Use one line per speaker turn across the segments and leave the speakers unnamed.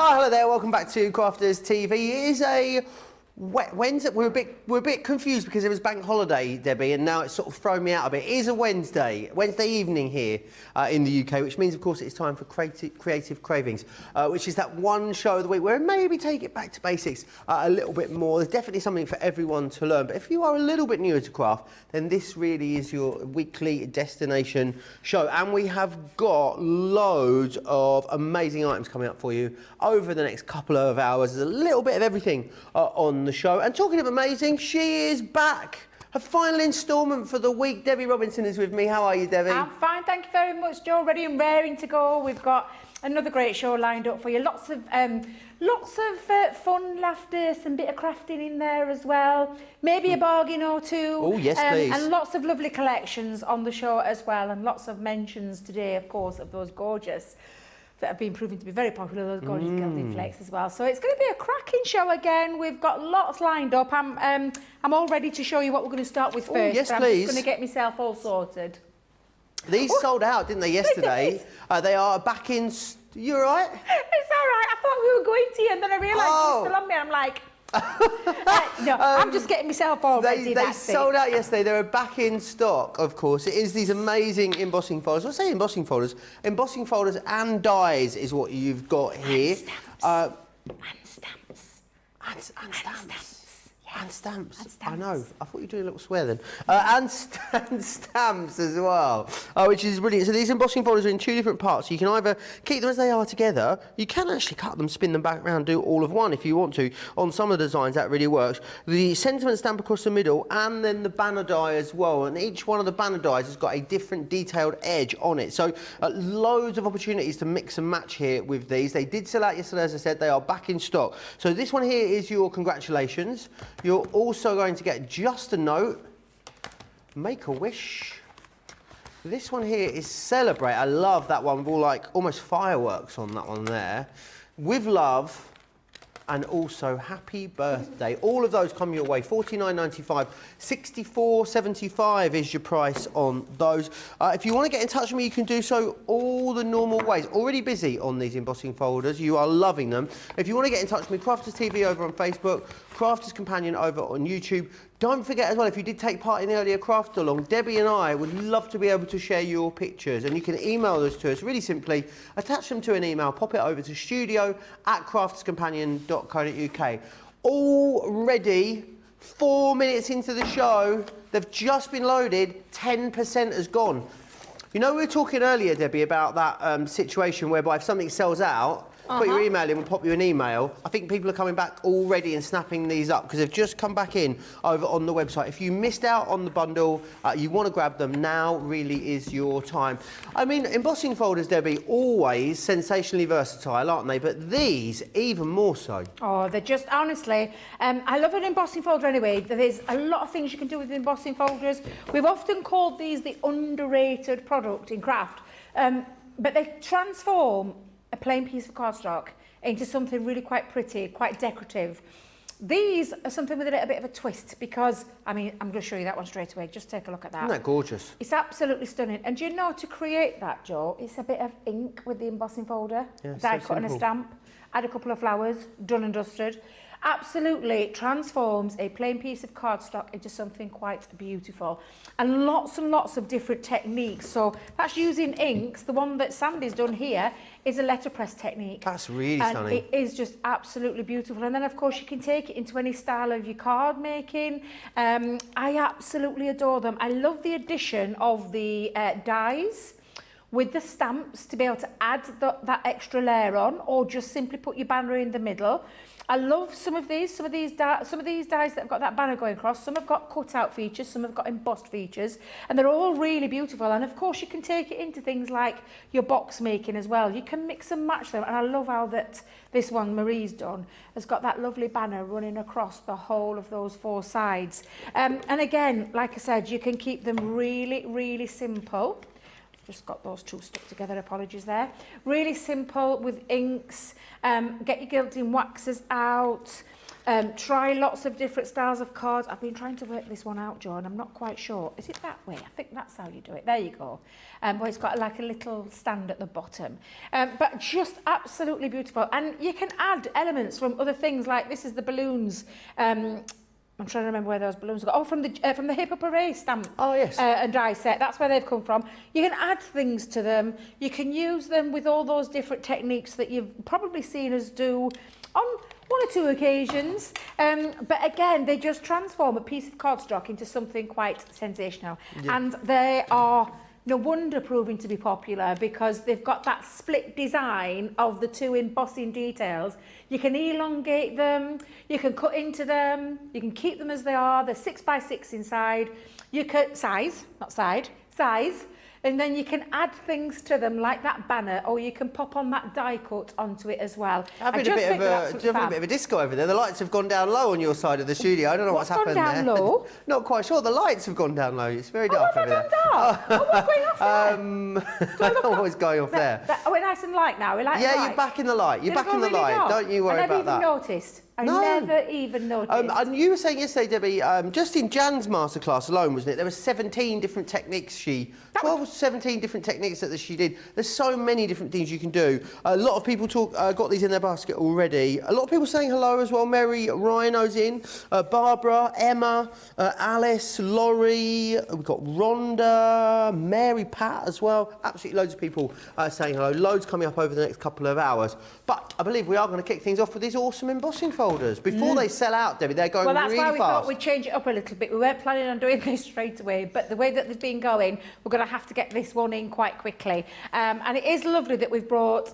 Oh, hello there, welcome back to Crafters TV. It is a Wednesday. We're a bit confused because it was bank holiday, Debbie, and now it's sort of thrown me out a bit. It is a Wednesday evening here in the UK, which means, of course, it's time for Creative Cravings, which is that one show of the week where maybe take it back to basics a little bit more. There's definitely something for everyone to learn, but if you are a little bit newer to craft, then this really is your weekly destination show, and we have got loads of amazing items coming up for you over the next couple of hours. There's a little bit of everything on the show. And talking of amazing, she is back. Her final instalment for the week. Debbie Robinson is with me. How are you, Debbie?
I'm fine, thank you very much, Joe. Ready and raring to go. We've got another great show lined up for you. Lots of fun, laughter, some bit of crafting in there as well. Maybe a bargain or two.
Oh, yes, please.
And lots of lovely collections on the show as well. And lots of mentions today, of course, of those gorgeous that have been proving to be very popular, those gorgeous gilded flakes as well. So it's going to be a cracking show again. We've got lots lined up. I'm all ready to show you what we're going to start with first.
Yes,
but I'm
please.
just going to get myself all sorted.
These sold out, didn't they, yesterday? They are back in... You all right?
It's all right. I thought we were going to you, and then I realised you're still on me. I'm like... no, I'm just getting myself all ready.
They sold out yesterday. They're back in stock, of course. It is these amazing embossing folders. I say embossing folders. Embossing folders and dies is what you've got here. And stamps. And stamps. And stamps. I know. I thought you were doing a little swear then. And stamps as well, which is brilliant. So these embossing folders are in two different parts. You can either keep them as they are together. You can actually cut them, spin them back around, do all of one if you want to. On some of the designs, that really works. The sentiment stamp across the middle, and then the banner die as well. And each one of the banner dies has got a different detailed edge on it. So loads of opportunities to mix and match here with these. They did sell out yesterday, as I said. They are back in stock. So this one here is your congratulations. You're also going to get just a note, make a wish. This one here is celebrate. I love that one with all like almost fireworks on that one there. With love, and also happy birthday. All of those come your way. $49.95, $64.75 is your price on those. If you want to get in touch with me, you can do so all the normal ways. Already busy on these embossing folders. You are loving them. If you want to get in touch with me, Crafters TV over on Facebook, Crafters Companion over on YouTube. Don't forget as well, if you did take part in the earlier craft along, Debbie and I would love to be able to share your pictures, and you can email those to us really simply. Attach them to an email, pop it over to studio@crafterscompanion.co.uk. Already 4 minutes into the show, they've just been loaded, 10% has gone. You know, we were talking earlier, Debbie, about that situation whereby if something sells out, put your email in, we'll pop you an email. I think people are coming back already and snapping these up because they've just come back in over on the website. If you missed out on the bundle, you want to grab them, now really is your time. I mean, embossing folders, Debbie, always sensationally versatile, aren't they? But these, even more so. Oh,
they're just, honestly, I love an embossing folder anyway. There's a lot of things you can do with embossing folders. We've often called these the underrated product in craft, but they transform a plain piece of cardstock into something really quite pretty, quite decorative. These are something with a little bit of a twist because, I mean, I'm going to show you that one straight away. Just take a look at that.
Isn't that gorgeous?
It's absolutely stunning. And do you know, to create that, Joe, it's a bit of ink with the embossing folder,
yeah,
die cut and a stamp, add a couple of flowers, done and dusted. Absolutely transforms a plain piece of cardstock into something quite beautiful, and lots of different techniques. So that's using inks. The one that Sandy's done here is a letterpress technique.
That's really stunning.
It is just absolutely beautiful. And then of course you can take it into any style of your card making. I absolutely adore them. I love the addition of the dies with the stamps to be able to add that extra layer on, or just simply put your banner in the middle. I love some of these dies that have got that banner going across. Some have got cutout features, some have got embossed features, and they're all really beautiful. And of course you can take it into things like your box making as well. You can mix and match them, and I love how that this one Marie's done has got that lovely banner running across the whole of those four sides. And again, like I said, you can keep them really simple. Just got those two stuck together, apologies there. Really simple with inks. Get your gilding waxes out. Try lots of different styles of cards. I've been trying to work this one out, Joe, and I'm not quite sure. Is it that way? I think that's how you do it. There you go. Where it's got like a little stand at the bottom. But just absolutely beautiful. And you can add elements from other things, like this is the balloons. I'm trying to remember where those balloons go. Oh, from the Hip Hop Array stamp.
Oh, yes.
And die set. That's where they've come from. You can add things to them. You can use them with all those different techniques that you've probably seen us do on one or two occasions. But again, they just transform a piece of cardstock into something quite sensational. Yeah. And they are no wonder proving to be popular, because they've got that split design of the two embossing details. You can elongate them, you can cut into them, you can keep them as they are. They're 6 by 6 inside. You can size, and then you can add things to them like that banner, or you can pop on that die cut onto it as well.
Having a bit of a disco over there. The lights have gone down low on your side of the studio. I don't know what's happened there.
Gone down low?
Not quite sure. The lights have gone down low. It's very dark over there.
What's going off there?
What was going off there?
We're nice and light now.
Yeah, you're back in the light. You're back in the light. Don't you worry about that.
I never even noticed. I never even noticed.
And you were saying yesterday, Debbie, just in Jan's masterclass alone, wasn't it? There were 17 different techniques 12 or 17 different techniques that she did. There's so many different things you can do. A lot of people got these in their basket already. A lot of people saying hello as well. Mary Rhino's in. Barbara, Emma, Alice, Laurie. We've got Rhonda, Mary Pat as well. Absolutely loads of people saying hello. Loads coming up over the next couple of hours. But I believe we are going to kick things off with these awesome embossing folders. Before they sell out, Debbie, they're going really fast.
Well, that's why we thought we'd change it up a little bit. We weren't planning on doing this straight away, but the way that they've been going, we're going to have to get this one in quite quickly. And it is lovely that we've brought,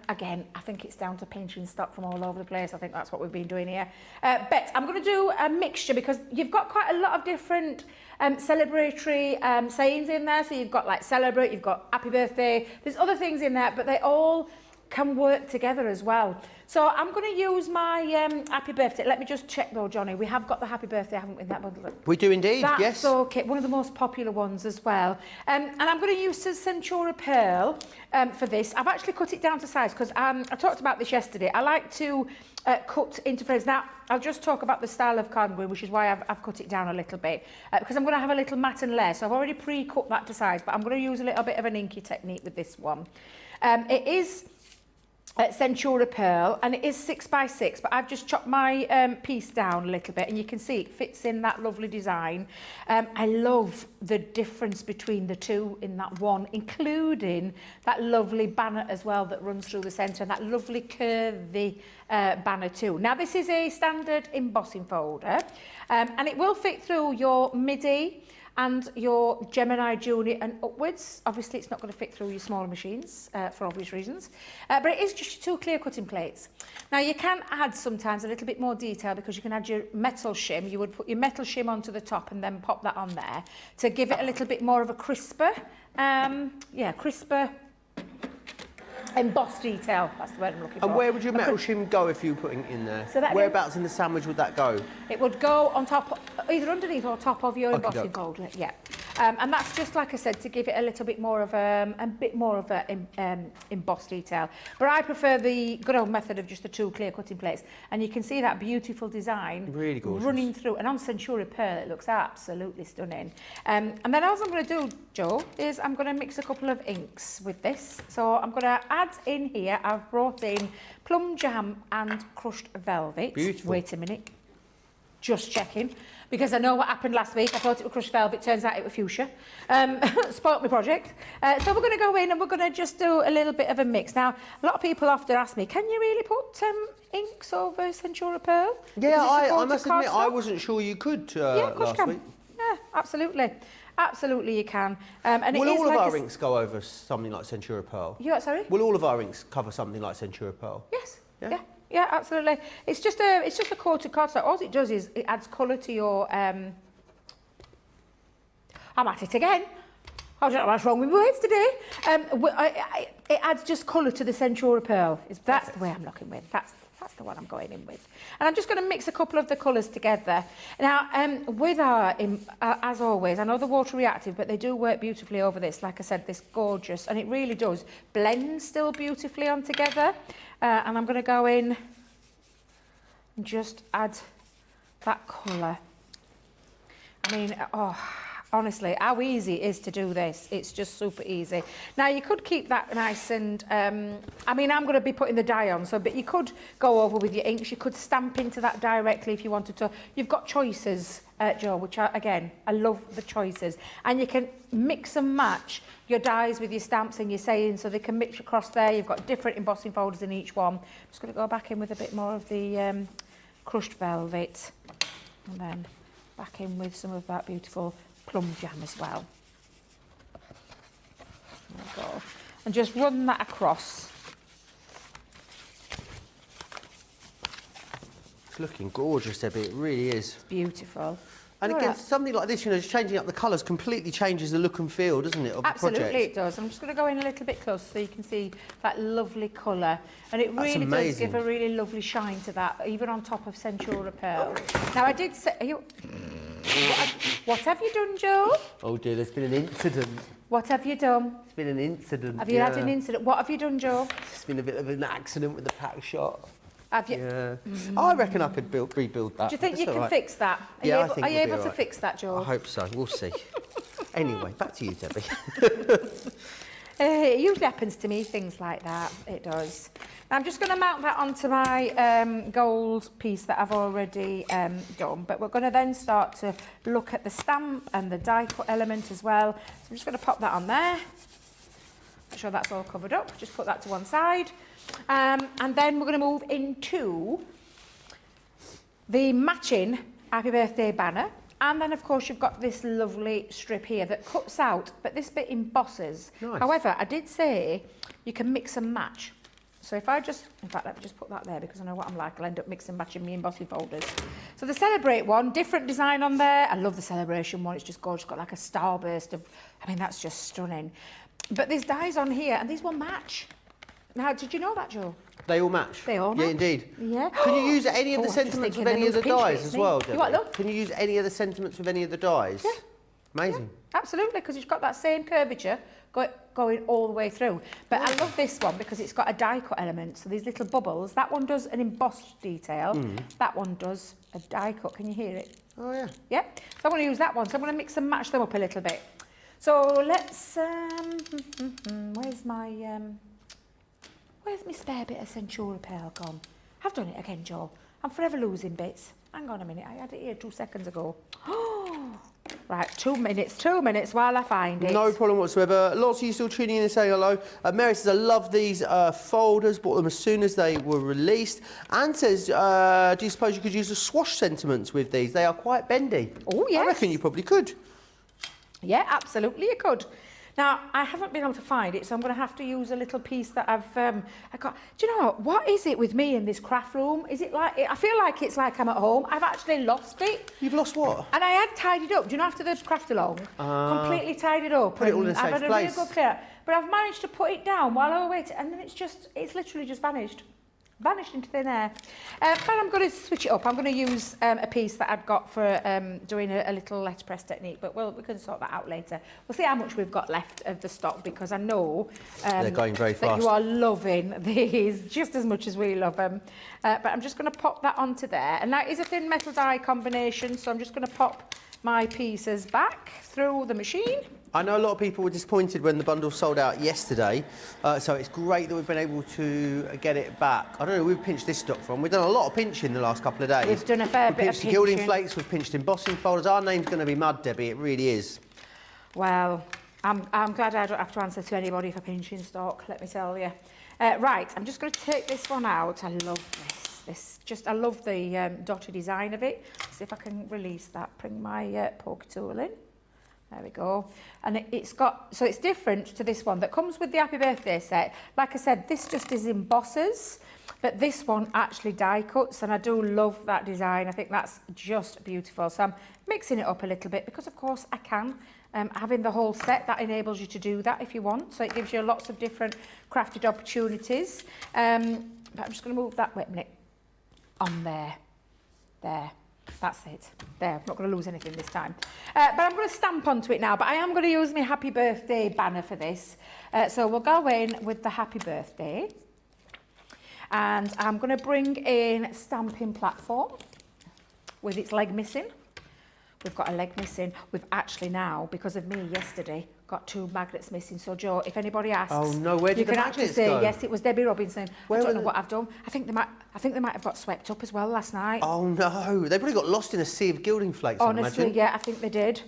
again, I think it's down to pinching stock from all over the place. I think that's what we've been doing here. Bet, I'm going to do a mixture, because you've got quite a lot of different celebratory sayings in there. So you've got like celebrate, you've got happy birthday. There's other things in there, but they all can work together as well. So I'm going to use my happy birthday. Let me just check though, Johnny. We have got the happy birthday, haven't we, in that bundle?
We do indeed,
That's
yes.
Okay, one of the most popular ones as well. And I'm going to use the Centura Pearl for this. I've actually cut it down to size, because I talked about this yesterday. I like to cut into frames. Now, I'll just talk about the style of card going, which is why I've cut it down a little bit, because I'm going to have a little matte and layer. So I've already pre-cut that to size, but I'm going to use a little bit of an inky technique with this one. It is Centura Pearl, and it is 6 by 6, but I've just chopped my piece down a little bit, and you can see it fits in that lovely design. I love the difference between the two in that one, including that lovely banner as well that runs through the centre, and that lovely curvy banner too. Now, this is a standard embossing folder, and it will fit through your MIDI and your Gemini Junior and upwards. Obviously, it's not going to fit through your smaller machines for obvious reasons, but it is just 2 clear cutting plates. Now, you can add sometimes a little bit more detail, because you can add your metal shim. You would put your metal shim onto the top and then pop that on there to give it a little bit more of a crisper, crisper embossed detail. That's the word I'm looking for.
And where would your metal shim go if you were putting it in there? So whereabouts in the sandwich would that go?
It would go on top, either underneath or top of your embossing folder. Yeah. And that's just, like I said, to give it a little bit more of embossed detail. But I prefer the good old method of just the 2 clear cutting plates. And you can see that beautiful design
really gorgeous
running through. And on Centura Pearl, it looks absolutely stunning. And then all I'm going to do, Joe, is I'm going to mix a couple of inks with this. So I'm going to add in here, I've brought in plum jam and crushed velvet.
Beautiful.
Wait a minute. Just checking, because I know what happened last week. I thought it was crushed velvet, turns out it was fuchsia. Spoilt my project. So we're going to go in and we're going to just do a little bit of a mix. Now, a lot of people often ask me, can you really put inks over Centura Pearl?
Yeah, I must admit, I wasn't sure you could last week.
Yeah, absolutely. Absolutely you can. And
will all of our inks go over something like Centura Pearl?
You what, sorry?
Will all of our inks cover something like Centura Pearl?
Yes. Yeah, absolutely. It's just a coated cardstock. All it does is it adds colour to your. I'm at it again. I don't know what's wrong with my words today. It adds just colour to the Centura Pearl. That's the way I'm looking with. That's the one I'm going in with. And I'm just going to mix a couple of the colours together. Now, with our, as always, I know they're water reactive, but they do work beautifully over this. Like I said, this gorgeous, and it really does blend still beautifully on together. And I'm going to go in and just add that colour. I mean, oh, honestly, how easy it is to do this. It's just super easy. Now, you could keep that nice and, I mean, I'm going to be putting the dye on, so, but you could go over with your inks. You could stamp into that directly if you wanted to. You've got choices, Joe, which are, again, I love the choices. And you can mix and match your dyes with your stamps and your sayings, so they can mix across there. You've got different embossing folders in each one. I'm just going to go back in with a bit more of the crushed velvet, and then back in with some of that beautiful plum jam as well. There we go. And just run that across.
It's looking gorgeous, Debbie, it really is.
Beautiful.
And again, something like this, you know, just changing up the colours completely changes the look and feel, doesn't it, of the project?
Absolutely, it does. I'm just going to go in a little bit closer so you can see that lovely colour. And it really does give a really lovely shine to that, even on top of Centura Pearl. Now, I did say... What have you done, Joe?
Oh dear, there's been an incident.
What have you done?
It's been an incident.
Have you had an incident? What have you done, Joe?
It's been a bit of an accident with the pack shot.
Have you?
Yeah. I reckon I could rebuild that.
Do you think
That's
you can fix that? Are
Yeah,
you
I think
are you
we'll be
able to
alright.
fix that, Joe?
I hope so. We'll see. Anyway, back to you, Debbie.
It usually happens to me, things like that. It does. Now, I'm just going to mount that onto my gold piece that I've already done. But we're going to then start to look at the stamp and the die cut element as well. So I'm just going to pop that on there. Make sure that's all covered up. Just put that to one side. And then we're going to move into the matching Happy Birthday banner. And then, of course, you've got this lovely strip here that cuts out, but this bit embosses.
Nice.
However, I did say you can mix and match. So if I just, in fact, let me just put that there because I know what I'm like. I'll end up mixing and matching my embossing folders. So the Celebrate one, different design on there. I love the Celebration one. It's just gorgeous. It's got like a starburst of, I mean, that's just stunning. But there's dies on here and these will match. Now, did you know that, Joe?
They all match.
They all match.
Yeah, indeed.
Yeah.
Can you use any of the
I'm just
sentiments
thinking
with any of the
they'll pinch
dyes
it,
as
me.
well,
You
Debbie?
what, love?
Can you use any of the sentiments with any of the dyes?
Yeah.
Amazing.
Yeah, absolutely, because it's got that same curvature going all the way through. But I love this one because it's got a die cut element. So these little bubbles, that one does an embossed detail. That one does a die cut. Can you hear it?
Oh, yeah.
Yeah. So I'm going to use that one. So I'm going to mix and match them up a little bit. So let's, where's my spare bit of Centura Pearl gone? I've done it again, Joe. I'm forever losing bits. Hang on a minute, I had it here 2 seconds ago. Right, 2 minutes while I find it.
No problem whatsoever. Lots of you still tuning in and saying hello. Mary says, I love these folders, bought them as soon as they were released. Anne says, do you suppose you could use the swoosh sentiments with these? They are quite bendy.
Oh, yes.
I reckon you probably could.
Yeah, absolutely you could. Now, I haven't been able to find it, so I'm going to have to use a little piece that I've I got. Do you know what is it with me in this craft room? Is it like, I feel like it's like I'm at home. I've actually lost it.
You've lost what?
And I had tidied up. Do you know after the craft along? Completely tidied up.
Put it all in a safe
I've had a
place.
really good clear. But I've managed to put it down while I waited, and then it's literally just vanished. Vanished into thin air. But I'm going to switch it up. I'm going to use a piece that I've got for doing a little letterpress technique, but we can sort that out later. We'll see how much we've got left of the stock because I know
they're going very
that
fast.
you are loving these just as much as we love them. But I'm just going to pop that onto there. And that is a thin metal die combination, so I'm just going to pop my pieces back through the machine.
I know a lot of people were disappointed when the bundle sold out yesterday, so it's great that we've been able to get it back. I don't know, we've pinched this stock from. We've done a lot of pinching the last couple of days.
We've done a fair
we've
bit of
pinched the gilding
pinching.
flakes, we've pinched embossing folders. Our name's going to be mud, Debbie, it really is.
Well, I'm glad I don't have to answer to anybody for pinching stock, let me tell you. Right, I'm just going to take this one out. I love this. I love the dotted design of it. Let's see if I can release that. Bring my poke tool in. There we go. And it's got, so it's different to this one that comes with the Happy Birthday set. Like I said, this just is embosses, but this one actually die cuts, and I do love that design. I think that's just beautiful. So I'm mixing it up a little bit because, of course, I can. Having the whole set, that enables you to do that if you want. So it gives you lots of different crafted opportunities. But I'm just going to move that, wait a minute, on there. There. That's it. There, I'm not going to lose anything this time. But I'm going to stamp onto it now. But I am going to use my Happy Birthday banner for this. So we'll go in with the Happy Birthday. And I'm going to bring in stamping platform with its leg missing. We've got a leg missing. We've actually now, because of me yesterday, got 2 magnets missing. So Joe, if anybody asks,
oh no, where did the magnets go?
You can actually say yes, it was Debby Robinson.
Where
I don't know what I've done. I think they might have got swept up as well last night.
Oh no, they probably got lost in a sea of gilding flakes.
Honestly,
I imagine.
yeah, I think they did.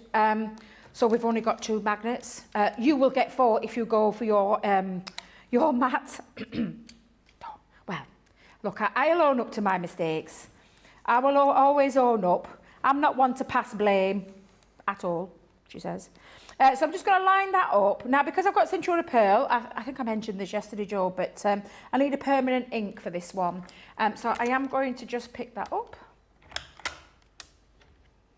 So we've only got 2 magnets. You will get 4 if you go for your mat. Well, look, I'll own up to my mistakes. I will always own up. I'm not one to pass blame at all, she says. So I'm just going to line that up. Now, because I've got Centura Pearl, I think I mentioned this yesterday, Joe, but I need a permanent ink for this one. So I am going to just pick that up.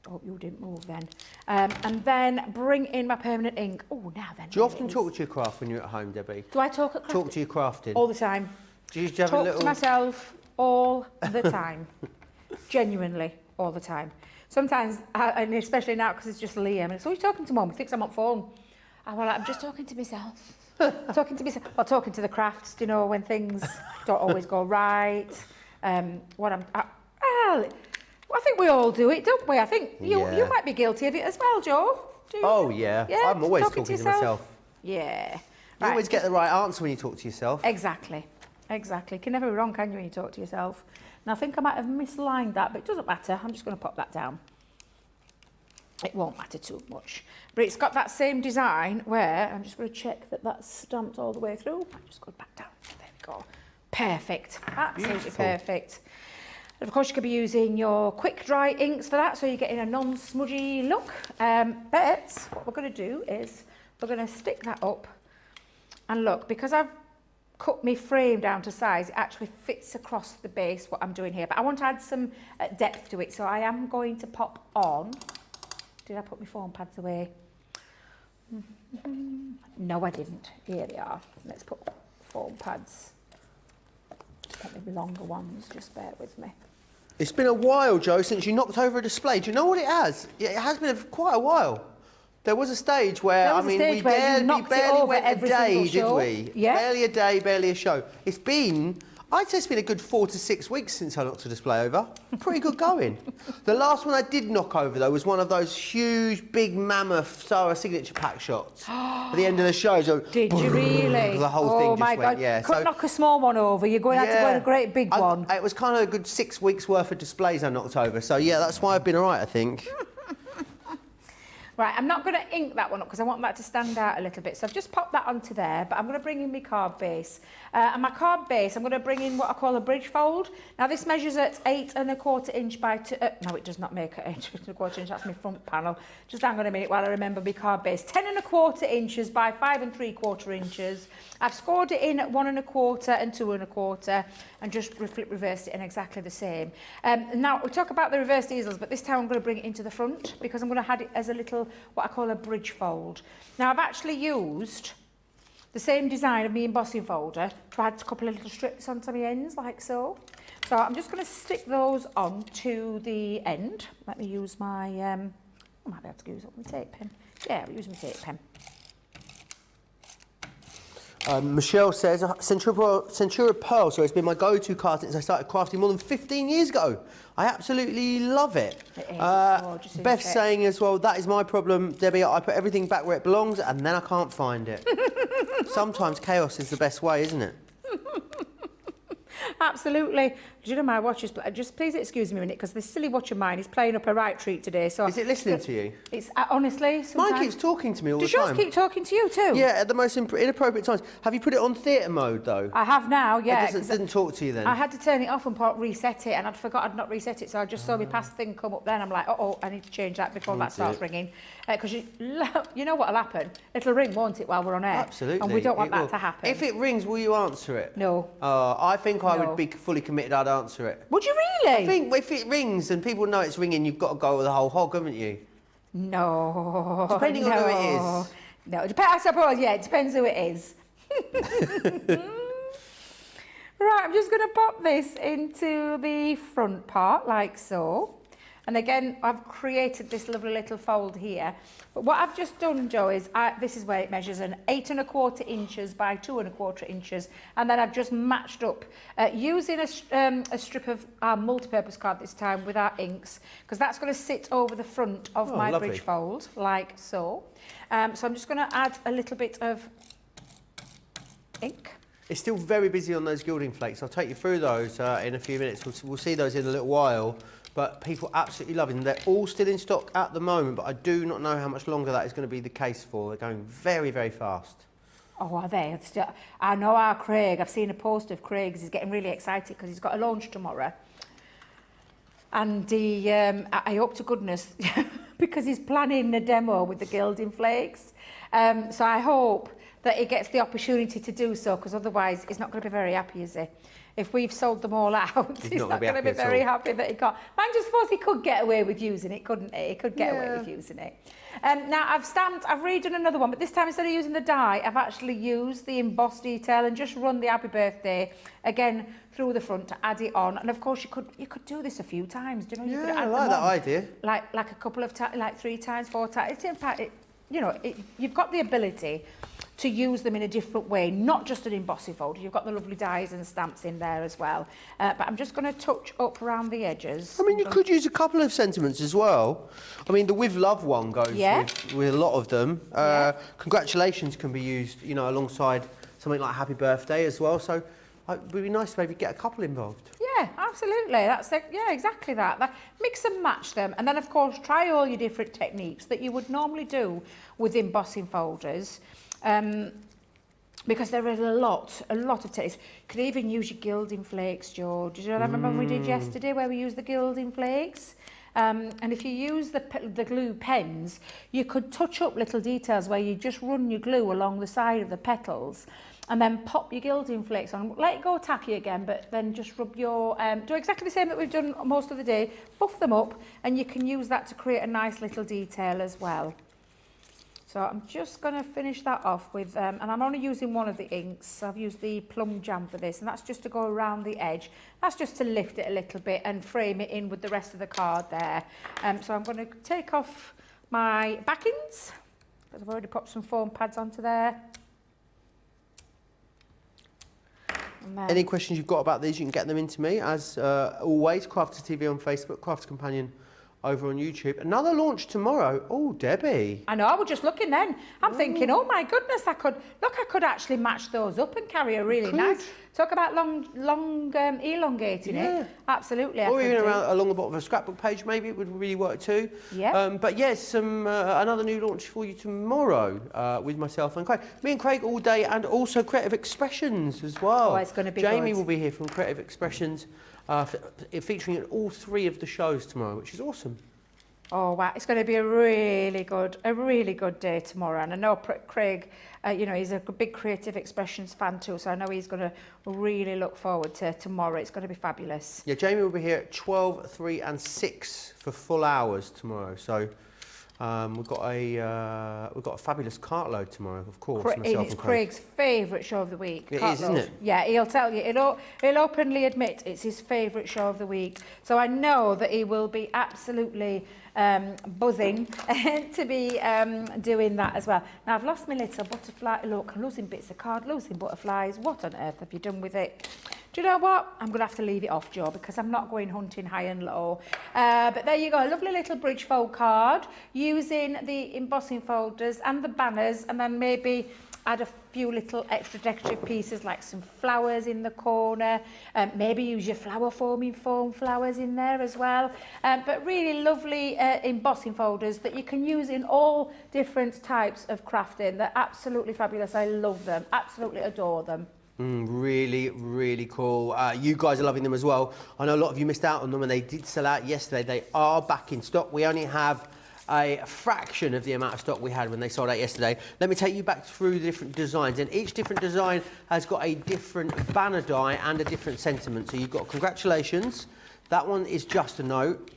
Oh, you didn't move then. And then bring in my permanent ink. Oh, now then.
Do you often talk to your craft when you're at home, Debbie?
Do I talk at crafting?
Talk to your crafting?
All the time.
Do you have
talk
a little...
to myself all the time. Genuinely, all the time. Sometimes, and especially now because it's just Liam, and so you're talking to Mum, thinks I'm on phone. I'm just talking to myself. Talking to myself. Well, talking to the crafts, you know, when things don't always go right. I think we all do it, don't we? I think you might be guilty of it as well, Joe.
Oh, yeah. I'm always talking to myself.
Yeah.
You always get the right answer when you talk to yourself.
Exactly. Exactly. Can never be wrong, can you, when you talk to yourself? And I think I might have mislined that, but it doesn't matter. I'm just going to pop that down. It won't matter too much. But it's got that same design where, I'm just going to check that that's stamped all the way through. I'll just go back down. There we go. Perfect. Absolutely
Beautiful.
Perfect. And of course, you could be using your quick dry inks for that, so you're getting a non-smudgy look. But what we're going to do is we're going to stick that up. And look, because I've cut my frame down to size, it actually fits across the base what I'm doing here. But I want to add some depth to it, so I am going to pop on. Did I put my foam pads away? No, I didn't. Here they are. Let's put foam pads. Maybe longer ones, just bear with me.
It's been a while, Joe, since you knocked over a display. Do you know what it has? Yeah, it has been quite a while. There was a stage where, we barely went a day, did we?
Yeah.
Barely a day, barely a show. It's been, I'd say it's been a good 4 to 6 weeks since I knocked a display over. Pretty good going. The last one I did knock over, though, was one of those huge, big, mammoth Sarah signature pack shots at the end of the show. So,
did you really?
The whole thing just
my God.
went, yeah.
Couldn't knock a small one over. You're going to have to go a great big one.
It was kind of a good 6 weeks worth of displays I knocked over. So, yeah, that's why I've been all right, I think.
Right, I'm not going to ink that one up because I want that to stand out a little bit. So I've just popped that onto there, but I'm going to bring in my card base. And my card base, I'm going to bring in what I call a bridge fold. Now this measures at 8 1/4 inch by 2, no, it does not make it 8 1/4 inch, that's my front panel. Just hang on a minute while I remember my card base. 10 1/4 inches by 5 3/4 inches. I've scored it in at 1 1/4 and 2 1/4 and just flip reversed it in exactly the same. Now we talk about the reversed easels, but this time I'm going to bring it into the front because I'm going to add it as a little, what I call a bridge fold. Now I've actually used the same design of my embossing folder to add a couple of little strips onto my ends like so. So I'm just going to stick those on to the end. Let me use my, I might be able to use up my tape pen. Yeah, I'll use my tape pen.
Michelle says, Centura Pearl, so it's been my go-to card since I started crafting more than 15 years ago. I absolutely love it.
It is, it's gorgeous,
Beth's
isn't it?
saying as well, that is my problem, Debbie, I put everything back where it belongs and then I can't find it. Sometimes chaos is the best way, isn't it?
Absolutely. Do you know my watch is... Just please excuse me a minute, because this silly watch of mine is playing up a right treat today. So
Is it listening to you?
It's honestly, sometimes...
Mine keeps talking to me all the
Does yours
time.
keep talking to you too?
Yeah, at the most inappropriate times. Have you put it on theatre mode, though?
I have now, yeah.
It didn't talk to you then?
I had to turn it off and reset it, and I'd forgot I'd not reset it, so I just saw my past thing come up then. I'm like, uh-oh, I need to change that before that starts ringing. Because you know what'll happen? It'll ring, won't it, while we're on air?
Absolutely.
And we don't want
it
that
will.
to happen.
If it rings, will you answer it?
No.
I think I
No.
would be fully committed, I'd answer it.
Would you really?
I think if it rings and people know it's ringing, you've got to go with the whole hog, haven't you?
No.
Depending on who it is.
No, I suppose, yeah, it depends who it is. Right, I'm just going to pop this into the front part, like so. And again, I've created this lovely little fold here. But what I've just done, Joe, is this is where it measures an 8 1/4 inches by 2 1/4 inches. And then I've just matched up using a strip of our multi-purpose card this time with our inks, because that's going to sit over the front of my
lovely.
bridge fold, like so. So I'm just going to add a little bit of ink.
It's still very busy on those gilding flakes. I'll take you through those in a few minutes. We'll see those in a little while. But people absolutely love them. They're all still in stock at the moment, but I do not know how much longer that is going to be the case for. They're going very, very fast.
Oh, are they? I know our Craig. I've seen a post of Craig's. He's getting really excited because he's got a launch tomorrow. And I hope to goodness, because he's planning a demo with the gilding flakes. So I hope that he gets the opportunity to do so, because otherwise he's not going to be very happy, is he? If we've sold them all out, he's not going to be very happy that he can't. I just suppose he could get away with using it, couldn't he? He could get away with using it. Now I've redone another one, but this time instead of using the die, I've actually used the emboss detail and just run the happy birthday again through the front to add it on. And of course you could do this a few times. Do you know? You could add
I like that idea.
Like a couple of times, like 3 times, 4 times. You've got the ability to use them in a different way, not just an embossing folder. You've got the lovely dies and stamps in there as well. But I'm just going to touch up around the edges.
I mean, you could use a couple of sentiments as well. I mean, the With Love one goes with a lot of them. Congratulations can be used, alongside something like Happy Birthday as well. So it would be nice to maybe get a couple involved.
Yeah, absolutely. That's exactly that. Mix and match them. And then, of course, try all your different techniques that you would normally do with embossing folders. Because there is a lot of techniques. You could even use your gilding flakes, Joe. Did you remember when we did yesterday where we used the gilding flakes? And if you use the glue pens, you could touch up little details where you just run your glue along the side of the petals and then pop your gilding flakes on. Let it go tacky again, but then just rub your... do exactly the same that we've done most of the day. Buff them up, and you can use that to create a nice little detail as well. So I'm just going to finish that off with, and I'm only using one of the inks. I've used the Plum Jam for this, and that's just to go around the edge. That's just to lift it a little bit and frame it in with the rest of the card there. So I'm going to take off my backings, because I've already popped some foam pads onto there.
Any questions you've got about these, you can get them into me. As always, Crafters TV on Facebook, Crafters Companion over on YouTube. Another launch tomorrow. Oh, Debbie.
I know, I was just looking then. I'm thinking, oh my goodness, I could actually match those up and carry a really nice... Talk about elongating it. Absolutely.
Or even along the bottom of a scrapbook page, maybe it would really work too.
Yeah.
But yes, another new launch for you tomorrow with myself and Craig. Me and Craig all day, and also Creative Expressions as well.
Oh, it's going to be
Jamie
good.
will be here from Creative Expressions, featuring in all 3 of the shows tomorrow, which is awesome.
Oh wow, it's going to be a really good day tomorrow. And I know Craig, he's a big Creative Expressions fan too, so I know he's going to really look forward to tomorrow. It's going to be fabulous.
Yeah, Jamie will be here at 12, 3 and 6 for full hours tomorrow. So we've got a fabulous cartload tomorrow, of course.
It's Craig's favourite show of the week.
It is, isn't it?
Yeah, he'll tell you. He'll openly admit it's his favourite show of the week. So I know that he will be absolutely buzzing to be doing that as well. Now I've lost my little butterfly. Look, I'm losing bits of card, losing butterflies. What on earth have you done with it? Do you know what? I'm going to have to leave it off, Joe, because I'm not going hunting high and low. But there you go, a lovely little bridge fold card using the embossing folders and the banners, and then maybe add a few little extra decorative pieces like some flowers in the corner. Maybe use your flower foaming foam flowers in there as well. But really lovely embossing folders that you can use in all different types of crafting. They're absolutely fabulous. I love them, absolutely adore them.
Really, really cool. You guys are loving them as well. I know a lot of you missed out on them, and they did sell out yesterday. They are back in stock. We only have a fraction of the amount of stock we had when they sold out yesterday. Let me take you back through the different designs, and each different design has got a different banner die and a different sentiment. So you've got congratulations. That one is just a note.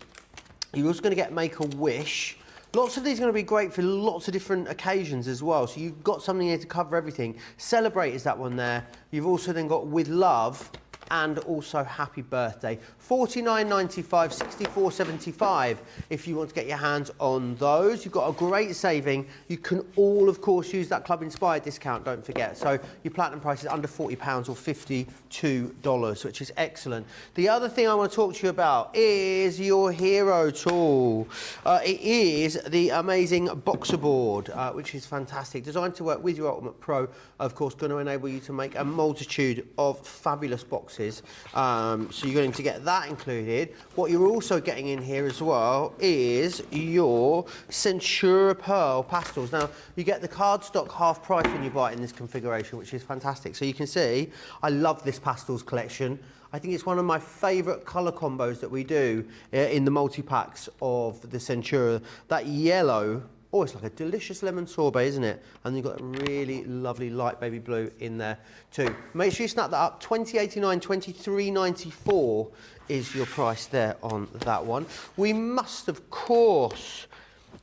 You're also going to get Make a Wish. Lots of these are going to be great for lots of different occasions as well. So you've got something here to cover everything. Celebrate is that one there. You've also then got With Love, and also happy birthday. $49.95, $64.75 if you want to get your hands on those. You've got a great saving. You can all, of course, use that Club Inspired discount, don't forget. So your platinum price is under £40 or $52, which is excellent. The other thing I want to talk to you about is your hero tool. It is the amazing boxer board, which is fantastic. Designed to work with your Ultimate Pro, of course, going to enable you to make a multitude of fabulous boxes. So you're going to get that included. What you're also getting in here as well is your Centura Pearl pastels. Now, you get the cardstock half price when you buy it in this configuration, which is fantastic. So you can see, I love this pastels collection. I think it's one of my favourite colour combos that we do in the multi-packs of the Centura. That yellow, oh, it's like a delicious lemon sorbet, isn't it? And you've got a really lovely light baby blue in there too. Make sure you snap that up. $20.89, $23.94 is your price there on that one. We must, of course,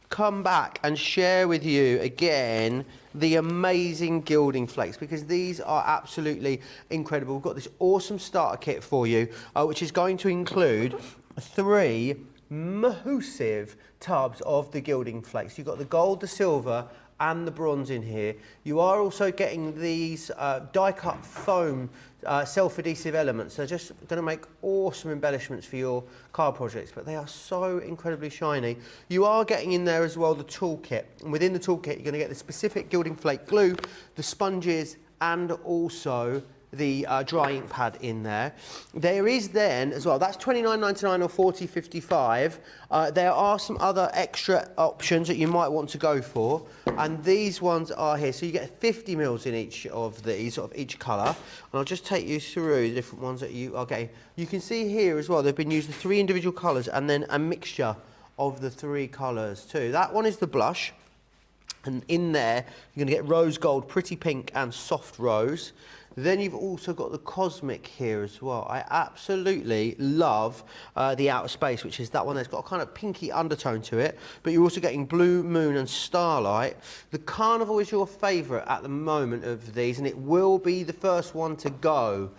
come back and share with you again the amazing gilding flakes, because these are absolutely incredible. We've got this awesome starter kit for you, which is going to include 3 massive tubs of the gilding flakes. You've got the gold, the silver and the bronze in here. You are also getting these die-cut foam self-adhesive elements. They're just going to make awesome embellishments for your card projects, but they are so incredibly shiny. You are getting in there as well the toolkit, and within the toolkit you're going to get the specific gilding flake glue, the sponges and also the dry ink pad in there. There is then as well, that's $29.99 or $40.55. There are some other extra options that you might want to go for, and these ones are here. So you get 50 mils in each of these, of each colour, and I'll just take you through the different ones that you are getting. You can see here as well, they've been used the 3 individual colours and then a mixture of the 3 colours too. That one is the blush. And in there, you're going to get rose gold, pretty pink and soft rose. Then you've also got the cosmic here as well. I absolutely love the outer space, which is that one that's got a kind of pinky undertone to it. But you're also getting blue moon and starlight. The carnival is your favourite at the moment of these, and it will be the first one to go.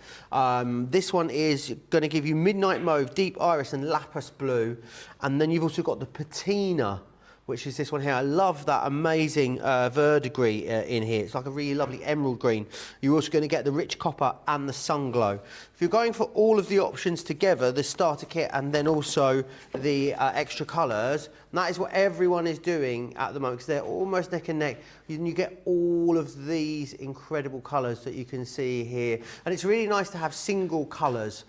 This one is going to give you midnight mauve, deep iris and lapis blue. And then you've also got the patina, which is this one here. I love that amazing verdigris in here. It's like a really lovely emerald green. You're also going to get the rich copper and the sun glow. If you're going for all of the options together, the starter kit and then also the extra colours, that is what everyone is doing at the moment, because they're almost neck and neck. You get all of these incredible colours that you can see here. And it's really nice to have single colours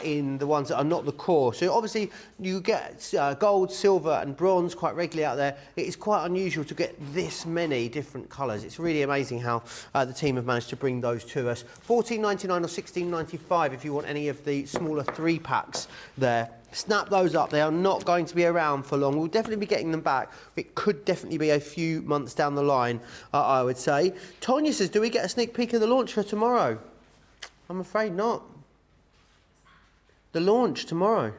in the ones that are not the core. So obviously you get gold, silver and bronze quite regularly out there. It is quite unusual to get this many different colours. It's really amazing how the team have managed to bring those to us. $14.99 or $16.95 if you want any of the smaller 3-packs there. Snap those up. They are not going to be around for long. We'll definitely be getting them back. It could definitely be a few months down the line, I would say. Tonya says, do we get a sneak peek of the launch for tomorrow? I'm afraid not. The launch tomorrow.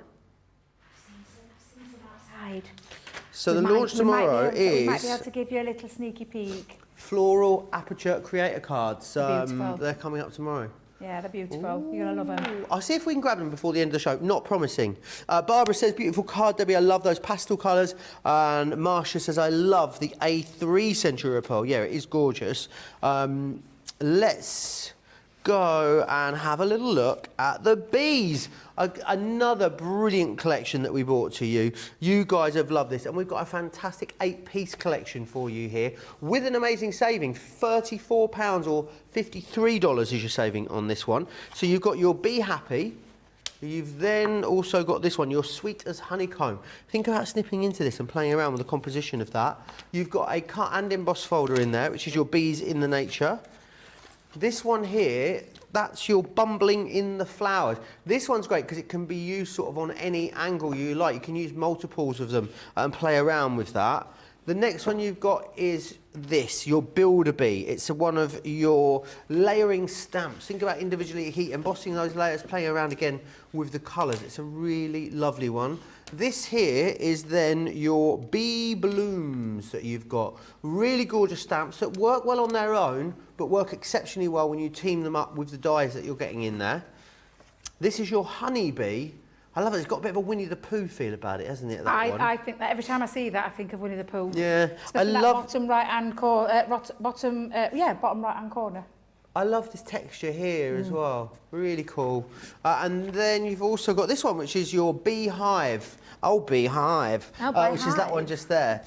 So the launch tomorrow is...
We might be able to give you a little sneaky peek.
Floral Aperture Creator Cards.
Beautiful.
They're coming up tomorrow.
Yeah, they're beautiful. Ooh. You're going to love them.
I'll see if we can grab them before the end of the show. Not promising. Barbara says, beautiful card, Debbie. I love those pastel colours. And Marcia says, I love the A3 Centura Pearl. Yeah, it is gorgeous. Let's go and have a little look at the bees. Another brilliant collection that we brought to you. You guys have loved this, and we've got a fantastic 8-piece collection for you here with an amazing saving. £34 or $53 is your saving on this one. So you've got your Be Happy. You've then also got this one, your Sweet as Honeycomb. Think about snipping into this and playing around with the composition of that. You've got a cut and emboss folder in there, which is your Bees in the Nature. This one here, that's your Bumbling in the Flowers. This one's great because it can be used sort of on any angle you like. You can use multiples of them and play around with that. The next one you've got is this, your Builder Bee. It's one of your layering stamps. Think about individually heat embossing those layers, playing around again with the colours. It's a really lovely one. This here is then your Bee Blooms that you've got. Really gorgeous stamps that work well on their own, but work exceptionally well when you team them up with the dies that you're getting in there. This is your honeybee. I love it. It's got a bit of a Winnie the Pooh feel about it, hasn't it? That one.
I think that every time I see that, I think of Winnie the Pooh.
Yeah,
Especially that bottom right-hand corner. Bottom right-hand corner.
I love this texture here as well. Really cool. And then you've also got this one, which is your beehive. Oh, beehive.
Oh,
which is that one just there.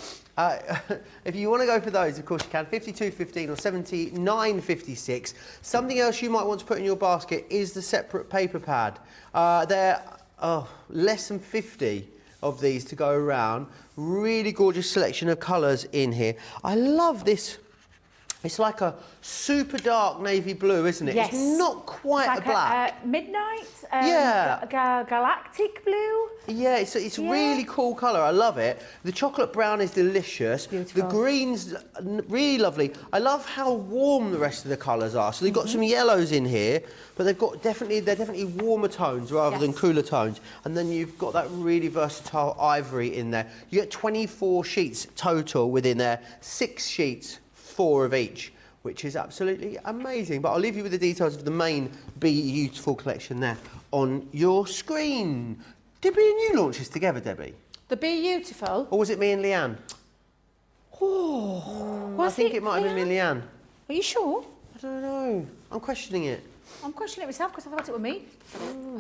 If you want to go for those, of course you can. 52.15 or 79.56. Something else you might want to put in your basket is the separate paper pad. There are less than 50 of these to go around. Really gorgeous selection of colours in here. I love this. It's like a super dark navy blue, isn't it?
Yes.
It's not quite
like
a black.
Midnight.
Yeah.
Galactic blue.
Yeah, it's really cool colour. I love it. The chocolate brown is delicious.
Beautiful.
The green's really lovely. I love how warm the rest of the colours are. So they've got some yellows in here, but they're definitely warmer tones rather than cooler tones. And then you've got that really versatile ivory in there. You get 24 sheets total within there, 6 sheets. 4 of each, which is absolutely amazing. But I'll leave you with the details of the main Bee-Youtiful collection there on your screen. Did me and you launch this together, Debbie?
The Bee-Youtiful?
Or was it me and Leanne?
Oh,
I think it might have been me and Leanne.
Are you sure?
I don't know. I'm questioning it.
I'm questioning it myself because I thought it was me.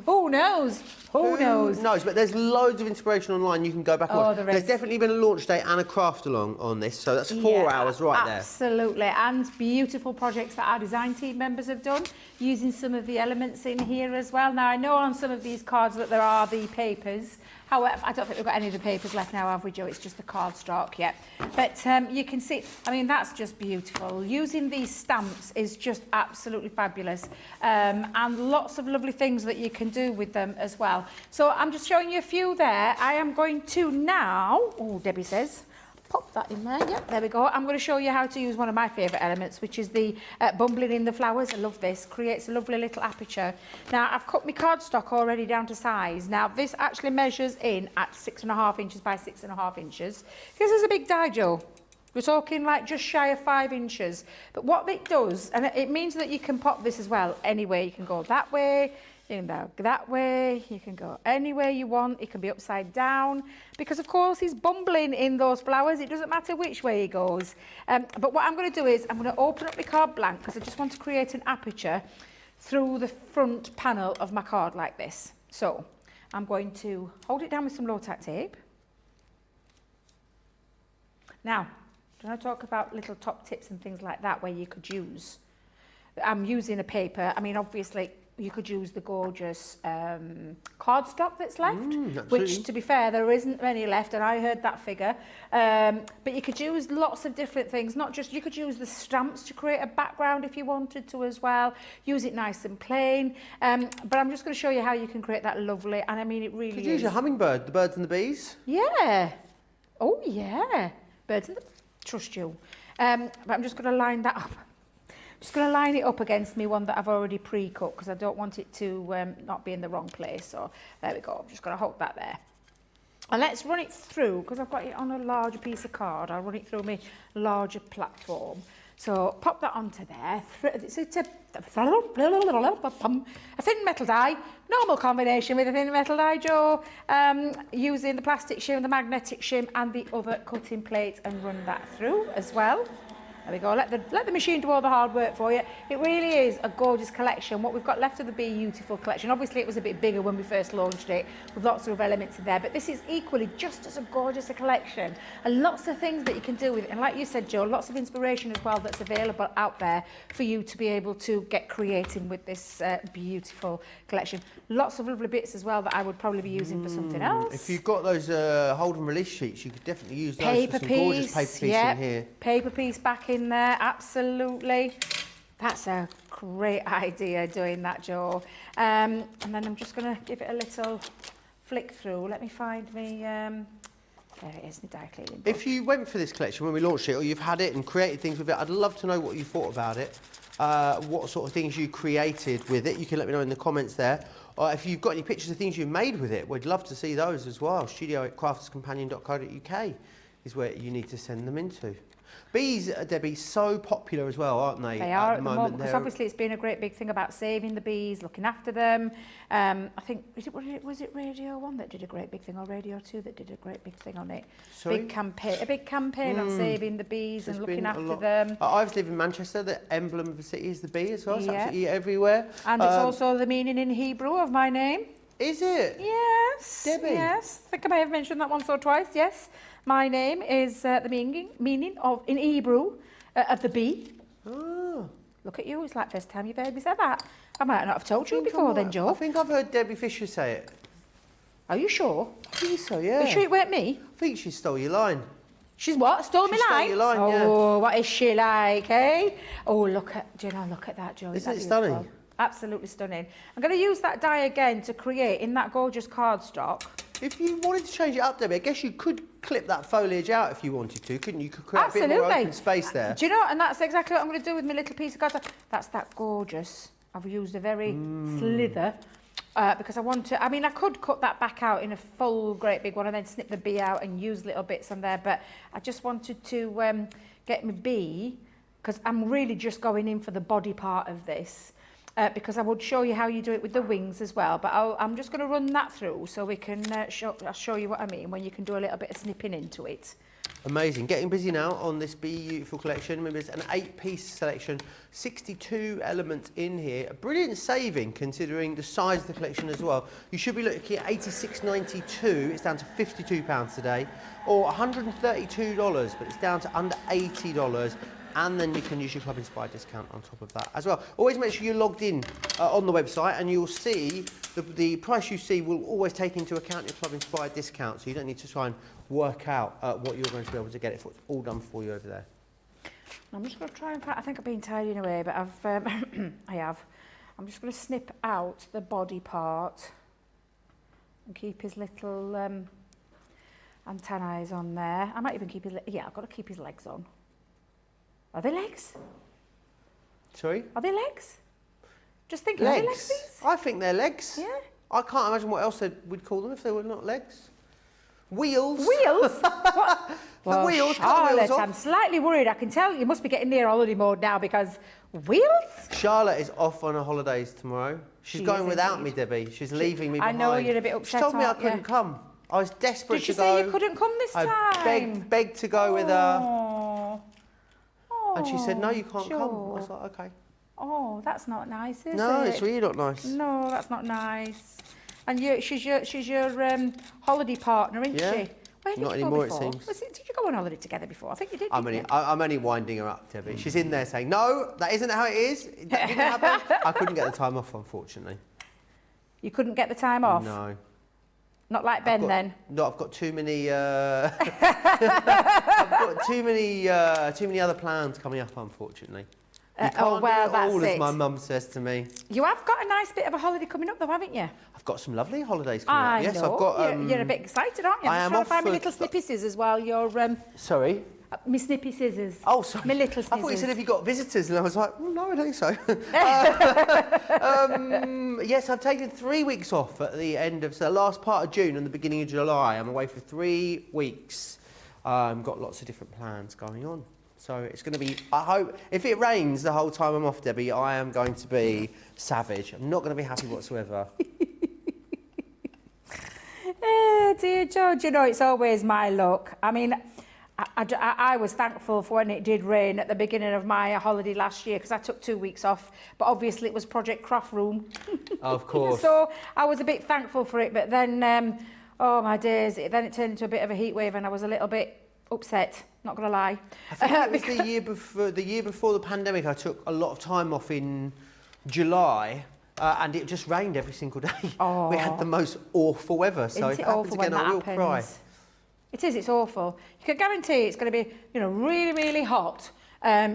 Who knows? Who knows?
But there's loads of inspiration online you can go back and watch. There's definitely been a launch day and a craft along on this, so that's 4 hours right there.
Absolutely, and beautiful projects that our design team members have done, using some of the elements in here as well. Now, I know on some of these cards that there are the papers. However, I don't think we've got any of the papers left now, have we, Joe? It's just the cardstock, yeah. But you can see, I mean, that's just beautiful. Using these stamps is just absolutely fabulous. And lots of lovely things that you can do with them as well. So I'm just showing you a few there. I am going to now, oh, Debbie says, pop that in there, yeah, there we go. I'm going to show you how to use one of my favourite elements, which is the bumbling in the flowers. I love this, creates a lovely little aperture. Now, I've cut my cardstock already down to size. Now, this actually measures in at 6.5 inches by 6.5 inches. This is a big die, Joe. We're talking like just shy of 5 inches. But what it does, and it means that you can pop this as well anyway. You can go that way, you can go that way, you can go anywhere you want. It can be upside down because, of course, he's bumbling in those flowers. It doesn't matter which way he goes. But what I'm going to do is I'm going to open up my card blank because I just want to create an aperture through the front panel of my card like this. So I'm going to hold it down with some low-tack tape. Now, when I talk about little top tips and things like that where you could use, I'm using a paper. I mean, obviously, you could use the gorgeous cardstock that's left, which, to be fair, there isn't many left, and I heard that figure. But you could use lots of different things, not just, you could use the stamps to create a background if you wanted to as well. Use it nice and plain. But I'm just going to show you how you can create that lovely, and I mean, it really is.
Could you use your hummingbird, the birds and the bees?
Yeah. Oh, yeah. Birds and the... Trust you. But I'm just going to line that up. Just going to line it up against me one that I've already pre-cut because I don't want it to not be in the wrong place. So there we go. I'm just going to hold that there. And let's run it through, because I've got it on a larger piece of card. I'll run it through my larger platform. So pop that onto there. It's a thin metal die, normal combination with a thin metal die, Joe, using the plastic shim, the magnetic shim and the other cutting plate, and run that through as well. There we go, let the machine do all the hard work for you. It really is a gorgeous collection. What we've got left of the Bee-Youtiful collection, obviously it was a bit bigger when we first launched it, with lots of elements in there, but this is equally just as a gorgeous a collection, and lots of things that you can do with it. And like you said, Joe, lots of inspiration as well that's available out there for you to be able to get creating with this Bee-Youtiful collection. Lots of lovely bits as well that I would probably be using for something else.
If you've got those hold and release sheets, you could definitely use those
paper
for some
piece,
gorgeous paper piece in here.
Paper piece back in there, absolutely. That's a great idea, doing that, Joe. And then I'm just going to give it a little flick through. Let me find me... there it is, the die cleaning brush.
If you went for this collection when we launched it, or you've had it and created things with it, I'd love to know what you thought about it, what sort of things you created with it. You can let me know in the comments there. Or if you've got any pictures of things you've made with it, we'd love to see those as well. studio@crafterscompanion.co.uk is where you need to send them into. Bees, Debbie, so popular as well, aren't they?
They are at the moment, because obviously it's been a great big thing about saving the bees, looking after them. I think, was it Radio 1 that did a great big thing, or Radio 2 that did a great big thing on it?
Sorry?
A big campaign on saving the bees and looking after them.
I live in Manchester, the emblem of the city is the bee as well, it's
Yeah.
absolutely everywhere.
And it's also the meaning in Hebrew of my name.
Is it?
Yes.
Debbie?
Yes. I think I may have mentioned that once or twice, yes. My name is the meaning of, in Hebrew, of the bee.
Oh.
Look at you, it's like first time you've heard me say that. I might not have told you before then, Joe.
I think I've heard Debbie Fisher say it.
Are you sure?
I think so, yeah.
Are you sure it weren't me?
I think she stole your line.
She's what? Stole
She
my
stole
line?
your line, yeah.
Oh, what is she like, eh? Oh, look at that, Joe.
Isn't it
that
stunning?
beautiful? Absolutely stunning. I'm going to use that die again to create in that gorgeous cardstock.
If you wanted to change it up, Debbie, I guess you could clip that foliage out if you wanted to, couldn't you? You could create a bit more open space there.
Do you know, and that's exactly what I'm going to do with my little piece of cardstock. That's that gorgeous. I've used a very slither because I want to, I mean, I could cut that back out in a full great big one and then snip the bee out and use little bits on there, but I just wanted to get my bee, because I'm really just going in for the body part of this. Because I would show you how you do it with the wings as well, but I'm just going to run that through so we can I'll show you what I mean when you can do a little bit of snipping into it.
Amazing. Getting busy now on this Bee-Youtiful collection. Remember, it's an 8-piece selection, 62 elements in here. A brilliant saving considering the size of the collection as well. You should be looking at $86.92. It's down to £52 today, or $132, but it's down to under $80. And then you can use your Club Inspired discount on top of that as well. Always make sure you're logged in on the website, and you'll see the price you see will always take into account your Club Inspired discount, so you don't need to try and work out what you're going to be able to get it for. It's all done for you over there.
I'm just going to try and find, I think I've been tidying away, but I've I have. I'm just going to snip out the body part and keep his little antennae on there. I might even keep his, yeah, I've got to keep his legs on. Are they legs?
Sorry?
Are they legs? Just thinking,
legs.
are they legs, these?
I think they're legs.
Yeah.
I can't imagine what else we'd call them if they were not legs. Wheels.
Wheels? What?
The wheels, cut the
Charlotte,
wheels off.
I'm slightly worried. I can tell you must be getting near holiday mode now, because wheels?
Charlotte is off on her holidays tomorrow. She's
She
going
is
without
indeed.
me, Debbie. She's leaving me
I
behind.
know you're a bit upset,
She told me I
aren't you?
couldn't come. I was desperate
Did she
to go.
say you couldn't come this time?
I begged to go with her.
Oh.
And she said, no, you can't come. I
Joe.
was like, okay.
Oh, that's not nice, is it?
No, it's really not nice.
No, that's not nice. And she's your holiday partner, isn't
Yeah.
she? Where did
Not
you
anymore,
go
it
before?
seems.
Did you go on holiday together before? I think you did.
I'm
didn't
only winding her up, Debbie. She's in there saying, no, that isn't how it is. It didn't happen. I couldn't get the time off, unfortunately.
You couldn't get the time off?
No.
Not like Ben then?
No, I've got too many. I've got too many other plans coming up, unfortunately. You can't
oh, well,
do it all,
that's
as
it.
my mum says to me.
You have got a nice bit of a holiday coming up though, haven't you?
I've got some lovely holidays coming
I
up. Yes,
know.
I've got.
You're a bit excited, aren't you?
I
I'm
am
just trying to find my
off
little
for-
snippy scissors while you're...
Sorry.
my snippy scissors.
Oh, sorry.
My little
I thought you
scissors.
said have you got visitors, and I was like, well, no, I don't think so. Yes, I've taken 3 weeks off at the end of the last part of June and the beginning of July. I'm away for 3 weeks. Got lots of different plans going on. So it's going to be, I hope, if it rains the whole time I'm off, Debbie, I am going to be savage. I'm not going to be happy whatsoever.
Dear George, you know, it's always my luck. I mean, I was thankful for when it did rain at the beginning of my holiday last year, because I took 2 weeks off, but obviously it was Project Craft Room.
Of course.
So I was a bit thankful for it, but then, oh my days, then it turned into a bit of a heat wave and I was a little bit upset, not going to lie.
I think it was the year before the pandemic. I took a lot of time off in July, and it just rained every single day.
Oh.
We had the most awful weather, so
Isn't
if
it
it happens
awful when
again,
that
I will
happens?
cry.
It is, it's awful. You can guarantee it's going to be, you know, really, really hot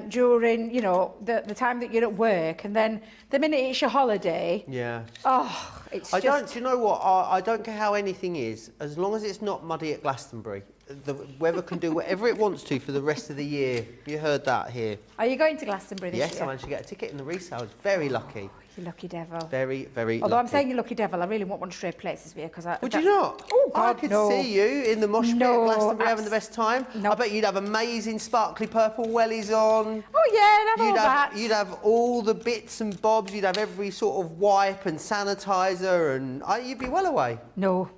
during, you know, the time that you're at work, and then the minute it's your holiday,
Yeah.
oh, it's
Do
just...
you know what? I don't care how anything is, as long as it's not muddy at Glastonbury. the weather can do whatever it wants to for the rest of the year. You heard that here.
Are you going to Glastonbury this year?
Yes, I managed to get a ticket in the resale. I was very lucky.
You lucky devil.
Very, very
Although I'm
lucky.
saying you lucky devil, I really won't want to trade places with you because I...
Would you not?
Oh, God,
I could
no.
see you in the mosh pit at Glastonbury having the best time.
No.
I bet you'd have amazing sparkly purple wellies on.
Oh, yeah, and that.
You'd have all the bits and bobs. You'd have every sort of wipe and sanitizer, and you'd be well away.
No,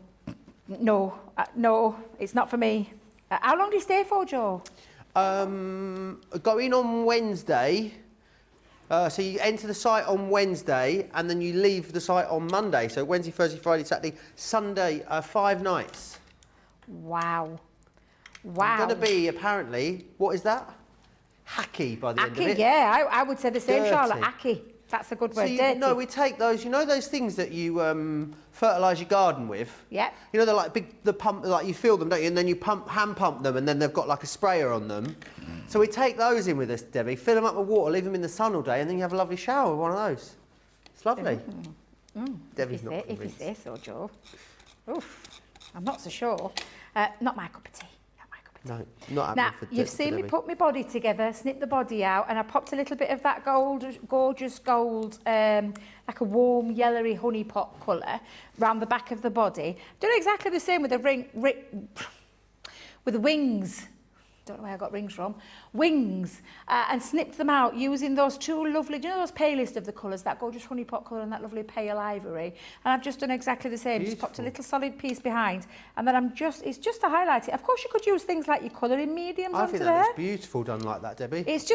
it's not for me. How long do you stay for, Joe?
Go in on Wednesday. So you enter the site on Wednesday, and then you leave the site on Monday. So Wednesday, Thursday, Friday, Saturday, Sunday, 5 nights.
Wow.
I'm going to be, apparently, what is that? Hacky by the end of it.
Yeah, I would say the same,
Dirty.
Charlotte. Hacky. That's a good word. Dirty.
No, we take those. You know those things that you fertilise your garden with.
Yeah.
You know they're like the pump, like you fill them, don't you? And then you hand pump them, and then they've got like a sprayer on them. So we take those in with us, Debbie. Fill them up with water, leave them in the sun all day, and then you have a lovely shower with one of those. It's lovely. Debbie's not
If you
convinced.
say so, Joe. Oof. I'm not so sure. Not my cup of tea.
No, not happening
Now,
for
you've
for
seen me
Debbie.
put my body together, snip the body out, and I popped a little bit of that gorgeous gold, like a warm yellowy honey pot colour, round the back of the body. Done exactly the same with the with the wings. Don't know where I got rings from. Wings, and snipped them out using those two lovely, do you know those palest of the colours, that gorgeous honey pot colour and that lovely pale ivory. And I've just done exactly the same. Just popped a little solid piece behind, and then it's just to highlight it. Of course, you could use things like your colouring mediums
I
onto
think
there.
that looks beautiful done like that, Debbie.
It's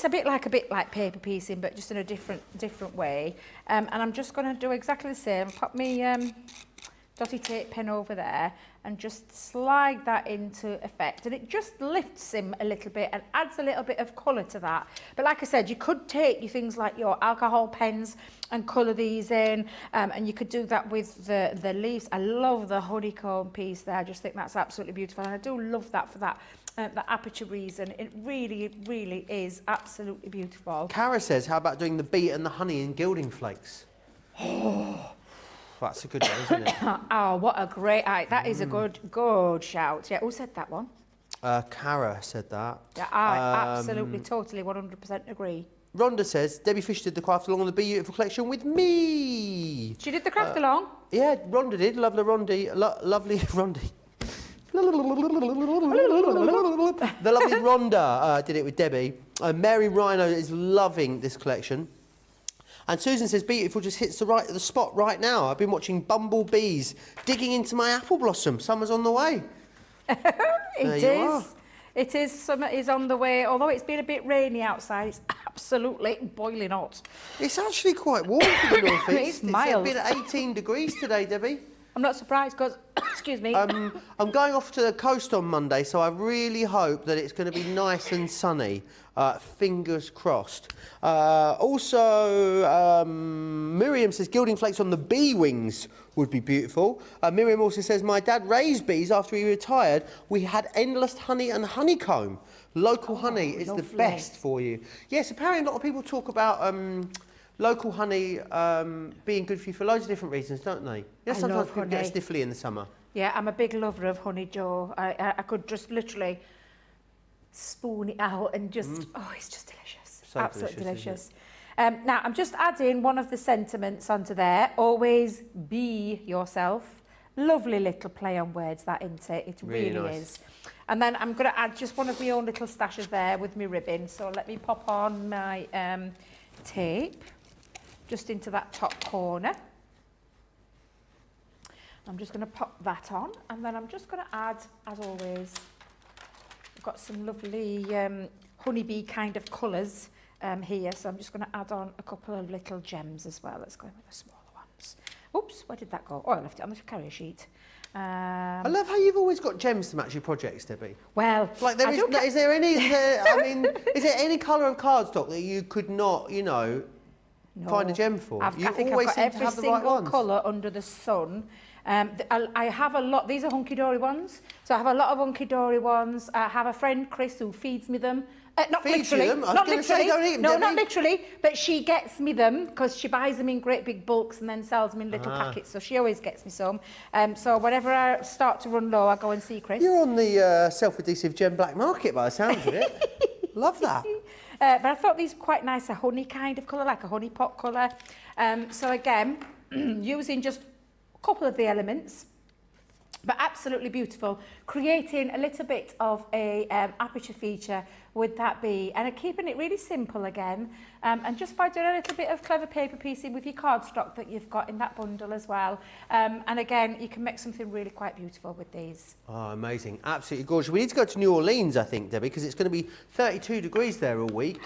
a bit like paper piecing, but just in a different way. And I'm just going to do exactly the same. Pop me dotty tape pen over there and just slide that into effect, and it just lifts him a little bit and adds a little bit of colour to that. But like I said, you could take your things like your alcohol pens and colour these in, and you could do that with the leaves. I love the honeycomb piece there. I just think that's absolutely beautiful, and I do love that for that aperture reason. It really is absolutely beautiful.
Cara says, how about doing the bee and the honey in gilding flakes? That's a good one, isn't it?
Oh, what a great that is a good shout. Yeah, who said that one?
Cara said that.
Yeah, I absolutely, totally, 100% agree.
Rhonda says, Debbie Fisher did the craft along on the Bee-Youtiful collection with me.
She did the craft along?
Yeah, Rhonda did. Lovely Rhonda. Lovely Rhonda. The lovely Rhonda did it with Debbie. Mary Rhino is loving this collection. And Susan says, Bee-Youtiful just hits the spot right now. I've been watching bumblebees digging into my apple blossom. Summer's on the way.
It is. It is. Summer is on the way. Although it's been a bit rainy outside, it's absolutely boiling hot.
It's actually quite warm for the North East.
It's mild.
It's been 18 degrees today, Debbie.
I'm not surprised because, excuse me.
I'm going off to the coast on Monday, so I really hope that it's going to be nice and sunny. Fingers crossed. Also, Miriam says gilding flakes on the bee wings would be beautiful. Miriam also says, my dad raised bees after he retired. We had endless honey and honeycomb. Local honey is the best for you. Yes, apparently a lot of people talk about local honey being good for you for loads of different reasons, don't they? Yeah, sometimes people get sniffly in the summer.
Yeah, I'm a big lover of honey, Joe. I could just literally spoon it out and just, it's just delicious.
So
absolutely delicious. Now, I'm just adding one of the sentiments onto there. Always be yourself. Lovely little play on words, that, isn't it? It really nice. Is. And then I'm going to add just one of my own little stashes there with my ribbon. So let me pop on my tape just into that top corner. I'm just going to pop that on, and then I'm just going to add, as always, I've got some lovely honeybee kind of colours here, so I'm just going to add on a couple of little gems as well. Let's go with the smaller ones. Oops, where did that go? Oh, I left it on the carrier sheet.
I love how you've always got gems to match your projects, Debbie.
Well,
like is there any colour of cardstock that you could not, find a gem for?
I think I've got every single colour under the sun. I have a lot, these are hunky-dory ones, so I have a lot of hunky-dory ones. I have a friend, Chris, who feeds me them. Not
Feeds
literally,
you them? I was
not
gonna say,
literally,
don't eat them,
no,
Debbie.
not literally, but she gets me them because she buys them in great big bulks and then sells them in little packets, so she always gets me some. So whenever I start to run low, I go and see Chris.
You're on the self-adhesive gem black market by the sounds of it. Love that.
But I thought these were quite nice, a honey kind of colour, like a honey pot colour. So again, using just a couple of the elements, but absolutely beautiful, creating a little bit of a aperture feature with that bee, and keeping it really simple again, and just by doing a little bit of clever paper piecing with your cardstock that you've got in that bundle as well. And again, you can make something really quite beautiful with these.
Oh, amazing. Absolutely gorgeous. We need to go to New Orleans, I think, Debbie, because it's going to be 32 degrees there all week.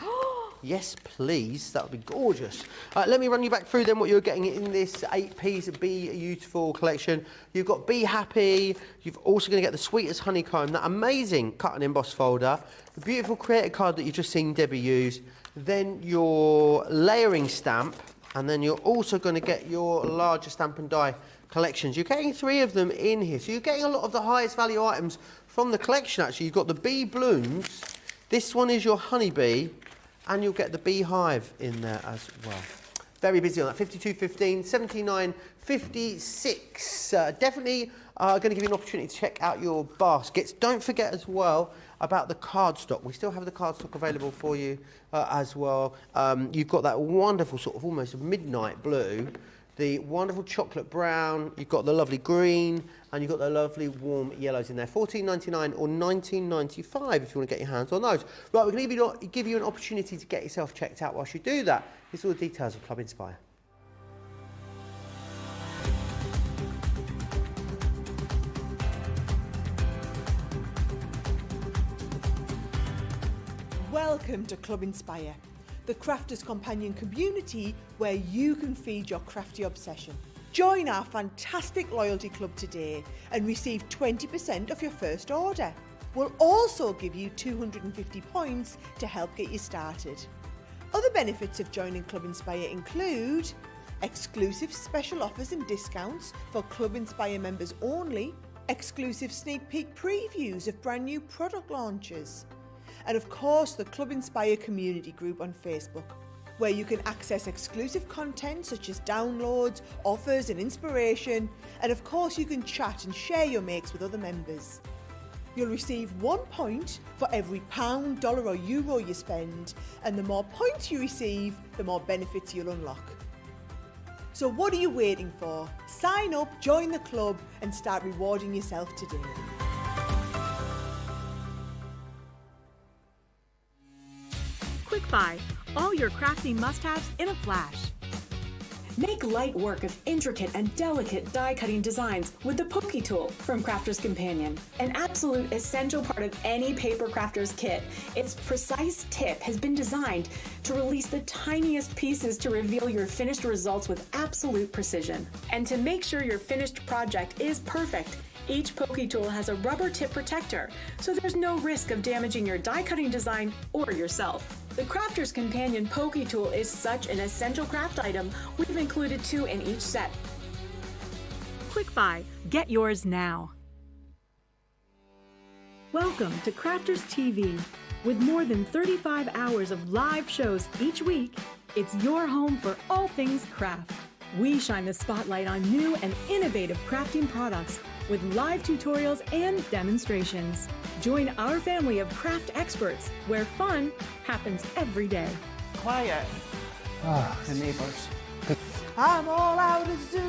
Yes, please. That would be gorgeous. Let me run you back through then what you're getting in this 8-piece Bee-Youtiful collection. You've got Be Happy. You've also going to get the Sweet as Honeycomb, that amazing cut and emboss folder, the beautiful creator card that you've just seen Debbie use, then your layering stamp, and then you're also going to get your larger stamp and die collections. You're getting 3 of them in here, so you're getting a lot of the highest value items from the collection, actually. You've got the bee blooms. This one is your honeybee. And you'll get the beehive in there as well. Very busy on that. 52.15, 79.56. Definitely going to give you an opportunity to check out your baskets. Don't forget as well about the cardstock. We still have the cardstock available for you as well. You've got that wonderful sort of almost midnight blue, the wonderful chocolate brown, you've got the lovely green, and you've got the lovely warm yellows in there. $14.99 or $19.95 if you want to get your hands on those. Right, we're going to give you an opportunity to get yourself checked out whilst you do that. Here's all the details of Club Inspire.
Welcome to Club Inspire, the crafters companion community where you can feed your crafty obsession. Join our fantastic loyalty club today and receive 20% of your first order. We'll also give you 250 points to help get you started. Other benefits of joining Club Inspire include exclusive special offers and discounts for Club Inspire members only, exclusive sneak peek previews of brand new product launches, and of course the Club Inspire community group on Facebook, where you can access exclusive content such as downloads, offers and inspiration, and of course you can chat and share your makes with other members. You'll receive 1 point for every £1, dollar or euro you spend, and the more points you receive, the more benefits you'll unlock. So what are you waiting for? Sign up, join the club and start rewarding yourself today.
Quick Buy, all your crafty must-haves in a flash.
Make light work of intricate and delicate die-cutting designs with the Pokey Tool from Crafter's Companion. An absolute essential part of any paper crafter's kit, its precise tip has been designed to release the tiniest pieces to reveal your finished results with absolute precision. And to make sure your finished project is perfect, each Pokey Tool has a rubber tip protector, so there's no risk of damaging your die-cutting design or yourself. The Crafter's Companion Pokey Tool is such an essential craft item, we've included 2 in each set.
Quick Buy, get yours now. Welcome to Crafters TV. With more than 35 hours of live shows each week, it's your home for all things craft. We shine the spotlight on new and innovative crafting products with live tutorials and demonstrations. Join our family of craft experts where fun happens every day.
Quiet. The neighbours.
I'm all out of Zoom.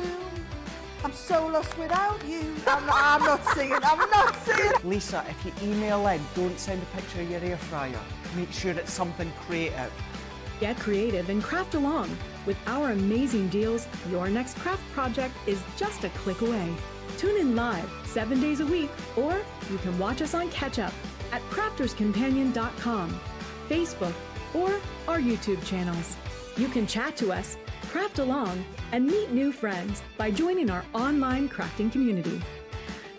I'm so lost without you. I'm not singing.
Lisa, if you email in, don't send a picture of your air fryer. Make sure it's something creative.
Get creative and craft along. With our amazing deals, your next craft project is just a click away. Tune in live 7 days a week, or you can watch us on Catch Up at crafterscompanion.com, Facebook, or our YouTube channels. You can chat to us, craft along, and meet new friends by joining our online crafting community.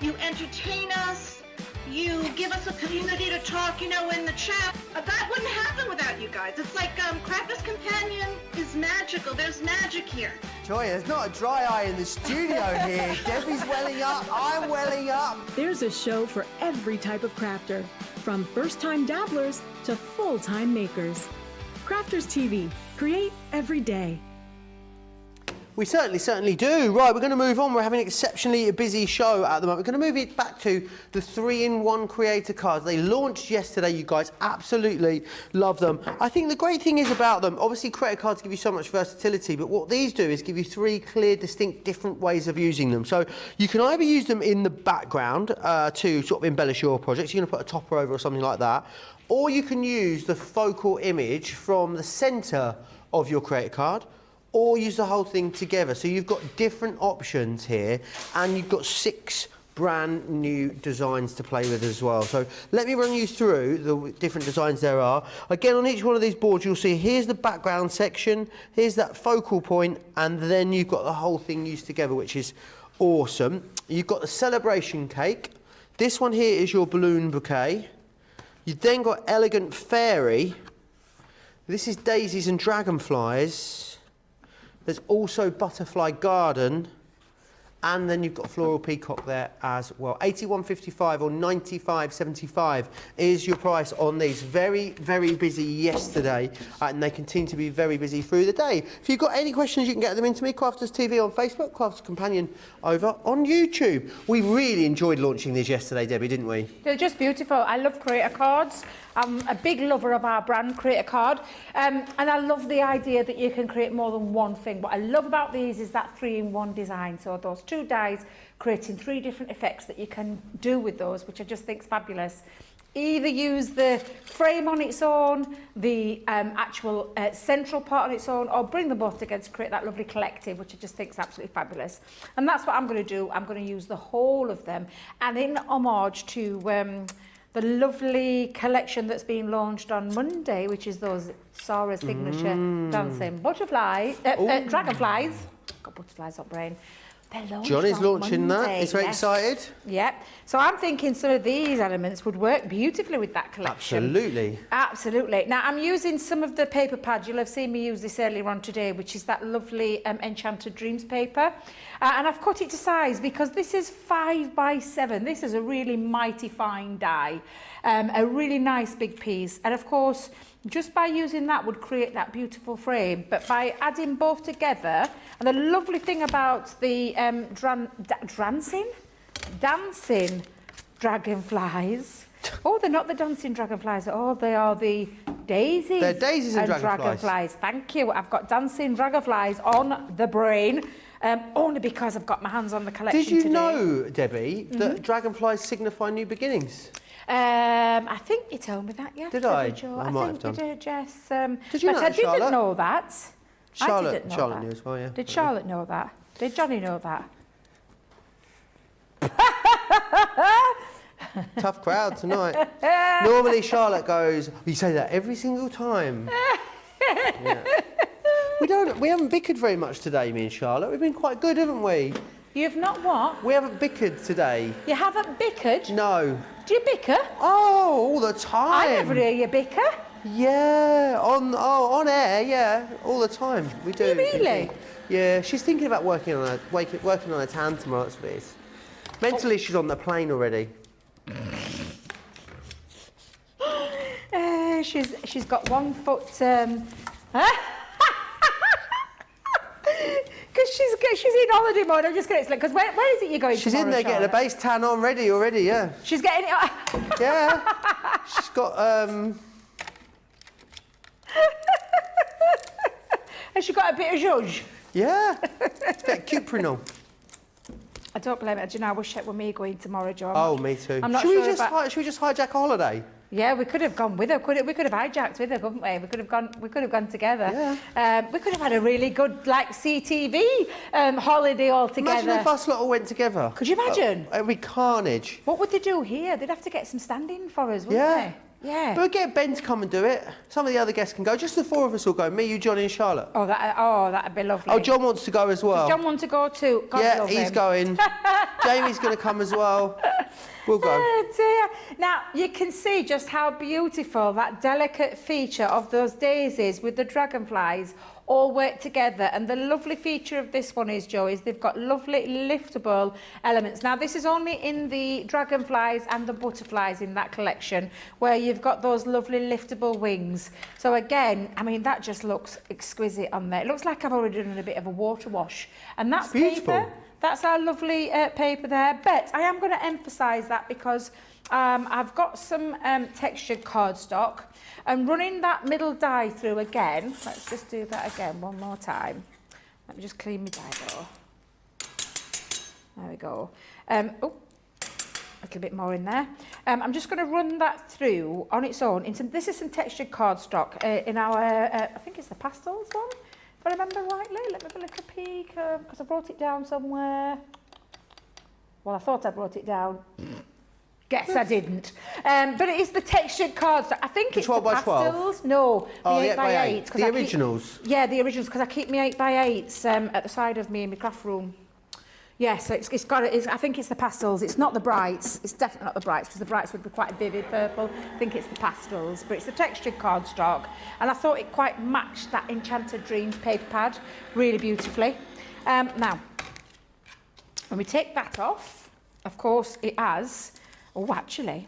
You entertain us, you give us a community to talk, you know, in the chat. That wouldn't happen without you guys. It's like Crafter's Companion is magical. There's magic here.
Joy, there's not a dry eye in the studio here. Debbie's welling up, I'm welling up.
There's a show for every type of crafter, from first-time dabblers to full-time makers. Crafters TV. Create every day.
We certainly do. Right, we're going to move on. We're having an exceptionally busy show at the moment. We're going to move it back to the 3-in-1 creator cards. They launched yesterday, you guys. Absolutely love them. I think the great thing is about them, obviously creator cards give you so much versatility, but what these do is give you 3 clear, distinct, different ways of using them. So you can either use them in the background to sort of embellish your projects. You're going to put a topper over or something like that. Or you can use the focal image from the centre of your creator card, or use the whole thing together. So you've got different options here, and you've got 6 brand new designs to play with as well. So let me run you through the different designs there are. Again, on each one of these boards, you'll see here's the background section, here's that focal point, and then you've got the whole thing used together, which is awesome. You've got the celebration cake. This one here is your balloon bouquet. You've then got elegant fairy. This is daisies and dragonflies. There's also butterfly garden, and then you've got floral peacock there as well. £81.55 or £95.75 is your price on these. Very, very busy yesterday, and they continue to be very busy through the day. If you've got any questions, you can get them into me, Crafters TV on Facebook, Crafters Companion over on YouTube. We really enjoyed launching these yesterday, Debbie, didn't we?
They're just beautiful. I love creator cards. I'm a big lover of our brand creator card, and I love the idea that you can create more than one thing. What I love about these is that 3-in-1 design. So those 2 dies creating 3 different effects that you can do with those, which I just think is fabulous. Either use the frame on its own, the actual central part on its own, or bring them both together to create that lovely collective, which I just think is absolutely fabulous. And that's what I'm going to do. I'm going to use the whole of them, and in homage to the lovely collection that's been launched on Monday, which is those Sarah signature dancing butterflies, dragonflies. Got butterflies up brain.
Johnny's launching
Monday,
that. He's very excited.
Yeah. So I'm thinking some of these elements would work beautifully with that collection.
Absolutely.
Absolutely. Now, I'm using some of the paper pads. You'll have seen me use this earlier on today, which is that lovely Enchanted Dreams paper. And I've cut it to size because this is 5 by 7. This is a really mighty fine die. A really nice big piece. And of course, just by using that would create that beautiful frame. But by adding both together, and the lovely thing about the dancing dragonflies. Oh, they're not the dancing dragonflies at all. They are the daisies.
They're daisies and dragonflies.
Thank you. I've got dancing dragonflies on the brain. Only because I've got my hands on the collection
today. Did you
today.
know, Debbie, that dragonflies signify new beginnings?
I think you told me that, yeah.
Did I?
Joe.
I might
think
have done.
You did, Jess.
Did you know
but
that,
I didn't
Charlotte?
know that.
Charlotte,
I didn't know
Charlotte
that.
knew as well, yeah.
Did Charlotte know that? Did Johnny know that?
Tough crowd tonight. Normally Charlotte goes, you say that every single time. Yeah. We haven't bickered very much today, me and Charlotte. We've been quite good, haven't we?
You've not what?
We haven't bickered today.
You haven't bickered?
No.
Do you bicker?
Oh, all the time.
I never hear you bicker.
Yeah, on air, yeah, all the time. We do.
You really?
Yeah, she's thinking about working on a tan tomorrow. That's what it is. Mentally, she's on the plane already.
She's got one foot. Because she's in holiday mode. I'm just going to explain. Because where is it you're going?
She's in there getting a base tan on ready already. Yeah.
She's getting it.
Yeah. She's got.
Has she got a bit of zhuzh?
Yeah. Bit cuprinol.
I don't blame it. Do you know, I wish it were me going tomorrow, Joe.
Oh, me too.
I'm not
should
sure
we just hijack a holiday?
Yeah, we could have gone with her. We could have hijacked with her, couldn't we? We could have gone together.
Yeah.
We could have had a really good CTV holiday all together.
Imagine if us lot all went together.
Could you imagine?
It'd be carnage.
What would they do here? They'd have to get some stand-in for us, wouldn't
Yeah.
they? Yeah.
But we'll get Ben to come and do it. Some of the other guests can go. Just the 4 of us will go. Me, you, Johnny and Charlotte.
Oh, that'd be lovely.
Oh, John wants to go as well.
Does John want to go too? God
yeah,
love
he's
him.
going. Jamie's going to come as well. We'll go.
Oh dear. Now, you can see just how beautiful that delicate feature of those daisies with the dragonflies all work together. And the lovely feature of this one is, Joe, is they've got lovely liftable elements. Now, this is only in the dragonflies and the butterflies in that collection, where you've got those lovely liftable wings. So again, I mean, that just looks exquisite on there. It looks like I've already done a bit of a water wash. And that's paper. That's our lovely paper there. But I am going to emphasise that because I've got some textured cardstock. And running that middle die through again, let's just do that again one more time. Let me just clean my die though. There we go. Oh, a little bit more in there. I'm just going to run that through on its own. This is some textured cardstock in our, I think it's the pastels one, if I remember rightly. Let me have a little peek, because I wrote it down somewhere. Well, I thought I wrote it down. Guess I didn't. But it is the textured cards. I think it's the pastels. No, the 8x8.
The originals?
Yeah, the originals, because I keep my 8x8s at the side of me in my craft room. Yeah, so it's got it. I think it's the pastels. It's not the brights. It's definitely not the brights, because the brights would be quite a vivid purple. I think it's the pastels, but it's the textured cardstock. And I thought it quite matched that Enchanted Dreams paper pad really beautifully. Now, when we take that off, of course, it has... Oh, actually,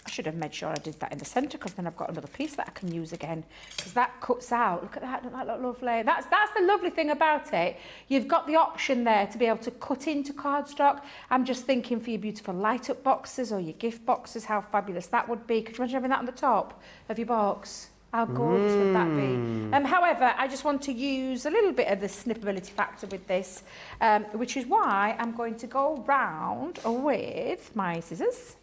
I should have made sure I did that in the centre, because then I've got another piece that I can use again, because that cuts out. Look at that, doesn't that look lovely? That's the lovely thing about it. You've got the option there to be able to cut into cardstock. I'm just thinking for your beautiful light-up boxes or your gift boxes, how fabulous that would be. Could you imagine having that on the top of your box? How gorgeous would that be? However, I just want to use a little bit of the snippability factor with this, which is why I'm going to go round with my scissors.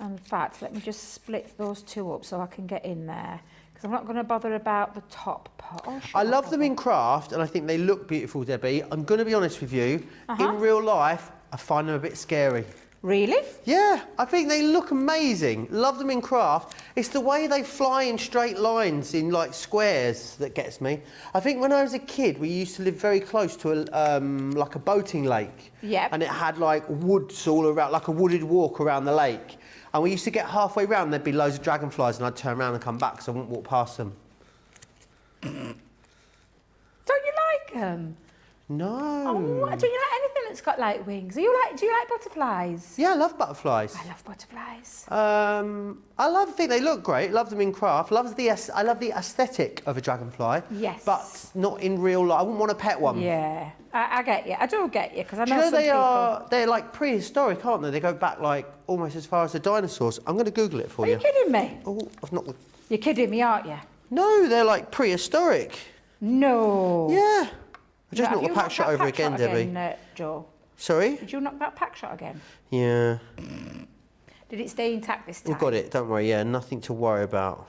In fact, let me just split those two up so I can get in there, because I'm not going to bother about the top part. Oh,
I love them in craft, and I think they look beautiful, Debbie. I'm going to be honest with you. In real life, I find them a bit scary.
Really?
Yeah, I think they look amazing. Love them in craft. It's the way they fly in straight lines, in like squares, that gets me. I think when I was a kid, we used to live very close to like a boating lake.
Yep.
And it had like woods all around, like a wooded walk around the lake. And we used to get halfway round, there'd be loads of dragonflies, and I'd turn around and come back, so I wouldn't walk past them.
Don't you like them?
No.
Oh, don't you like anything that's got like wings? Do you like butterflies?
Yeah, I love butterflies.
I love butterflies.
I think they look great. Love them in craft. I love the aesthetic of a dragonfly.
Yes.
But not in real life. I wouldn't want a pet one.
Yeah, I get you. I do get you, because I know,
Do you know
some
they're like prehistoric, aren't they? They go back like almost as far as the dinosaurs. I'm going to Google it for
Are you kidding me?
Oh, I've not.
You're kidding me, aren't you?
No, they're like prehistoric.
No.
Yeah. I just
Have
knocked the
you
pack
knocked
shot
that
over
pack
again,
shot
Debbie.
Joe?
Sorry?
Did you knock that pack shot again?
Yeah.
Did it stay intact this time?
We've got it. Don't worry. Yeah, nothing to worry about.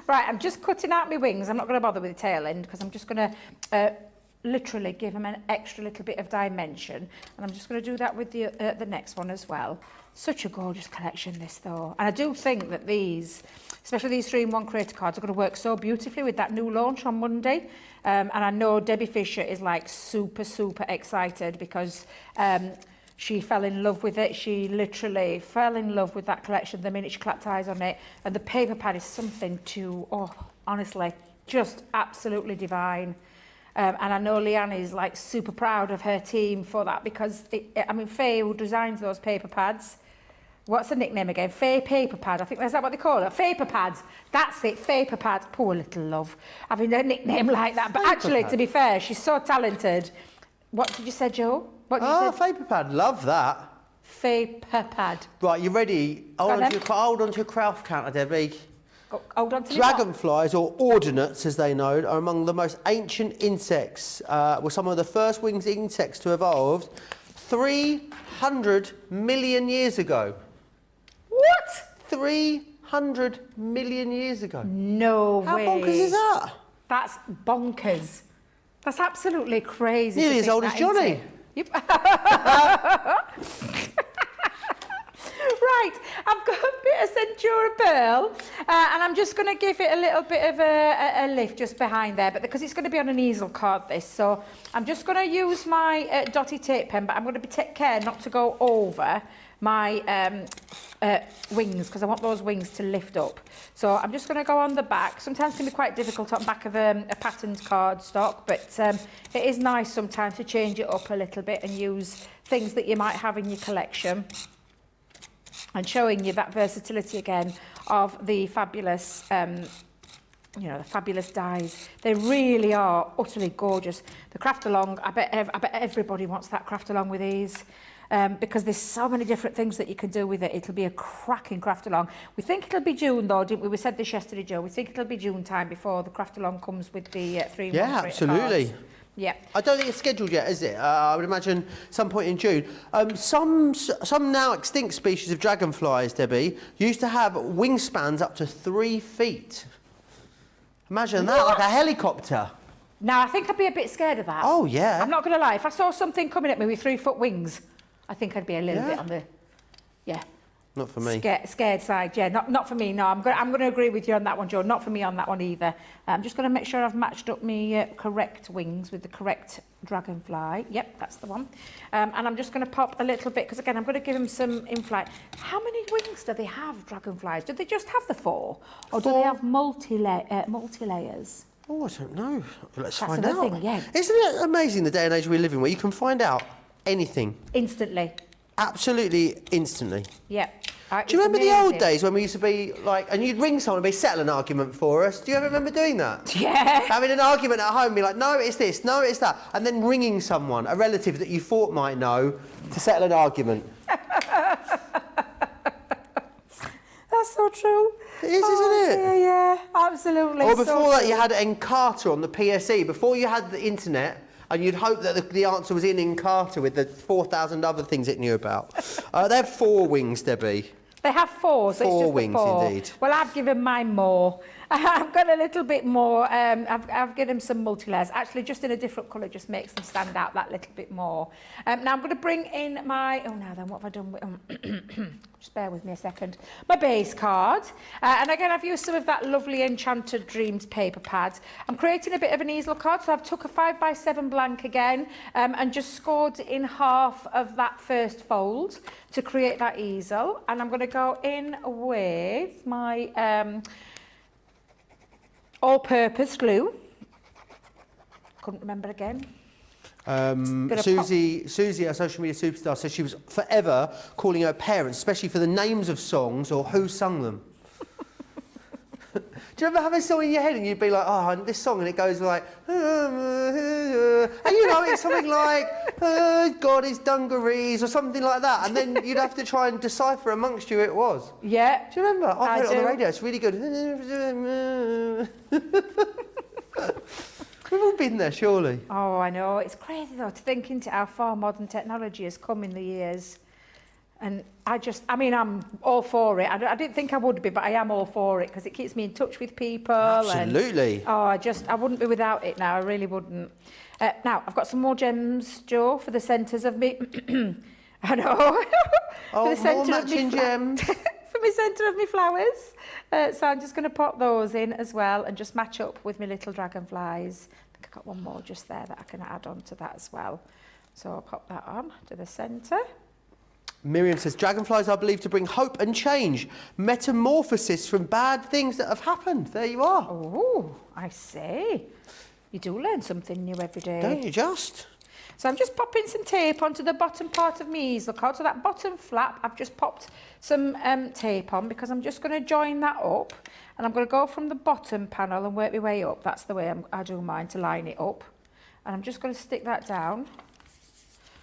Right, I'm just cutting out my wings. I'm not going to bother with the tail end, because I'm just going to literally give them an extra little bit of dimension. And I'm just going to do that with the next one as well. Such a gorgeous collection, this, though. And I do think that these, especially these 3-in-1 creator cards, are going to work so beautifully with that new launch on Monday. And I know Debbie Fisher is like super, super excited, because she fell in love with it. She literally fell in love with that collection the minute she clapped eyes on it. And the paper pad is something to, honestly, just absolutely divine. And I know Leanne is like super proud of her team for that, because Faye, who designs those paper pads, what's the nickname again? Faye Paper Pad. I think that's what they call it. Paper Pads. That's it. Paper Pads. Poor little love having a nickname like that. But actually, to be fair, she's so talented. What did you say, Joe? What did you say?
Paper pad. Love that.
Paper Pad.
Right, you ready? Hold on to your craft counter, Debbie.
Hold on to
Dragonflies, or ordinates as they know, are among the most ancient insects. Were some of the first winged insects to evolve 300 million years ago.
What?
300 million years ago.
No way.
How bonkers is that?
That's bonkers. That's absolutely crazy.
Nearly as old as Johnny.
Right, I've got a bit of Joe Remblance, and I'm just going to give it a little bit of a lift just behind there, but because it's going to be on an easel card this, so I'm just going to use my dotty tape pen, but I'm going to take care not to go over my wings, because I want those wings to lift up. So I'm just going to go on the back. Sometimes it can be quite difficult on the back of a patterned cardstock, but it is nice sometimes to change it up a little bit and use things that you might have in your collection, and showing you that versatility again of the fabulous you know, the fabulous dies. They really are utterly gorgeous. The craft along, I bet everybody wants that craft along with these. Because there's so many different things that you can do with it. It'll be a cracking craft along. We think it'll be June though, didn't we? We said this yesterday, Joe. We think it'll be June time before the craft along comes with the 3 months.
Yeah, absolutely.
Cards. Yeah.
I don't think it's scheduled yet, is it? I would imagine some point in June. Some now extinct species of dragonflies, Debbie, used to have wingspans up to 3 feet. Imagine that, like a helicopter.
Now, I think I'd be a bit scared of that.
Oh, yeah.
I'm not going to lie. If I saw something coming at me with 3-foot wings, I think I'd be a little bit on the,
Not for me.
Scared side, yeah. Not for me, no. I'm going to agree with you on that one, Joe. Not for me on that one either. I'm just going to make sure I've matched up my correct wings with the correct dragonfly. Yep, that's the one. And I'm just going to pop a little bit, because again, I'm going to give them some in-flight. How many wings do they have, dragonflies? Do they just have the 4? Or do they have multi-layers?
Oh, I don't know. Let's
That's
find
another
out.
thing, yeah.
Isn't it amazing the day and age we live in where you can find out anything?
Instantly.
Absolutely instantly.
Yeah.
Do you remember the old days when we used to be like, and you'd ring someone and be settle an argument for us? Do you ever remember doing that?
Yeah.
Having an argument at home, be like, no, it's this, no, it's that, and then ringing someone, a relative that you thought might know, to settle an argument.
That's so true.
It is, isn't it?
Dear, yeah, absolutely.
Or before that, you had Encarta on the PSE. Before you had the internet, and you'd hope that the answer was in Encarta with the 4,000 other things it knew about. They have 4 wings, Debbie.
They have 4, so
4
it's just
wings,
4.
indeed.
Well, I've given mine more. I've got a little bit more. I've given them some multi-layers. Actually, just in a different colour just makes them stand out that little bit more. Now I'm going to bring in my... Oh, now then, what have I done with... just bear with me a second. My base card. And again, I've used some of that lovely Enchanted Dreams paper pad. I'm creating a bit of an easel card, so I've took a 5x7 blank again and just scored in half of that first fold to create that easel. And I'm going to go in with my... all-purpose glue. Couldn't remember again.
Susie, our social media superstar, says she was forever calling her parents, especially for the names of songs or who sung them. Do you ever have a song in your head and you'd be like, oh, this song, and it goes like, and you know, it's something like, God is dungarees or something like that, and then you'd have to try and decipher amongst you who it was.
Yeah.
Do you remember? I heard it on the
do.
radio, it's really good. We've all been there, surely.
Oh, I know. It's crazy, though, to think into how far modern technology has come in the years. And I mean, I'm all for it. I didn't think I would be, but I am all for it because it keeps me in touch with people.
Absolutely.
And, I wouldn't be without it now. I really wouldn't. Now, I've got some more gems, Joe, for the centres of me. I know.
Oh, more matching gems.
For my centre of my flowers. So I'm just going to pop those in as well and just match up with my little dragonflies. I think I've got one more just there that I can add on to that as well. So I'll pop that on to the centre.
Miriam says, dragonflies are believed to bring hope and change, metamorphosis from bad things that have happened. There you are.
Oh, I see. You do learn something new every day.
Don't you just?
So I'm just popping some tape onto the bottom part of my easel card. So that bottom flap, I've just popped some tape on because I'm just going to join that up. And I'm going to go from the bottom panel and work my way up. That's the way I do mine, to line it up. And I'm just going to stick that down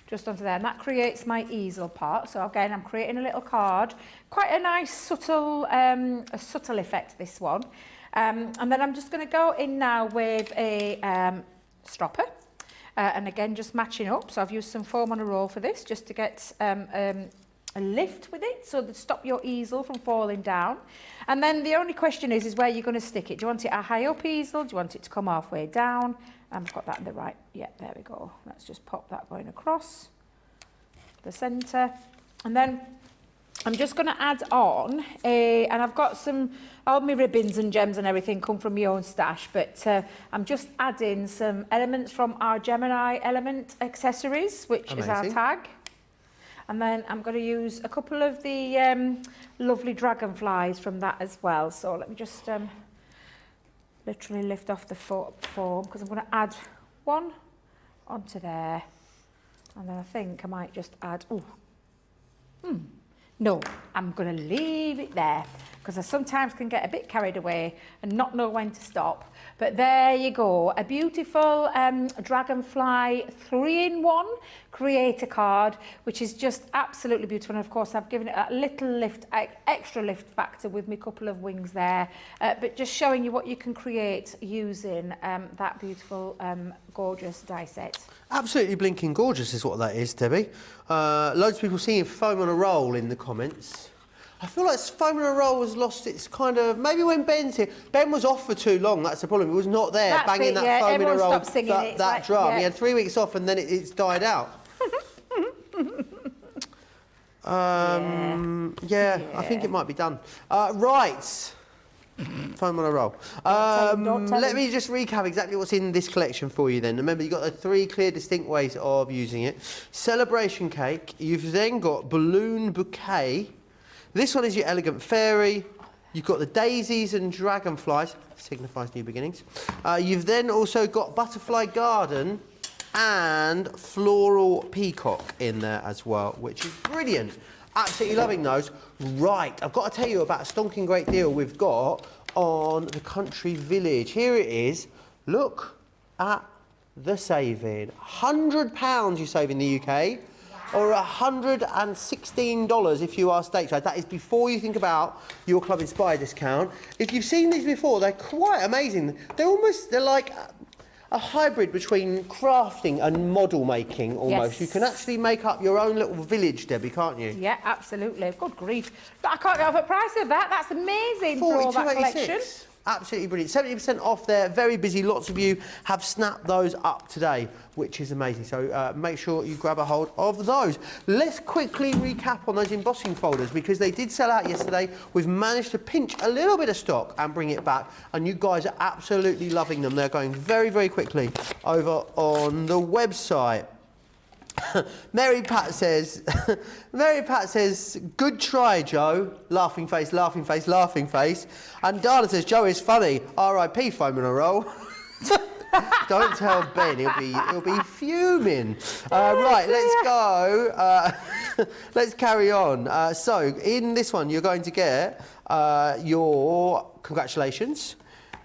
just onto there, and that creates my easel part. So again, I'm creating a little card, quite a nice subtle effect, this one. And then I'm just going to go in now with a stropper, and again just matching up. So I've used some foam on a roll for this, just to get a lift with it, so to stop your easel from falling down. And then the only question is where you're going to stick it. Do you want it a high up easel? Do you want it to come halfway down? I've got that in the right, yeah, there we go. Let's just pop that going across the centre. And then I'm just going to add on and I've got all my ribbons and gems and everything come from my own stash, but I'm just adding some elements from our Gemini element accessories, which is our tag. And then I'm going to use a couple of the lovely dragonflies from that as well. So let me just literally lift off the form, because I'm going to add one onto there. And then I think I might just add, no, I'm going to leave it there, because I sometimes can get a bit carried away and not know when to stop. But there you go, a beautiful dragonfly 3-in-1 creator card, which is just absolutely beautiful. And of course, I've given it a little lift, extra lift factor with my couple of wings there, but just showing you what you can create using that beautiful, gorgeous die set.
Absolutely blinking gorgeous is what that is, Debbie. Loads of people seeing foam on a roll in the comments. I feel like foam on a roll has lost its kind of, maybe when Ben's here. Ben was off for too long, that's the problem. He was not there banging that foam in a roll, that drum. Yeah. He had 3 weeks off and then it's died out. Yeah, I think it might be done. Right. Foam on a roll. Let me just recap exactly what's in this collection for you then. Remember, you've got the 3 clear, distinct ways of using it. Celebration cake. You've then got balloon bouquet. This one is your elegant fairy. You've got the daisies and dragonflies. Signifies new beginnings. You've then also got butterfly garden and floral peacock in there as well, which is brilliant. Absolutely loving those. Right, I've got to tell you about a stonking great deal we've got on the Country Village. Here it is. Look at the saving. £100 you save in the UK, or $116 if you are stateside. That is before you think about your Club Inspire discount. If you've seen these before, they're quite amazing. They're like a hybrid between crafting and model making, almost. Yes. You can actually make up your own little village, Debbie, can't you?
Yeah, absolutely. Good grief. But I can't get off the price of that. That's amazing for all that collection.
Absolutely brilliant. 70% off there. Very busy. Lots of you have snapped those up today, which is amazing. So make sure you grab a hold of those. Let's quickly recap on those embossing folders, because they did sell out yesterday. We've managed to pinch a little bit of stock and bring it back, and you guys are absolutely loving them. They're going very, very quickly over on the website. Mary Pat says, good try, Joe. Laughing face, laughing face, laughing face. And Dana says, Joe is funny. R.I.P. foam on a roll. Don't tell Ben, he'll be fuming. Right, let's go. Let's carry on. So in this one, you're going to get your congratulations.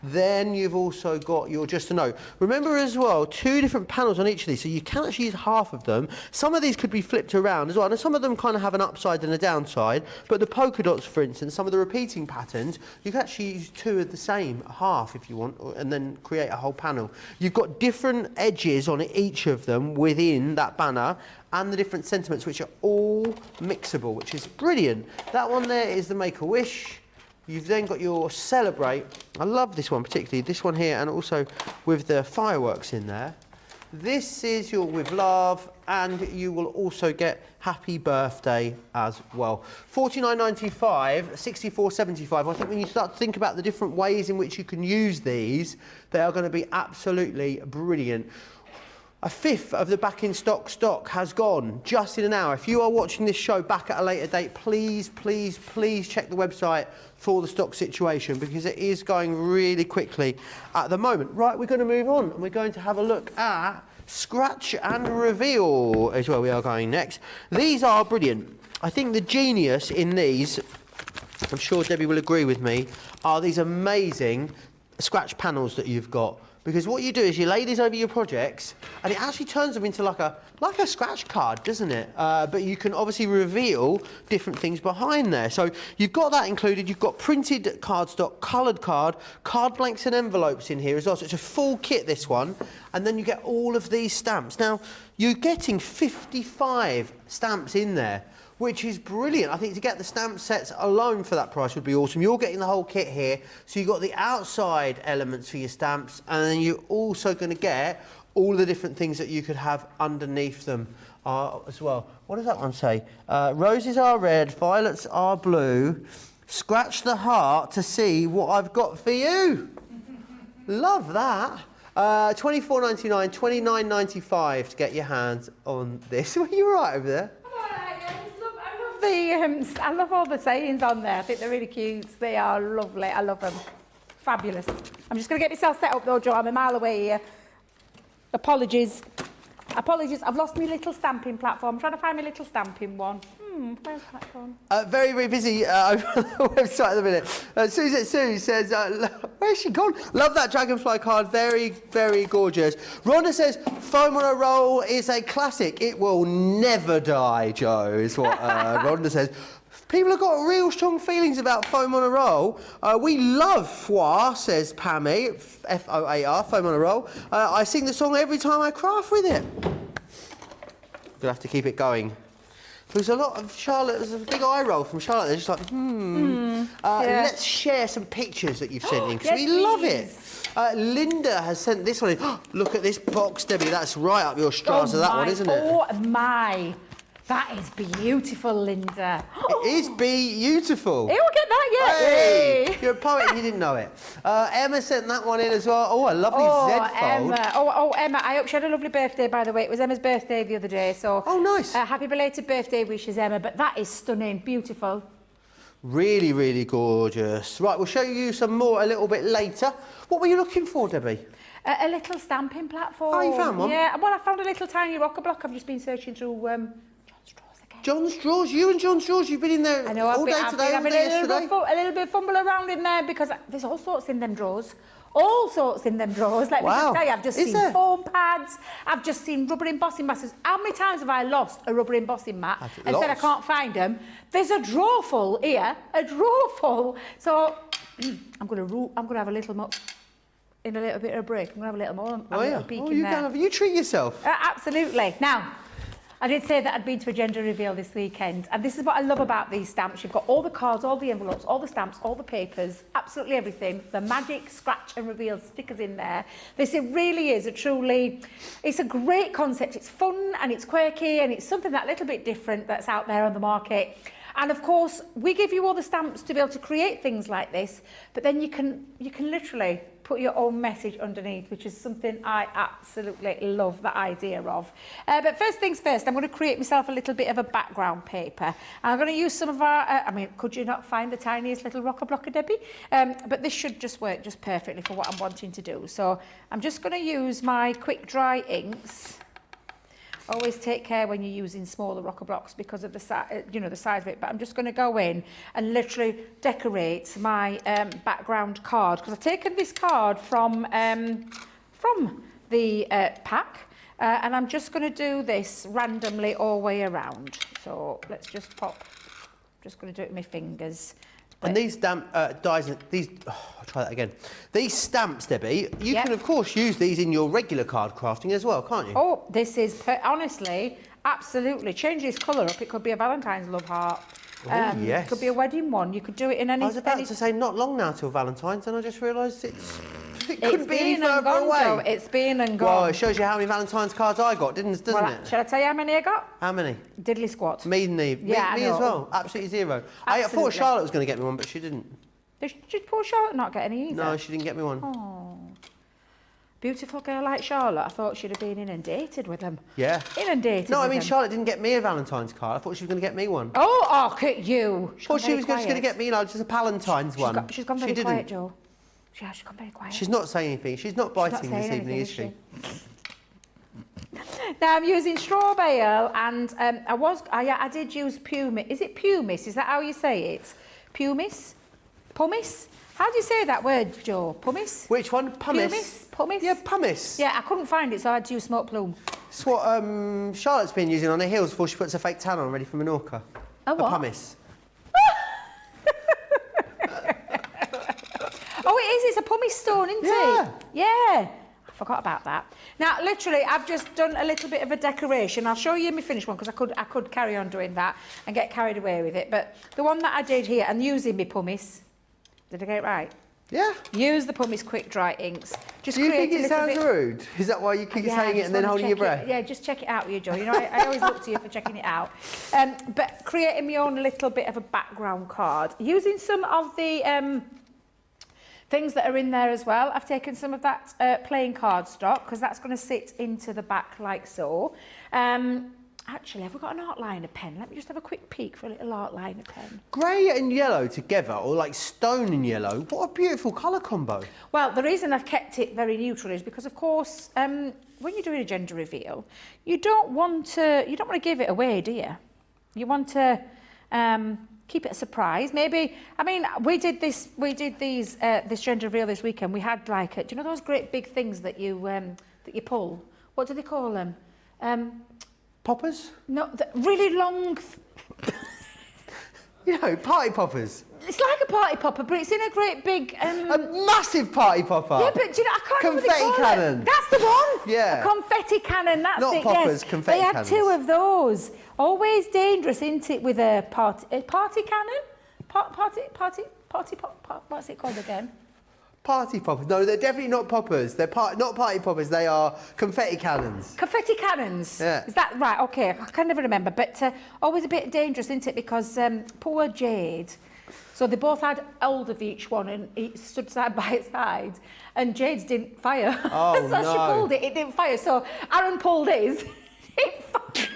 Then you've also got your just a note. Remember as well, 2 different panels on each of these, so you can actually use half of them. Some of these could be flipped around as well, and some of them kind of have an upside and a downside, but the polka dots, for instance, some of the repeating patterns, you can actually use 2 of the same half if you want, and then create a whole panel. You've got different edges on each of them within that banner, and the different sentiments, which are all mixable, which is brilliant. That one there is the Make-A-Wish. You've then got your Celebrate. I love this one particularly, this one here, and also with the fireworks in there. This is your With Love, and you will also get Happy Birthday as well. $49.95, $64.75. I think when you start to think about the different ways in which you can use these, they are going to be absolutely brilliant. A fifth of the back in stock has gone just in an hour. If you are watching this show back at a later date, please, please, please check the website for the stock situation, because it is going really quickly at the moment. Right, we're going to move on, and we're going to have a look at Scratch and Reveal is where we are going next. These are brilliant. I think the genius in these, I'm sure Debbie will agree with me, are these amazing scratch panels that you've got. Because what you do is you lay these over your projects, and it actually turns them into like a scratch card, doesn't it? But you can obviously reveal different things behind there. So you've got that included. You've got printed cardstock, coloured card blanks and envelopes in here as well. So it's a full kit, this one. And then you get all of these stamps. Now, you're getting 55 stamps in there, which is brilliant. I think to get the stamp sets alone for that price would be awesome. You're getting the whole kit here. So you've got the outside elements for your stamps, and then you're also going to get all the different things that you could have underneath them are as well. What does that one say? Roses are red, violets are blue. Scratch the heart to see what I've got for you. Love that. $24.99, $29.95 to get your hands on this. Are you all right over there?
I love all the sayings on there. I think they're really cute. They are lovely. I love them. Fabulous. I'm just going to get myself set up though, Joe. I'm a mile away here. Apologies. Apologies. I've lost my little stamping platform. I'm trying to find my little stamping one. Where's that gone?
Very, very busy over on the website at the minute. Suzette Sue says, where's she gone? Love that dragonfly card. Very, very gorgeous. Rhonda says, foam on a roll is a classic. It will never die, Joe, is what Rhonda says. People have got real strong feelings about foam on a roll. We love foire, says Pammy, F-O-A-R, foam on a roll. I sing the song every time I craft with it. Gonna have to keep it going. There's a lot of Charlotte, there's a big eye roll from Charlotte. They're just like,
Yeah.
Let's share some pictures that you've sent in, because
Yes,
we love it.
please.
Linda has sent this one in. Look at this box, Debbie. That's right up your straws of that one, isn't it?
Oh my. That is beautiful, Linda.
It is Bee-Youtiful.
Hey, we'll get that yet.
Hey,
Yay.
you're a poet and you didn't know it. Emma sent that one in as well. Oh, a lovely Z fold.
Emma. Emma, I hope she had a lovely birthday, by the way. It was Emma's birthday the other day, so...
Oh, nice.
Happy belated birthday wishes, Emma, but that is stunning, beautiful.
Really, really gorgeous. Right, we'll show you some more a little bit later. What were you looking for, Debbie?
A little stamping platform.
Oh, you found one?
Yeah, well, I found a little tiny rocker block. I've just been searching through...
John's Drawers, you and John's Drawers, you've been in there
I know,
all day today,
I've been having a little bit of fumble around in there because there's all sorts in them drawers. All sorts in them drawers. Let me just tell you, I've just seen foam pads, I've just seen rubber embossing mats. How many times have I lost a rubber embossing mat and said I can't find them? There's a drawer full here, a drawer full. So I'm going to have a little more. In a little bit of a break, I'm going to have a little more.
Oh, yeah.
Peek
Oh,
in
you
there.
can have. You treat yourself.
Absolutely. Now, I did say that I'd been to a gender reveal this weekend, and this is what I love about these stamps. You've got all the cards, all the envelopes, all the stamps, all the papers, absolutely everything. The magic scratch and reveal stickers in there. This it really is it's a great concept. It's fun and it's quirky and it's something that little bit different that's out there on the market. And of course, we give you all the stamps to be able to create things like this, but then you can literally put your own message underneath, which is something I absolutely love the idea of. But first things first, I'm going to create myself a little bit of a background paper. And I'm going to use some of our, could you not find the tiniest little rocker blocker, Debbie? But this should just work just perfectly for what I'm wanting to do. So I'm just going to use my quick dry inks. Always take care when you're using smaller rocker blocks because of the size of it. But I'm just going to go in and literally decorate my background card, because I've taken this card from the pack, and I'm just going to do this randomly all the way around. So let's just pop. Just going to do it with my fingers.
And these dies, I'll try that again. These stamps, Debbie, you can of course use these in your regular card crafting as well, can't you?
Oh, this is, honestly, absolutely. Change this colour up. It could be a Valentine's love heart.
Yes.
It could be a wedding one. You could do it in any...
I was about to say not long now till Valentine's, and I just realised it couldn't be any further away.
Joe. It's been and gone.
Well, it shows you how many Valentine's cards I got, doesn't it?
Shall I tell you how many I got?
How many?
Diddly squat.
Me and Eve.
Yeah,
me as well. Absolutely zero. I thought Charlotte was going to get me one, but she didn't.
Did poor Charlotte not get any either?
No, she didn't get me one.
Oh. Beautiful girl like Charlotte. I thought she'd have been inundated with them.
Yeah.
Inundated
No, I
with
mean,
them.
Charlotte didn't get me a Valentine's card. I thought she was going to get me one.
Oh, look at you.
I thought she was just going to get me, just a Palentine's one.
She's gone very quiet, Joe. She's gone very quiet.
She's not saying anything. She's not biting this evening, is she?
Now I'm using straw bale, and I did use pumice. Is it pumice? Is that how you say it? Pumice? Pumice? How do you say that word, Joe? Pumice?
Which one? Pumice?
Pumice? Pumice?
Yeah, pumice.
Yeah, I couldn't find it, so I had to use smoke plume.
It's what Charlotte's been using on her heels before she puts her fake tan on ready for Menorca.
A what?
Pumice.
Oh, it is. It's a pumice stone, isn't it? Yeah. I forgot about that. Now, literally, I've just done a little bit of a decoration. I'll show you my finished one, because I could carry on doing that and get carried away with it. But the one that I did here, and using my pumice, did I get it right?
Yeah.
Use the Pumice Quick Dry inks. Just
Do you
create
think
a
it
little
sounds
bit...
rude? Is that why you keep saying it
just
and then
wanna
holding your
check
breath?
it. Yeah, just check it out with you, Joe. You know, I always look to you for checking it out. But creating my own little bit of a background card. Using some of the things that are in there as well. I've taken some of that plain cardstock because that's going to sit into the back like so. Actually, have we got an art liner pen? Let me just have a quick peek for a little art liner pen.
Grey and yellow together, or like stone and yellow. What a beautiful colour combo.
Well, the reason I've kept it very neutral is because, of course, when you're doing a gender reveal, you don't want to give it away, do you? You want to keep it a surprise. Maybe, I mean, we did this gender reveal this weekend. We had like, do you know those great big things that you pull? What do they call them?
Poppers?
No, the really long.
You know, party poppers.
It's like a party popper, but it's in a great big.
A massive party popper.
Yeah, but do you know, I can't remember what they
Confetti
call it.
cannon.
That's the one.
Yeah.
A confetti cannon. That's
Not
it.
poppers,
yes.
confetti
They had
cannons.
2 of those. Always dangerous, isn't it? With a party cannon. Party pop. What's it called again?
Party poppers. No, they're definitely not poppers. They're not party poppers. They are confetti cannons.
Confetti cannons.
Yeah.
Is that right? Okay, I can never remember. But always a bit dangerous, isn't it? Because poor Jade. So they both had hold of each one and each stood side by side. And Jade's didn't fire.
Oh,
so
no.
she pulled it, it didn't fire. So Aaron pulled his. It fired.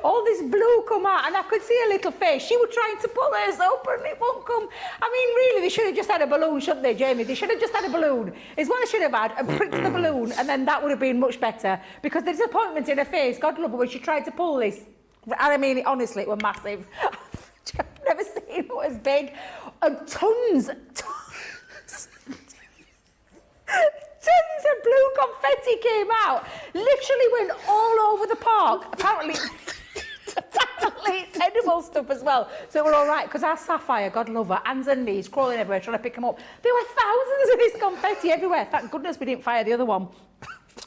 All this blue come out and I could see a little face. She was trying to pull hers open and it won't come. I mean, really, they should have just had a balloon, shouldn't they, Jamie? They should have just had a balloon. It's what they should have had, and pricked the balloon, and then that would have been much better. Because the disappointment in her face, God love her, when she tried to pull this. I mean, honestly, it was massive. I've never seen it as big. And tons of blue confetti came out. Literally went all over the park. Apparently it's edible stuff as well. So we're all right, because our Sapphire, God love her, hands and knees, crawling everywhere, trying to pick them up. There were thousands of this confetti everywhere. Thank goodness we didn't fire the other one.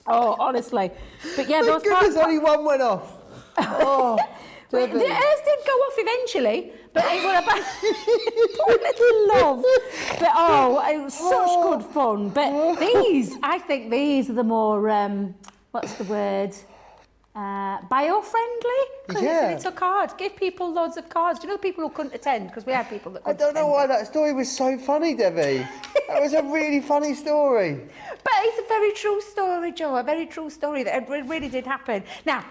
Oh, honestly. But yeah, those
Thank goodness only one went off. Oh,
the hers did go off eventually, but it was about poor little love. But it was such good fun. But these, I think these are the more what's the word? Bio-friendly. Because
Yeah.
it's a little card. Give people loads of cards. Do you know people who couldn't attend? Because we had people that
I
couldn't
don't know
attend.
why that story was so funny, Debbie. That was a really funny story.
But it's a very true story, Joe. A very true story that it really did happen. Now,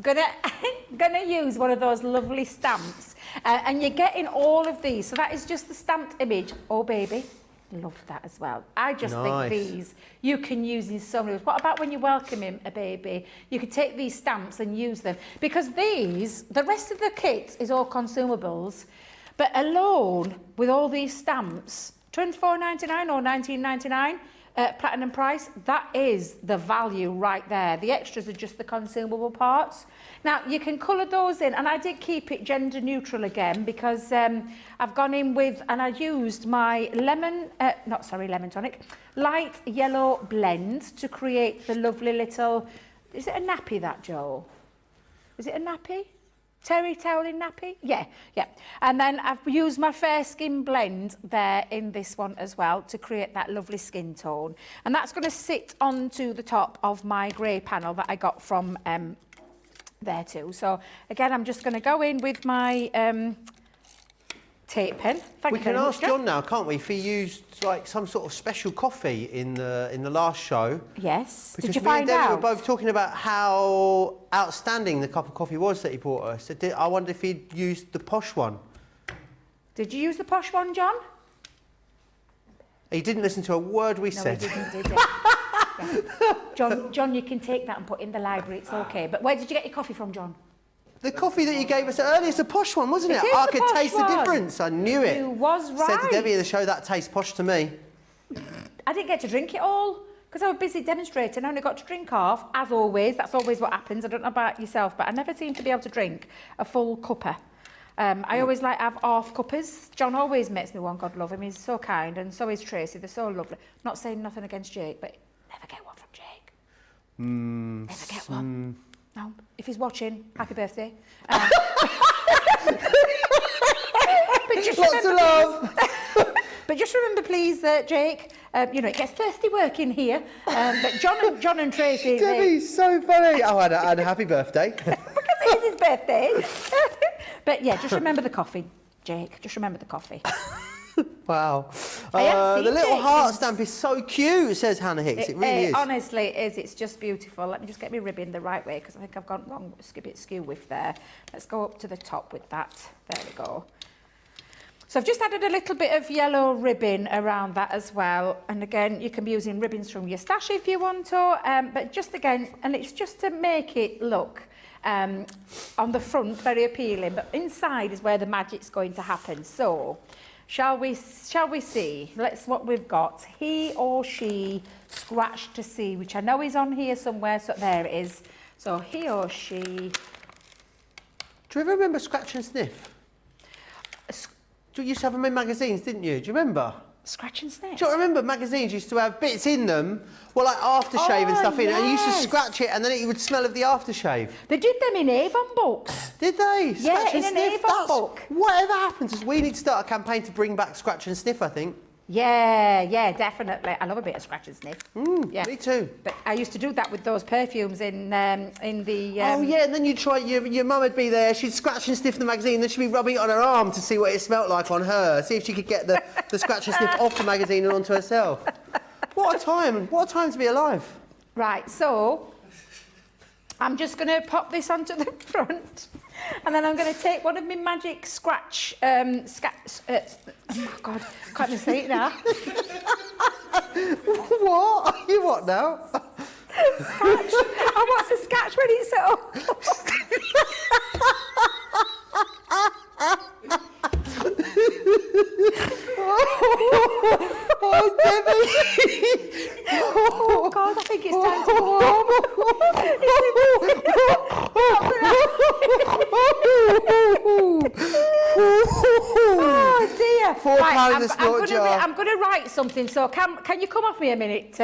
gonna use one of those lovely stamps, and you're getting all of these. So that is just the stamped image. Oh, baby. Love that as well. I just
Nice.
think these you can use in so many ways. What about when you welcome him a baby? You could take these stamps and use them, because these, the rest of the kit is all consumables, but alone with all these stamps, £24.99 or £19.99 platinum price, that is the value right there. The extras are just the consumable parts. Now, you can colour those in, and I did keep it gender neutral again, because I've gone in with, and I used my lemon tonic, light yellow blend to create the lovely little, is it a nappy that, Joel? Is it a nappy? Terry toweling nappy? Yeah. And then I've used my Fair Skin blend there in this one as well to create that lovely skin tone. And that's going to sit onto the top of my grey panel that I got from there too. So again, I'm just going to go in with my tape pen.
We can ask John now, can't we, if he used like some sort of special coffee in the last show.
Yes.
Because
Did you
me and
find
Debbie
out?
were both talking about how outstanding the cup of coffee was that he brought us. I wonder if he'd used the posh one.
Did you use the posh one, John?
He didn't listen to a word we
No,
said.
he didn't, did he? Yeah. John, you can take that and put it in the library. It's okay. But where did you get your coffee from, John?
The coffee that you gave us earlier is a posh one, wasn't it?
It is
I
the
could
posh
taste
one.
the difference. I knew it.
You was
Said to
right.
Debbie at the show, that tastes posh to me.
I didn't get to drink it all because I was busy demonstrating. I only got to drink half, as always. That's always what happens. I don't know about yourself, but I never seem to be able to drink a full cuppa. I always like to have half cuppers. John always makes me one, God love him. He's so kind, and so is Tracy. They're so lovely. Not saying nothing against Jake, but never get one from Jake. Never get one. No. If he's watching, happy birthday. But just
Lots of
remember
love.
But just remember, please, Jake, you know, it gets thirsty work in here. But John and Tracy...
Debbie's so funny. Oh, and a happy birthday.
Because it is his birthday. But yeah, just remember the coffee, Jake. Just remember the coffee.
Wow.
I haven't seen
The little
Jake
heart
since-
stamp is so cute, says Hannah Hicks. It really is.
Honestly, it is. It's just beautiful. Let me just get my ribbon the right way because I think I've gone wrong. It's a bit skew with there. Let's go up to the top with that. There we go. So I've just added a little bit of yellow ribbon around that as well. And again, you can be using ribbons from your stash if you want to. But just again, and it's just to make it look on the front very appealing. But inside is where the magic's going to happen. So... Shall we see? Let's what we've got. He or she scratch to see, which I know is on here somewhere. So there it is. So he or she.
Do you ever remember Scratch and Sniff? You used to have them in magazines, didn't you? Do you remember?
Scratch and Sniff.
Do you remember magazines used to have bits in them, well, like aftershave and stuff in it, and you used to
yes.
scratch it and then it would smell of the aftershave.
They did them in Avon books.
Did they?
Yeah,
Scratch and
in an
Sniff?
Avon
That's-
book.
Whatever happens is we need to start a campaign to bring back Scratch and Sniff, I think.
Yeah, definitely. I love a bit of Scratch and Sniff. Yeah.
Me too.
But I used to do that with those perfumes in the.
Oh yeah, and then you'd try, your mum would be there, she'd scratch and sniff the magazine, then she'd be rubbing it on her arm to see what it smelt like on her, see if she could get the scratch and sniff off the magazine and onto herself. What a time to be alive.
Right, so I'm just going to pop this onto the front and then I'm going to take one of my magic scratch, oh my God, can't even say it now.
What? You what now?
Scratch. I want to scratch when it's so.
Oh, Debbie!
Oh God, I think it's time to go home. Oh dear.
£4 the snort jar.
I'm going to write something. So can you come off me a minute,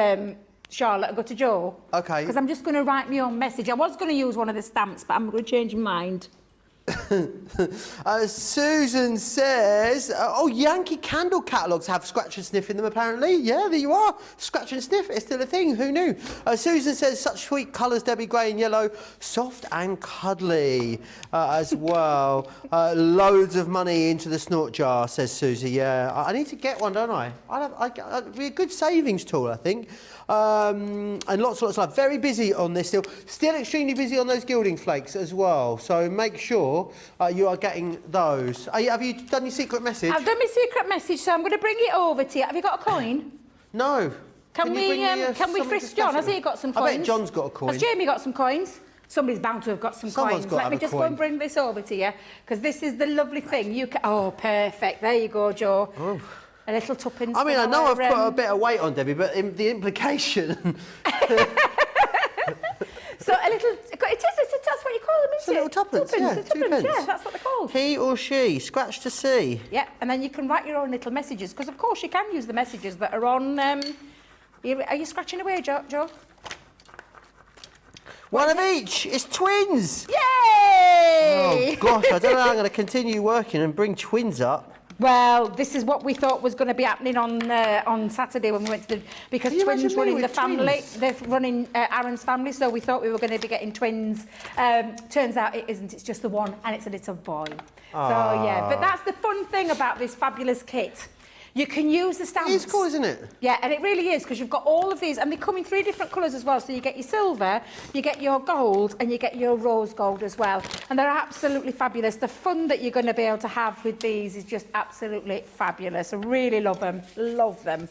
Charlotte, and go to Joe?
Okay.
Because I'm just going to write my own message. I was going to use one of the stamps, but I'm going to change my mind.
Susan says, oh, Yankee Candle catalogues have Scratch and Sniff in them, apparently. Yeah, there you are. Scratch and Sniff is still a thing. Who knew? Susan says, such sweet colours, Debbie, grey and yellow, soft and cuddly as well. Loads of money into the snort jar, says Susie. Yeah, I need to get one, don't I? It'd be a good savings tool, I think. And lots of love. Very busy on this still. Still extremely busy on those gilding flakes as well. So make sure you are getting those. Have you done your secret message?
I've done my secret message, so I'm going to bring it over to you. Have you got a coin?
No.
Can we frisk John? Has he got some coins?
I bet John's got a coin.
Has Jamie got some coins? Somebody's bound to have got some
Someone's
coins.
got to
Let
have
me
a
just go
coin.
and bring this over to you, because this is the lovely thing. You can. Oh, perfect. There you go, Joe.
Oh.
A little tuppence.
I mean,
for
I know
our,
I've put a bit of weight on Debbie, but the implication.
So a little. That's what you call them,
It's a
isn't
little
it?
tuppence, yeah,
Tuppence,
twopence.
yeah, that's what they're called.
He or she, scratch to see.
Yeah, and then you can write your own little messages, because of course you can use the messages that are on. Are you scratching away, Joe?
One of each. It's twins.
Yay!
Oh gosh, I don't know how I'm going to continue working and bring twins up.
Well, this is what we thought was going to be happening on Saturday when we went to the... Because
Can you
twins
imagine me
running the
with
family,
twins?
they're running Aaron's family, so we thought we were going to be getting twins. Turns out it isn't, it's just the one, and it's a little boy. So, yeah, but that's the fun thing about this fabulous kit. You can use the stamps.
It's cool, isn't it?
Yeah, and it really is, because you've got all of these, and they come in 3 different colours as well. So you get your silver, you get your gold, and you get your rose gold as well. And they're absolutely fabulous. The fun that you're going to be able to have with these is just absolutely fabulous. I really love them. Love them.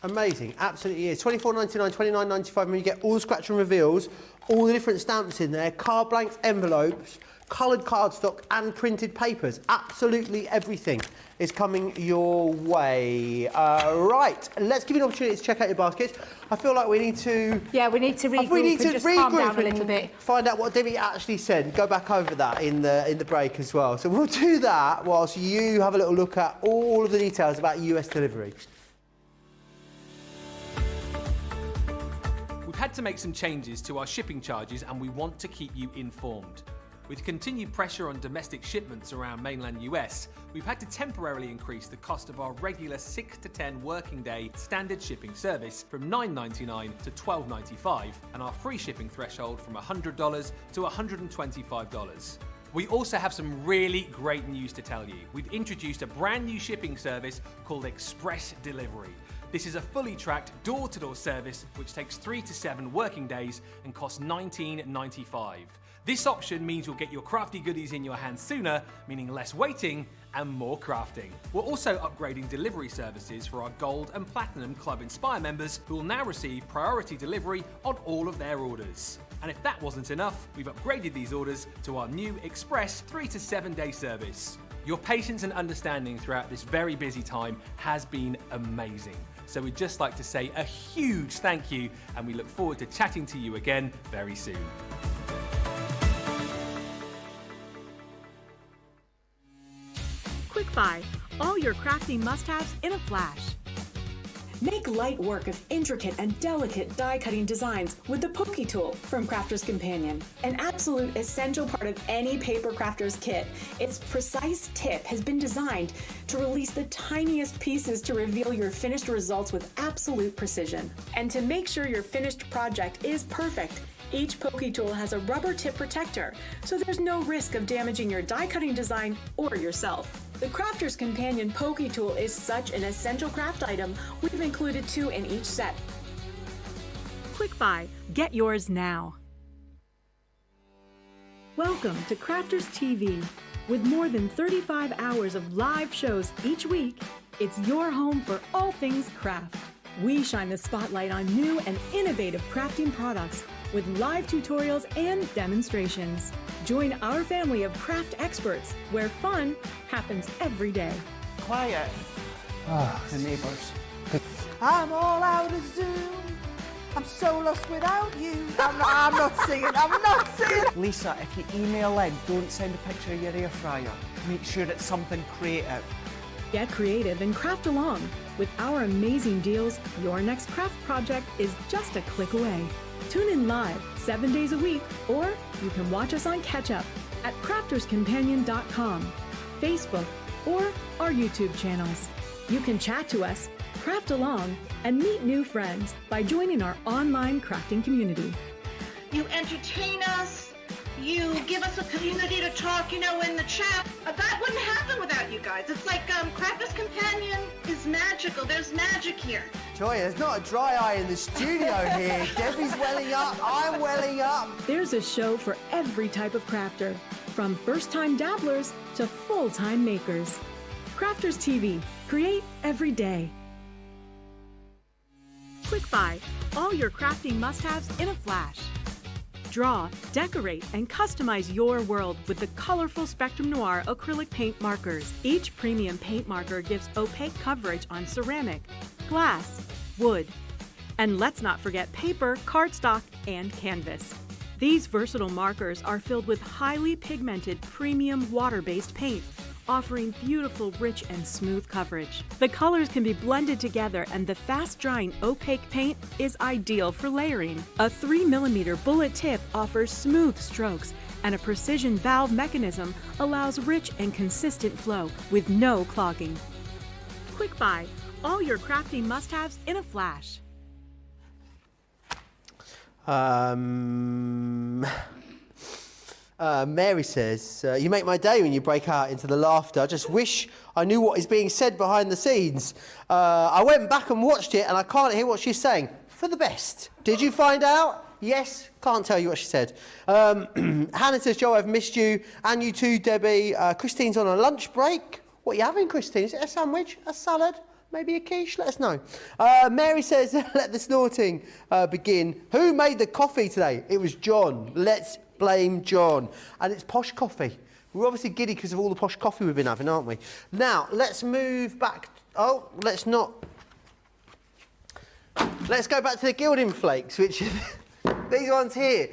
Amazing, absolutely is. $24.99, $29.95, when you get all the Scratch and Reveals, all the different stamps in there, card blanks, envelopes, coloured cardstock and printed papers. Absolutely everything is coming your way. Right, let's give you an opportunity to check out your baskets. I feel like we need to...
Yeah, we need to regroup,
we need to
and just calm down a
and
little bit.
find out what Debbie actually said. Go back over that in the break as well. So we'll do that whilst you have a little look at all of the details about US delivery.
We've had to make some changes to our shipping charges and we want to keep you informed. With continued pressure on domestic shipments around mainland US, we've had to temporarily increase the cost of our regular 6 to 10 working day standard shipping service from $9.99 to $12.95 and our free shipping threshold from $100 to $125. We also have some really great news to tell you. We've introduced a brand new shipping service called Express Delivery. This is a fully tracked door-to-door service which takes 3 to 7 working days and costs $19.95. This option means you'll get your crafty goodies in your hands sooner, meaning less waiting and more crafting. We're also upgrading delivery services for our Gold and Platinum Club Inspire members who will now receive priority delivery on all of their orders. And if that wasn't enough, we've upgraded these orders to our new Express 3 to 7 day service. Your patience and understanding throughout this very busy time has been amazing. So we'd just like to say a huge thank you, and we look forward to chatting to you again very soon.
Quick Buy, all your crafty must-haves in a flash.
Make light work of intricate and delicate die-cutting designs with the Pokey Tool from Crafter's Companion. An absolute essential part of any paper crafter's kit, its precise tip has been designed to release the tiniest pieces to reveal your finished results with absolute precision. And to make sure your finished project is perfect, each Pokey Tool has a rubber tip protector, so there's no risk of damaging your die-cutting design or yourself. The Crafter's Companion Pokey Tool is such an essential craft item, we've included 2 in each set.
Quick Buy, get yours now. Welcome to Crafters TV. With more than 35 hours of live shows each week, it's your home for all things craft. We shine the spotlight on new and innovative crafting products with live tutorials and demonstrations. Join our family of craft experts where fun happens every day.
Quiet. The neighbours.
I'm all out of Zoom. I'm so lost without you. I'm not singing. I'm not singing.
Lisa, if you email in, don't send a picture of your air fryer. Make sure it's something creative.
Get creative and craft along. With our amazing deals, your next craft project is just a click away. Tune in live 7 days a week, or you can watch us on Catch Up at crafterscompanion.com, Facebook, or our YouTube channels. You can chat to us, craft along, and meet new friends by joining our online crafting community.
You entertain us. You give us a community to talk, in the chat. That wouldn't happen without you guys. It's like Crafter's Companion is magical. There's magic here.
Joy, there's not a dry eye in the studio here. Debbie's welling up, I'm welling up.
There's a show for every type of crafter, from first-time dabblers to full-time makers. Crafters TV, create every day. Quick Buy, all your crafting must-haves in a flash. Draw, decorate, and customize your world with the colorful Spectrum Noir acrylic paint markers. Each premium paint marker gives opaque coverage on ceramic, glass, wood, and let's not forget paper, cardstock, and canvas. These versatile markers are filled with highly pigmented premium water-based paint, offering beautiful, rich, and smooth coverage. The colors can be blended together, and the fast-drying opaque paint is ideal for layering. A 3mm bullet tip offers smooth strokes, and a precision valve mechanism allows rich and consistent flow with no clogging. Quick Buy, all your crafting must-haves in a flash.
Mary says, you make my day when you break out into the laughter. I just wish I knew what is being said behind the scenes. I went back and watched it and I can't hear what she's saying. For the best. Did you find out? Yes. Can't tell you what she said. Hannah says, Joe, I've missed you. And you too, Debbie. Christine's on a lunch break. What are you having, Christine? Is it a sandwich? A salad? Maybe a quiche? Let us know. Mary says, let the snorting begin. Who made the coffee today? It was John. Let's blame John. And it's posh coffee. We're obviously giddy because of all the posh coffee we've been having, aren't we? Now, let's move back. Oh, let's not. Let's go back to the gilding flakes, which these ones here.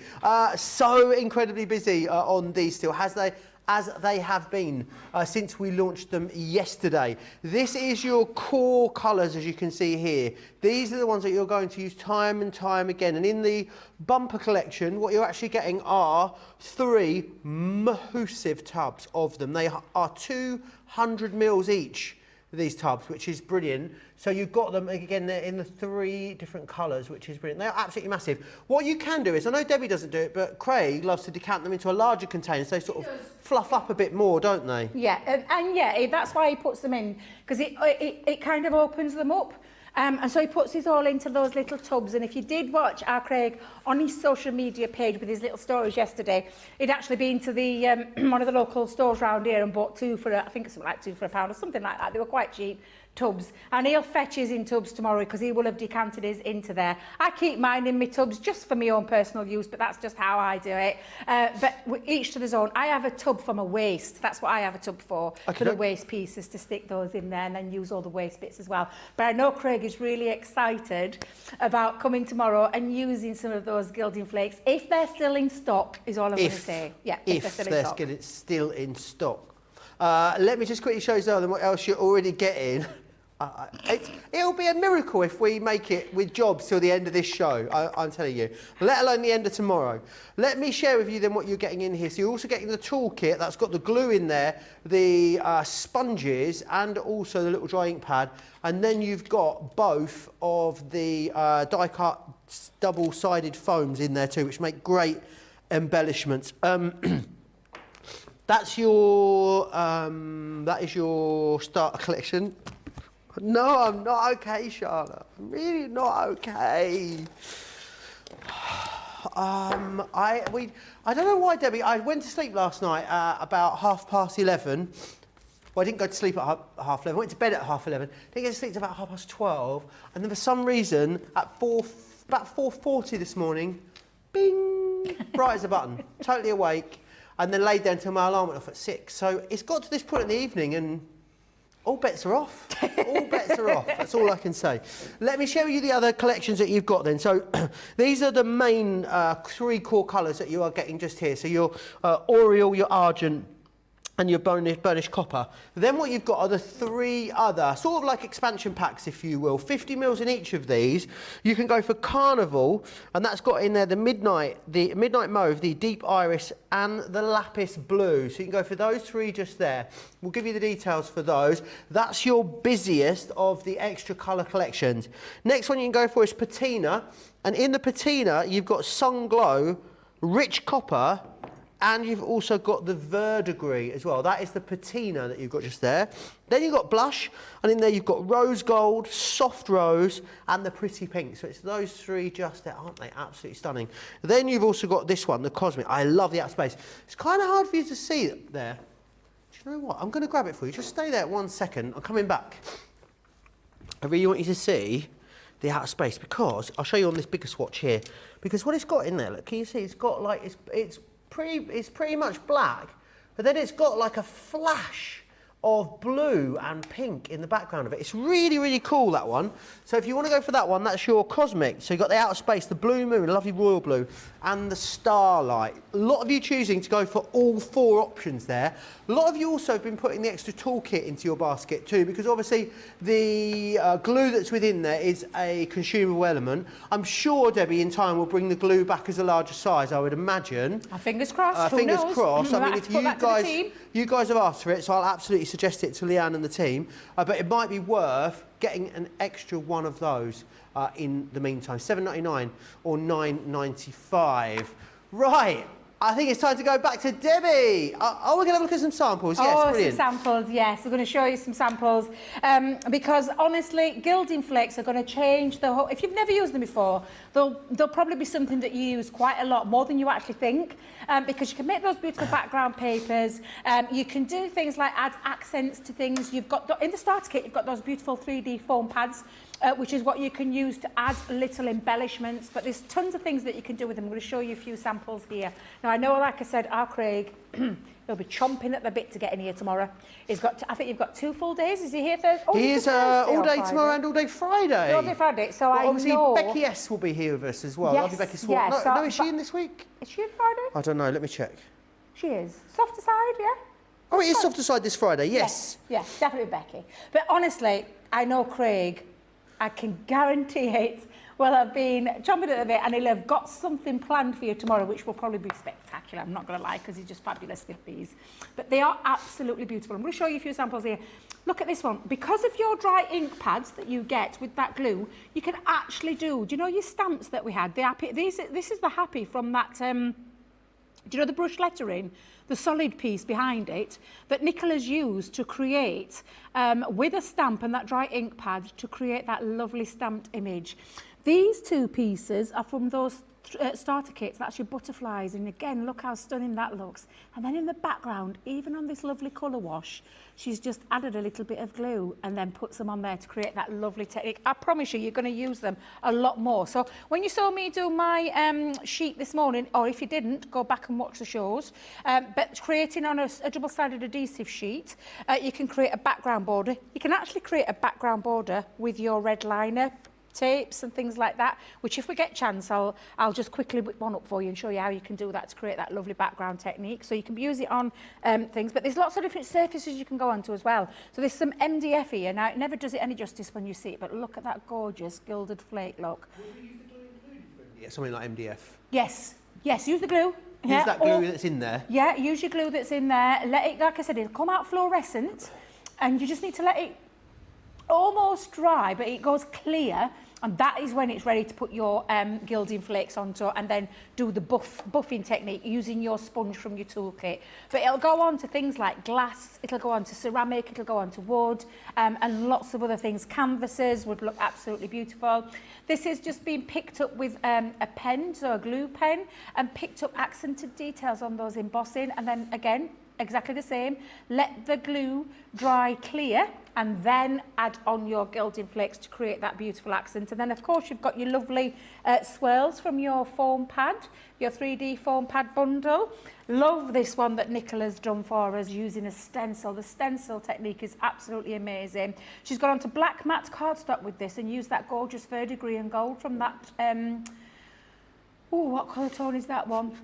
So incredibly busy on these still. Has they? as they have been since we launched them yesterday. This is your core colours, as you can see here. These are the ones that you're going to use time and time again. And in the bumper collection, what you're actually getting are 3 massive tubs of them. They are 200 mils each, these tubs, which is brilliant. So you've got them, again, they're in the 3 different colours, which is brilliant. They're absolutely massive. What you can do is, I know Debbie doesn't do it, but Craig loves to decant them into a larger container, so they sort of fluff up a bit more, don't they?
Yeah, and yeah, that's why he puts them in, because it kind of opens them up. And so he puts it all into those little tubs. And if you did watch our Craig on his social media page with his little stories yesterday, he'd actually been to the one of the local stores around here and bought 2 for, I think it's something like 2 for £1 or something like that. They were quite cheap tubs. And he'll fetch his in tubs tomorrow because he will have decanted his into there. I keep mine in my tubs just for my own personal use, but that's just how I do it. But each to his own. I have a tub for my waste. That's what I have a tub for the waste pieces, to stick those in there and then use all the waste bits as well. But I know Craig is really excited about coming tomorrow and using some of those gilding flakes, if they're still in stock, is all I'm going to say. Yeah, if they're
still in stock. Let me just quickly show you what else you're already getting. It'll be a miracle if we make it with jobs till the end of this show, I'm telling you, let alone the end of tomorrow. Let me share with you then what you're getting in here. So you're also getting the toolkit that's got the glue in there, the sponges, and also the little dry ink pad. And then you've got both of the die-cut double-sided foams in there too, which make great embellishments. That is your starter collection. No, I'm not okay, Charlotte. I'm really not okay. I don't know why, Debbie. I went to sleep last night about 11:30. Well, I didn't go to sleep at 11:30. I went to bed at 11:30. Didn't get to sleep until about 12:30. And then for some reason, at about 4:40 this morning, bing, bright as a button, totally awake. And then laid down until my alarm went off at 6. So it's got to this point in the evening and all bets are off. All bets are off. That's all I can say. Let me show you the other collections that you've got then. So these are the main 3 core colours that you are getting just here. So your Oriel, your Argent, and your burnished copper. Then what you've got are the 3 other, sort of like expansion packs, if you will, 50 mils in each of these. You can go for Carnival, and that's got in there the Midnight Mauve, the Deep Iris, and the Lapis Blue. So you can go for those 3 just there. We'll give you the details for those. That's your busiest of the extra colour collections. Next one you can go for is Patina, and in the Patina, you've got Sun Glow, Rich Copper, and you've also got the Verdigris as well. That is the Patina that you've got just there. Then you've got Blush, and in there you've got Rose Gold, Soft Rose, and the Pretty Pink. So it's those 3 just there, aren't they? Absolutely stunning. Then you've also got this one, the Cosmic. I love the outer space. It's kind of hard for you to see it there. Do you know what? I'm going to grab it for you. Just stay there 1 second. I'm coming back. I really want you to see the outer space, because I'll show you on this bigger swatch here. Because what it's got in there, look, can you see? It's got like it's pretty much black, but then it's got like a flash of blue and pink in the background of it. It's really, really cool, that one. So if you want to go for that one, that's your Cosmic. So you've got the outer space, the Blue Moon, lovely royal blue, and the Starlight. A lot of you choosing to go for all 4 options there. A lot of you also have been putting the extra toolkit into your basket too, because obviously the glue that's within there is a consumable element. I'm sure, Debbie, in time will bring the glue back as a larger size, I would imagine.
Fingers crossed.
Fingers crossed. I mean, if you guys have asked for it, so I'll absolutely suggest it to Leanne and the team. But it might be worth getting an extra one of those in the meantime. $7.99 or $9.95. Right. I think it's time to go back to Debbie. We're going to have a look at some samples. Yes, brilliant.
Some samples, yes. We're going to show you some samples because, honestly, gilding flakes are going to change the whole... If you've never used them before, they'll probably be something that you use quite a lot, more than you actually think, because you can make those beautiful background papers. You can do things like add accents to things. You've got... In the starter kit, you've got those beautiful 3D foam pads, which is what you can use to add little embellishments. But there's tons of things that you can do with them. I'm going to show you a few samples here. Now, I know, like I said, our Craig, he'll be chomping at the bit to get in here tomorrow. He's got, I think you've got 2 full days. Is he here Thursday? Oh,
he is all day tomorrow and all day Friday.
All day Friday. So
well,
I
obviously,
know...
Becky S will be here with us as well.
Yes,
Lovely Becky Swan.
yes.
No, is she in this week?
Is she in Friday?
I don't know. Let me check.
She is. Softer side, yeah?
Oh, it is softer side this Friday, yes.
Yes, definitely Becky. But honestly, I know Craig, I can guarantee it. Well, I've been chomping at the bit and he'll have got something planned for you tomorrow, which will probably be spectacular. I'm not going to lie, because he's just fabulous with these. But they are absolutely beautiful. I'm going to show you a few samples here. Look at this one. Because of your dry ink pads that you get with that glue, you can actually do you know your stamps that we had? The happy, this is the happy from that, do you know the brush lettering? The solid piece behind it that Nicola's used to create, with a stamp and that dry ink pad, to create that lovely stamped image. These two pieces are from those starter kits. That's your butterflies, and again, look how stunning that looks. And then in the background, even on this lovely colour wash, she's just added a little bit of glue and then puts them on there to create that lovely technique. I promise you, you're going to use them a lot more. So when you saw me do my sheet this morning, or if you didn't, go back and watch the shows, but creating on a double-sided adhesive sheet, you can create a background border. You can actually create a background border with your red liner tapes and things like that, which if we get a chance, I'll just quickly whip one up for you and show you how you can do that to create that lovely background technique. So you can use it on things, but there's lots of different surfaces you can go onto as well. So there's some MDF here. Now, it never does it any justice when you see it, but look at that gorgeous gilded flake look.
Yeah, something like MDF.
Yes, use the glue.
Use that glue that's in there.
Yeah, use your glue that's in there. Let it, like I said, it'll come out fluorescent, and you just need to let it almost dry, but it goes clear, and that is when it's ready to put your gilding flakes onto, and then do the buffing technique using your sponge from your toolkit. But it'll go on to things like glass, it'll go on to ceramic, it'll go on to wood, and lots of other things. Canvases would look absolutely beautiful. This is just being picked up with a pen, so a glue pen, and picked up accented details on those embossing, and then again, exactly the same. Let the glue dry clear and then add on your gilding flakes to create that beautiful accent. And then of course you've got your lovely swirls from your foam pad, your 3D foam pad bundle. Love this one that Nicola's done for us using a stencil. The stencil technique is absolutely amazing. She's gone on to black matte cardstock with this and used that gorgeous verdigris and gold from that, what colour tone is that one?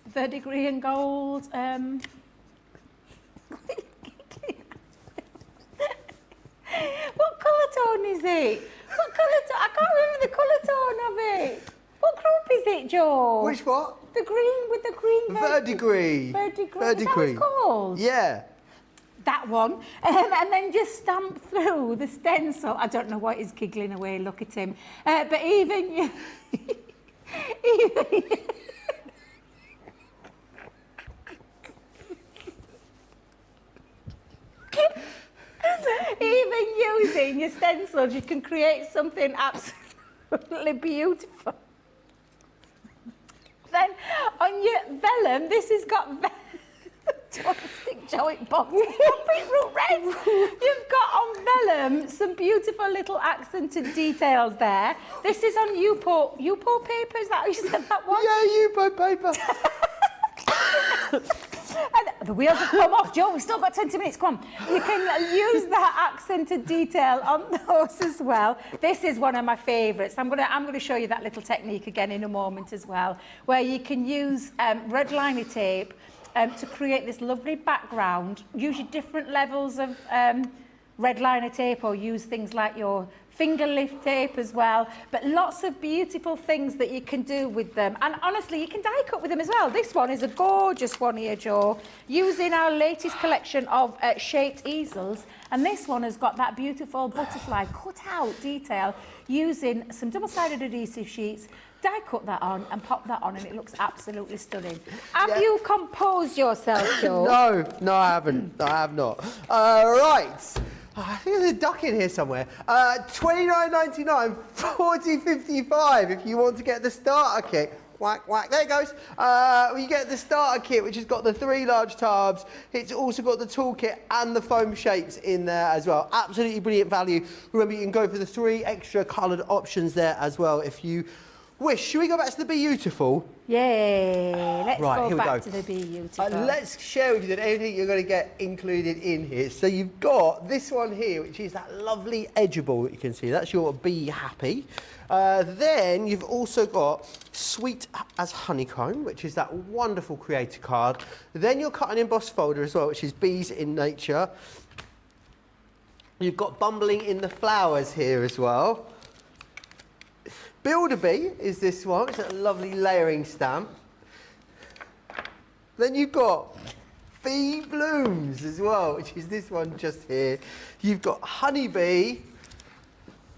Verdigris and gold, what colour tone is it? What colour tone? I can't remember the colour tone of it. What group is it, Joe?
Which what?
The green with the green
verdigris.
Verdigris. Is that what it's called?
Yeah.
That one. And then just stamp through the stencil. I don't know why he's giggling away. Look at him. But even you... Even using your stencils, you can create something absolutely beautiful. Then on your vellum, this has got don't stick Joe in box. Beetroot red. You've got on vellum some beautiful little accented details there. This is on Yupo paper. Is that how you said that one?
Yeah, Yupo paper.
And the wheels have come off, Joe. We've still got 20 minutes. Come on. You can use that accented detail on those as well. This is one of my favourites. I'm gonna show you that little technique again in a moment as well, where you can use red liner tape to create this lovely background. Use your different levels of red liner tape, or use things like your finger lift tape as well, but lots of beautiful things that you can do with them. And honestly, you can die cut with them as well. This one is a gorgeous one here, Joe, using our latest collection of shaped easels, and this one has got that beautiful butterfly cut out detail using some double-sided adhesive sheets. Die cut that on and pop that on, and it looks absolutely stunning. Have you composed yourself, Joe?
No, I haven't. I have not. Right. I think there's a duck in here somewhere. $29.99, $40.55 if you want to get the starter kit. Whack, whack, there it goes. You get the starter kit, which has got the 3 large tabs. It's also got the toolkit and the foam shapes in there as well. Absolutely brilliant value. Remember, you can go for the 3 extra coloured options there as well if you Wish, should we go back to the Bee-Youtiful?
Yay! Let's
Right,
go
here we
back
go.
to the Bee-Youtiful.
Let's share with you that everything you're going to get included in here. So you've got this one here, which is that lovely edgeable that you can see. That's your Be Happy. Then you've also got Sweet as Honeycomb, which is that wonderful creator card. Then your cut and emboss folder as well, which is Bees in Nature. You've got Bumbling in the Flowers here as well. Build a Bee is this one. It's a lovely layering stamp. Then you've got Bee Blooms as well, which is this one just here. You've got Honeybee,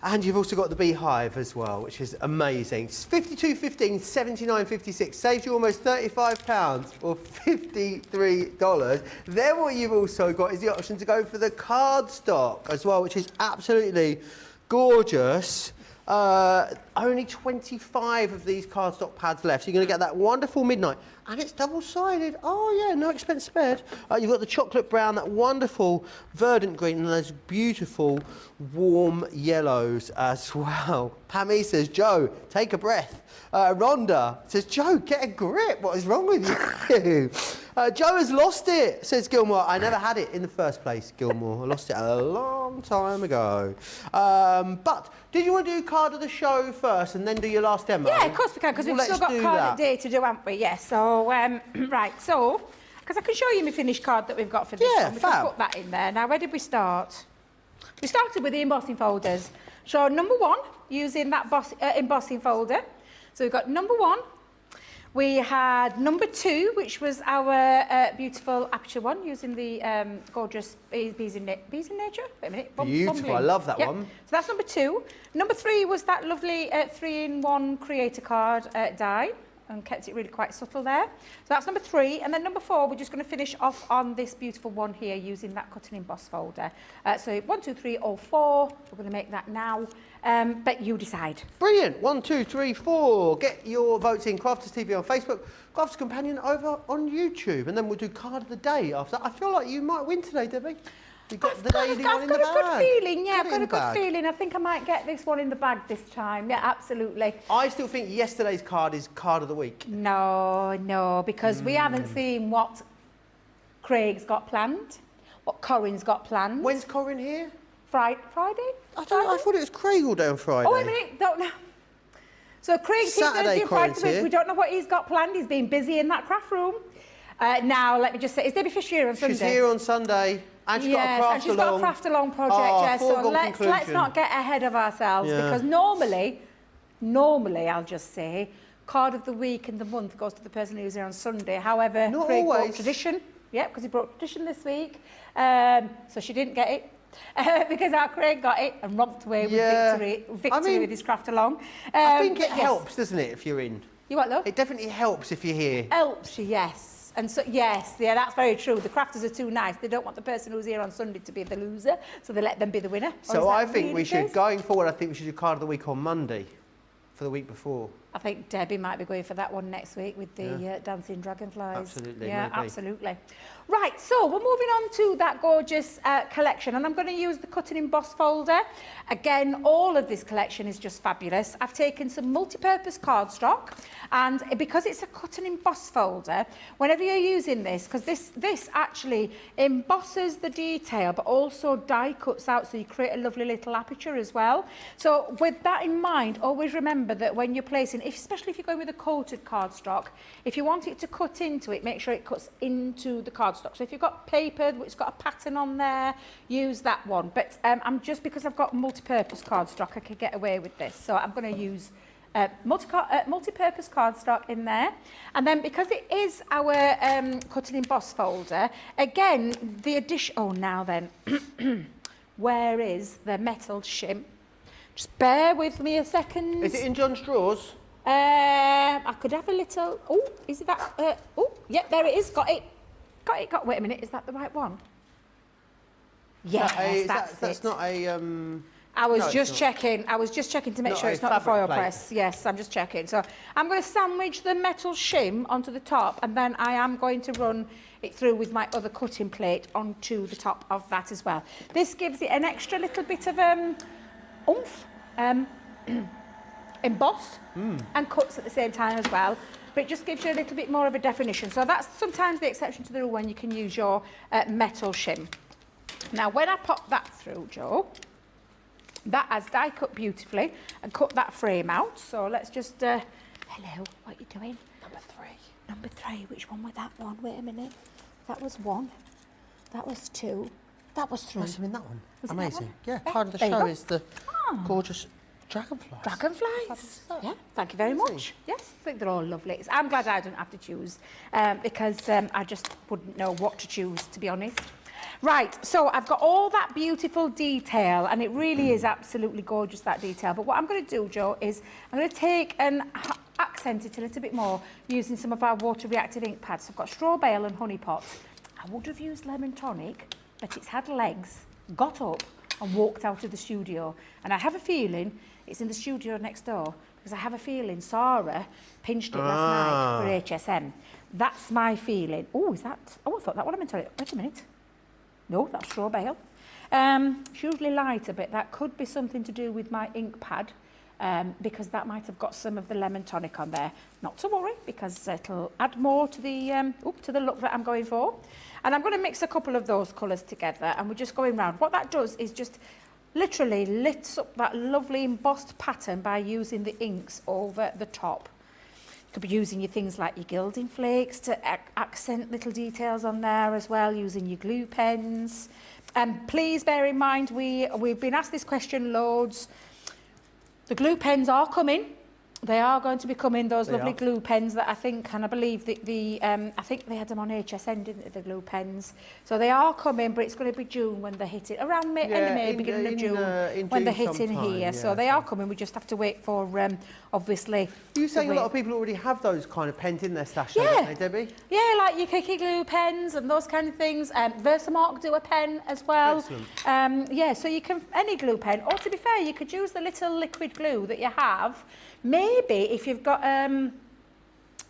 and you've also got the Beehive as well, which is amazing. It's $52.15, $79.56, saves you almost £35 or $53. Then what you've also got is the option to go for the cardstock as well, which is absolutely gorgeous. Only 25 of these cardstock pads left. So you're going to get that wonderful midnight. And it's double-sided. Oh, yeah, no expense spared. You've got the chocolate brown, that wonderful verdant green, and those beautiful warm yellows as well. Pammy says, Joe, take a breath. Rhonda says, Joe, get a grip. What is wrong with you? Joe has lost it, says Gilmore. I never had it in the first place, Gilmore. I lost it a long time ago. But did you want to do card of the show first and then do your last demo?
Yeah, of course we can, because we've still got card of the day to do, haven't we? Yes, so, right, so, because I can show you my finished card that we've got for this one. We can put that in there. Now, where did we start? We started with the embossing folders. So, number one, using that embossing folder. So, we've got number one. We had number two, which was our beautiful aperture one, using the gorgeous Bees in Nature. Wait a minute.
Beautiful,
Bumbling.
I love that
Yep.
one.
So that's number two. Number three was that lovely 3-in-1 creator card die, and kept it really quite subtle there. So that's number three. And then number four, we're just going to finish off on this beautiful one here, using that cut and emboss folder. So 1, 2, 3, or 4. We're going to make that now. But you decide.
Brilliant. 1, 2, 3, 4. Get your votes in. Crafters TV on Facebook, Crafters Companion over on YouTube, and then we'll do card of the day after that. I feel like you might win today, Debbie. You've got the daily one in the bag.
I've got a good feeling, yeah,
Got
I've
it in
got a
the
good
bag.
feeling. I think I might get this one in the bag this time. Yeah, absolutely.
I still think yesterday's card is card of the week.
No, because we haven't seen what Craig's got planned, what Corin's got planned.
When's Corin here?
Friday?
I thought it was Craig all day on Friday.
Oh, wait a minute, don't know. So Craig's here
Saturday,
Thursday and
Corin's
Friday.
here.
We don't know what he's got planned. He's been busy in that craft room. Now, let me just say, is Debbie Fish here on Sunday?
She's here on Sunday, and she's got a craft
and she's
along.
got a craft along project, yeah. So let's not get ahead of ourselves, because normally, I'll just say, card of the week and the month goes to the person who's here on Sunday. However,
Not
Craig
always.
brought tradition. Yeah, because he brought tradition this week. So she didn't get it. Because our Craig got it and romped away with victory with his craft along.
I think it helps, doesn't it, if you're in?
You what, love?
It definitely helps if you're here.
Helps you, yes. And so, yes, yeah, that's very true. The crafters are too nice. They don't want the person who's here on Sunday to be the loser, so they let them be the winner.
So I think we should, going forward, I think we should do card of the week on Monday for the week before.
I think Debbie might be going for that one next week with the dancing dragonflies.
Absolutely,
yeah,
maybe.
absolutely. Right, so we're moving on to that gorgeous collection, and I'm going to use the cut and emboss folder. Again, all of this collection is just fabulous. I've taken some multi-purpose cardstock, and because it's a cut and emboss folder, whenever you're using this, because this actually embosses the detail, but also die cuts out, so you create a lovely little aperture as well. So with that in mind, always remember that when you're placing, especially if you're going with a coated cardstock, if you want it to cut into it, make sure it cuts into the cardstock. So if you've got paper which got a pattern on there, use that one. But I'm just, because I've got multi-purpose cardstock, I can get away with this. So I'm going to use multi-purpose cardstock in there. And then because it is our cut and emboss folder, again, the addition... Oh, now then. Where is the metal shim? Just bear with me a second.
Is it in John's drawers?
I could have a little... Oh, is it that... oh, yep, there it is. Got it. Wait a minute, is that the right one? Yes, that's it.
Not a...
I was
no,
just checking. I was just checking to make
Not
sure
a
it's not the
fabric
foil
plate.
press. Yes, I'm just checking. So I'm going to sandwich the metal shim onto the top, and then I am going to run it through with my other cutting plate onto the top of that as well. This gives it an extra little bit of oomph. emboss and cuts at the same time as well. But it just gives you a little bit more of a definition. So that's sometimes the exception to the rule when you can use your metal shim. Now, when I pop that through, Joe, that has die cut beautifully and cut that frame out. So let's just, hello, what are you doing?
Number 3.
Number 3, which one was that one? Wait a minute. That was 1. That was 2. That was 3.
Must have been that one.
Was it that
Amazing.
one?
Yeah,
Yeah,
part of the
there you
show
go.
is the gorgeous dragonflies.
Dragonflies. Yeah, thank you very
Amazing.
much. Yes, I think they're all lovely. I'm glad I don't have to choose because I just wouldn't know what to choose, to be honest. Right, so I've got all that beautiful detail, and it really is absolutely gorgeous, that detail. But what I'm going to do, Joe, is I'm going to take and accent it a little bit more using some of our water-reactive ink pads. So I've got straw bale and honey pot. I would have used lemon tonic, but it's had legs, got up and walked out of the studio. And I have a feeling it's in the studio next door, because I have a feeling Sarah pinched it last night for HSN. That's my feeling. Oh, is that? Oh, I thought that one lemon tonic. Wait a minute. No, that's straw bale. It's usually lighter, but that could be something to do with my ink pad, because that might have got some of the lemon tonic on there. Not to worry, because it'll add more to the look that I'm going for. And I'm going to mix a couple of those colours together, and we're just going round. What that does is just literally lifts up that lovely embossed pattern by using the inks over the top. You could be using your things like your gilding flakes to accent little details on there as well, using your glue pens. And please bear in mind, we've been asked this question loads. The glue pens are coming. They are going to be coming, those lovely glue pens that I think, and I believe that I think they had them on HSN, didn't they, the glue pens? So they are coming, but it's going to be June when they hit it, around end of May, beginning of June, when they're hitting here. Yeah, so they are coming, we just have to wait for, obviously...
You're saying a lot of people already have those kind of pens in their stash, don't they, Debbie?
Yeah, like your Kiki glue pens and those kind of things. Versamark do a pen as well.
Excellent.
Yeah, so you can, any glue pen, or to be fair, you could use the little liquid glue that you have. Maybe if you've got, do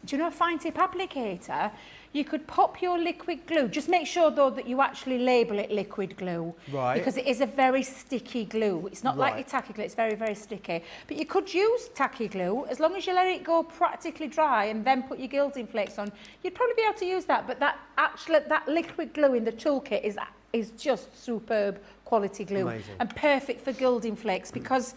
you know a fine tip applicator? You could pop your liquid glue. Just make sure, though, that you actually label it liquid glue.
Right.
Because it is a very sticky glue. It's not like your tacky glue. It's very, very sticky. But you could use tacky glue as long as you let it go practically dry and then put your gilding flakes on. You'd probably be able to use that. But that liquid glue in the toolkit is just superb quality glue.
Amazing.
And perfect for gilding flakes, because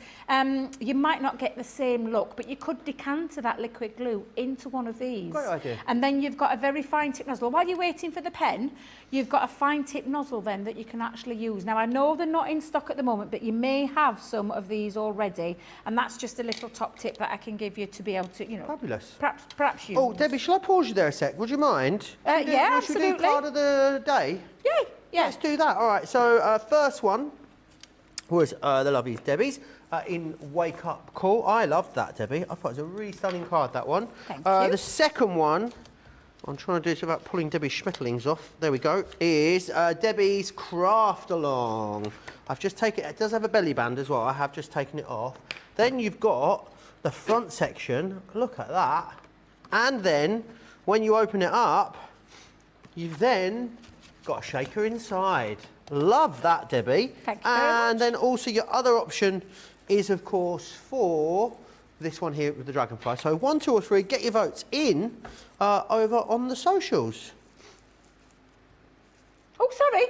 you might not get the same look, but you could decanter that liquid glue into one of these.
Great idea.
And then you've got a very fine tip nozzle. While you're waiting for the pen, you've got a fine tip nozzle then that you can actually use. Now, I know they're not in stock at the moment, but you may have some of these already, and that's just a little top tip that I can give you to be able to, you know,
Fabulous.
perhaps use.
Oh, Debbie, shall I pause you there a sec? Would you mind?
Yeah,
Should we do
absolutely.
card of the day?
Yeah.
Let's do that. All right, so first one was the lovely Debbie's in Wake Up Call. I loved that, Debbie. I thought it was a really stunning card, that one.
Thank you.
The second one, I'm trying to do this without pulling Debbie's schmetterlings off. There we go. Is Debbie's Craft Along. I've just taken it. It does have a belly band as well. I have just taken it off. Then you've got the front section. Look at that. And then when you open it up, you've then got a shaker inside. Love that, Debbie.
Thank you very much.
And then also your other option is, of course, for this one here with the dragonfly. So 1, 2 or 3, get your votes in over on the socials.
Oh, sorry.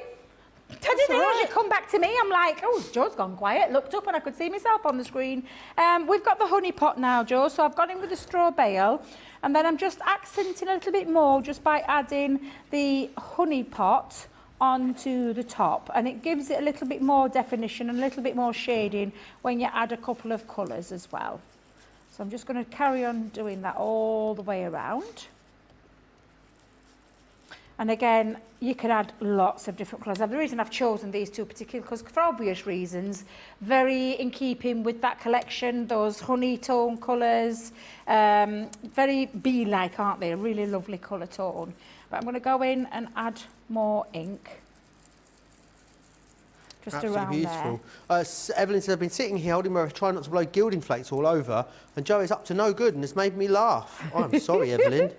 I didn't
all
realise
right.
you'd come back to me. I'm like, oh, Joe's gone quiet. Looked up and I could see myself on the screen. We've got the honey pot now, Joe, so I've gone in with the straw bale. And then I'm just accenting a little bit more just by adding the honey pot onto the top. And it gives it a little bit more definition and a little bit more shading when you add a couple of colours as well. So I'm just going to carry on doing that all the way around. And again, you can add lots of different colours. Now, the reason I've chosen these two particular colours, for obvious reasons, very in keeping with that collection, those honey tone colours, very bee-like, aren't they? A really lovely colour tone. But I'm going to go in and add more ink. Just
Absolutely
around
beautiful.
there.
Evelyn says, I've been sitting here holding my breath, trying not to blow gilding flakes all over, and Joe is up to no good and has made me laugh. Oh, I'm sorry, Evelyn.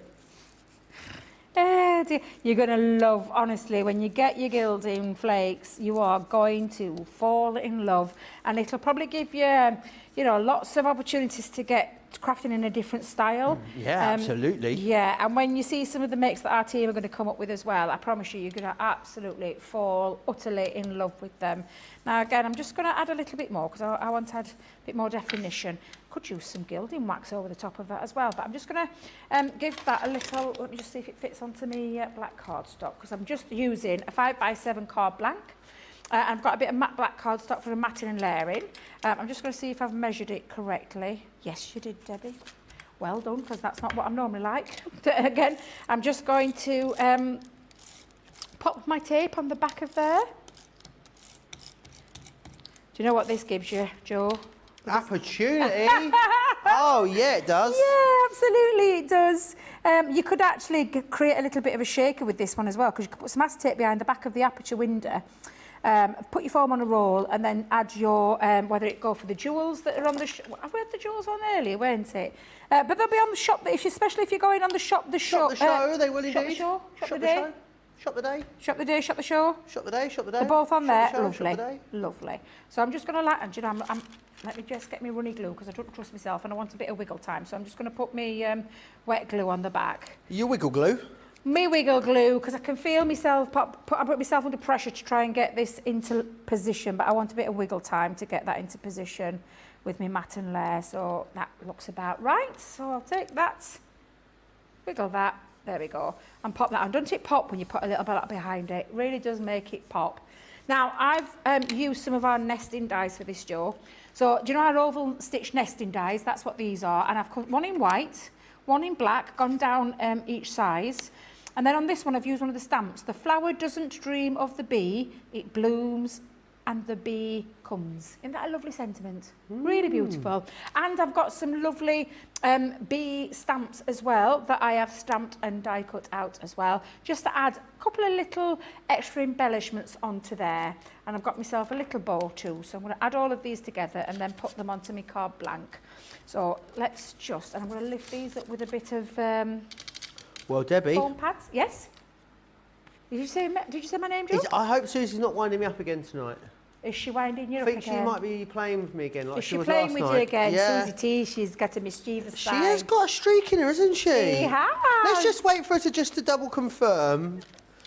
Dear. You're going to love, honestly, when you get your gilding flakes, you are going to fall in love. And it'll probably give you, you know, lots of opportunities to get crafting in a different style.
Yeah, absolutely.
Yeah, and when you see some of the makes that our team are going to come up with as well, I promise you, you're going to absolutely fall utterly in love with them. Now, again, I'm just going to add a little bit more because I want to add a bit more definition. Could use some gilding wax over the top of that as well, but I'm just going to give that a little, let me just see if it fits onto me black cardstock, because I'm just using a 5x7 card blank. I've got a bit of matte black cardstock for the matting and layering. I'm just going to see if I've measured it correctly. Yes, you did, Debbie. Well done, because that's not what I'm normally like. Again, I'm just going to pop my tape on the back of there. Do you know what this gives you, Joe?
Opportunity. Oh, yeah, it does.
Yeah, absolutely, it does. You could actually create a little bit of a shaker with this one as well, because you could put some masking tape behind the back of the aperture window. Put your foam on a roll and then add your, whether it go for the jewels that are on the, I've had the jewels on earlier, weren't it? But they'll be on the shop, especially if you're going on the shop, the show.
Shop the show, they will indeed.
Shop the show,
Shop the
day.
show. Shop the day.
Shop the day, shop the show.
Shop the day, shop the day.
They're both on there,
Shop the show,
lovely,
shop the day.
lovely. So I'm just going to, like, you know, let me just get me runny glue because I don't trust myself and I want a bit of wiggle time. So I'm just going to put me wet glue on the back.
Your wiggle glue?
Me wiggle glue, because I can feel myself, I put myself under pressure to try and get this into position, but I want a bit of wiggle time to get that into position with my matte and layer. So that looks about right. So I'll take that, wiggle that, there we go, and pop that on. Don't it pop when you put a little bit behind it? It really does make it pop. Now, I've used some of our nesting dies for this, Joe. So, do you know our oval stitch nesting dies? That's what these are. And I've cut one in white, one in black, gone down each size. And then on this one, I've used one of the stamps. The flower doesn't dream of the bee, it blooms and the bee comes. Isn't that a lovely sentiment? Really beautiful. And I've got some lovely bee stamps as well that I have stamped and die cut out as well, just to add a couple of little extra embellishments onto there. And I've got myself a little bow too. So I'm going to add all of these together and then put them onto my card blank. So let's just, and I'm going to lift these up with a bit of
well, Debbie.
foam pads. Yes? Did you say my name, Joe?
I hope Susie's not winding me up again tonight.
Is she winding you
I
up
think
again?
she might be playing with me again like
Is
she
she
was
playing
last
with
night.
you again?
Yeah.
Susie T, she's got a mischievous
She
side.
has got a streak in her, hasn't she?
She has.
Let's just wait for her to just to double confirm.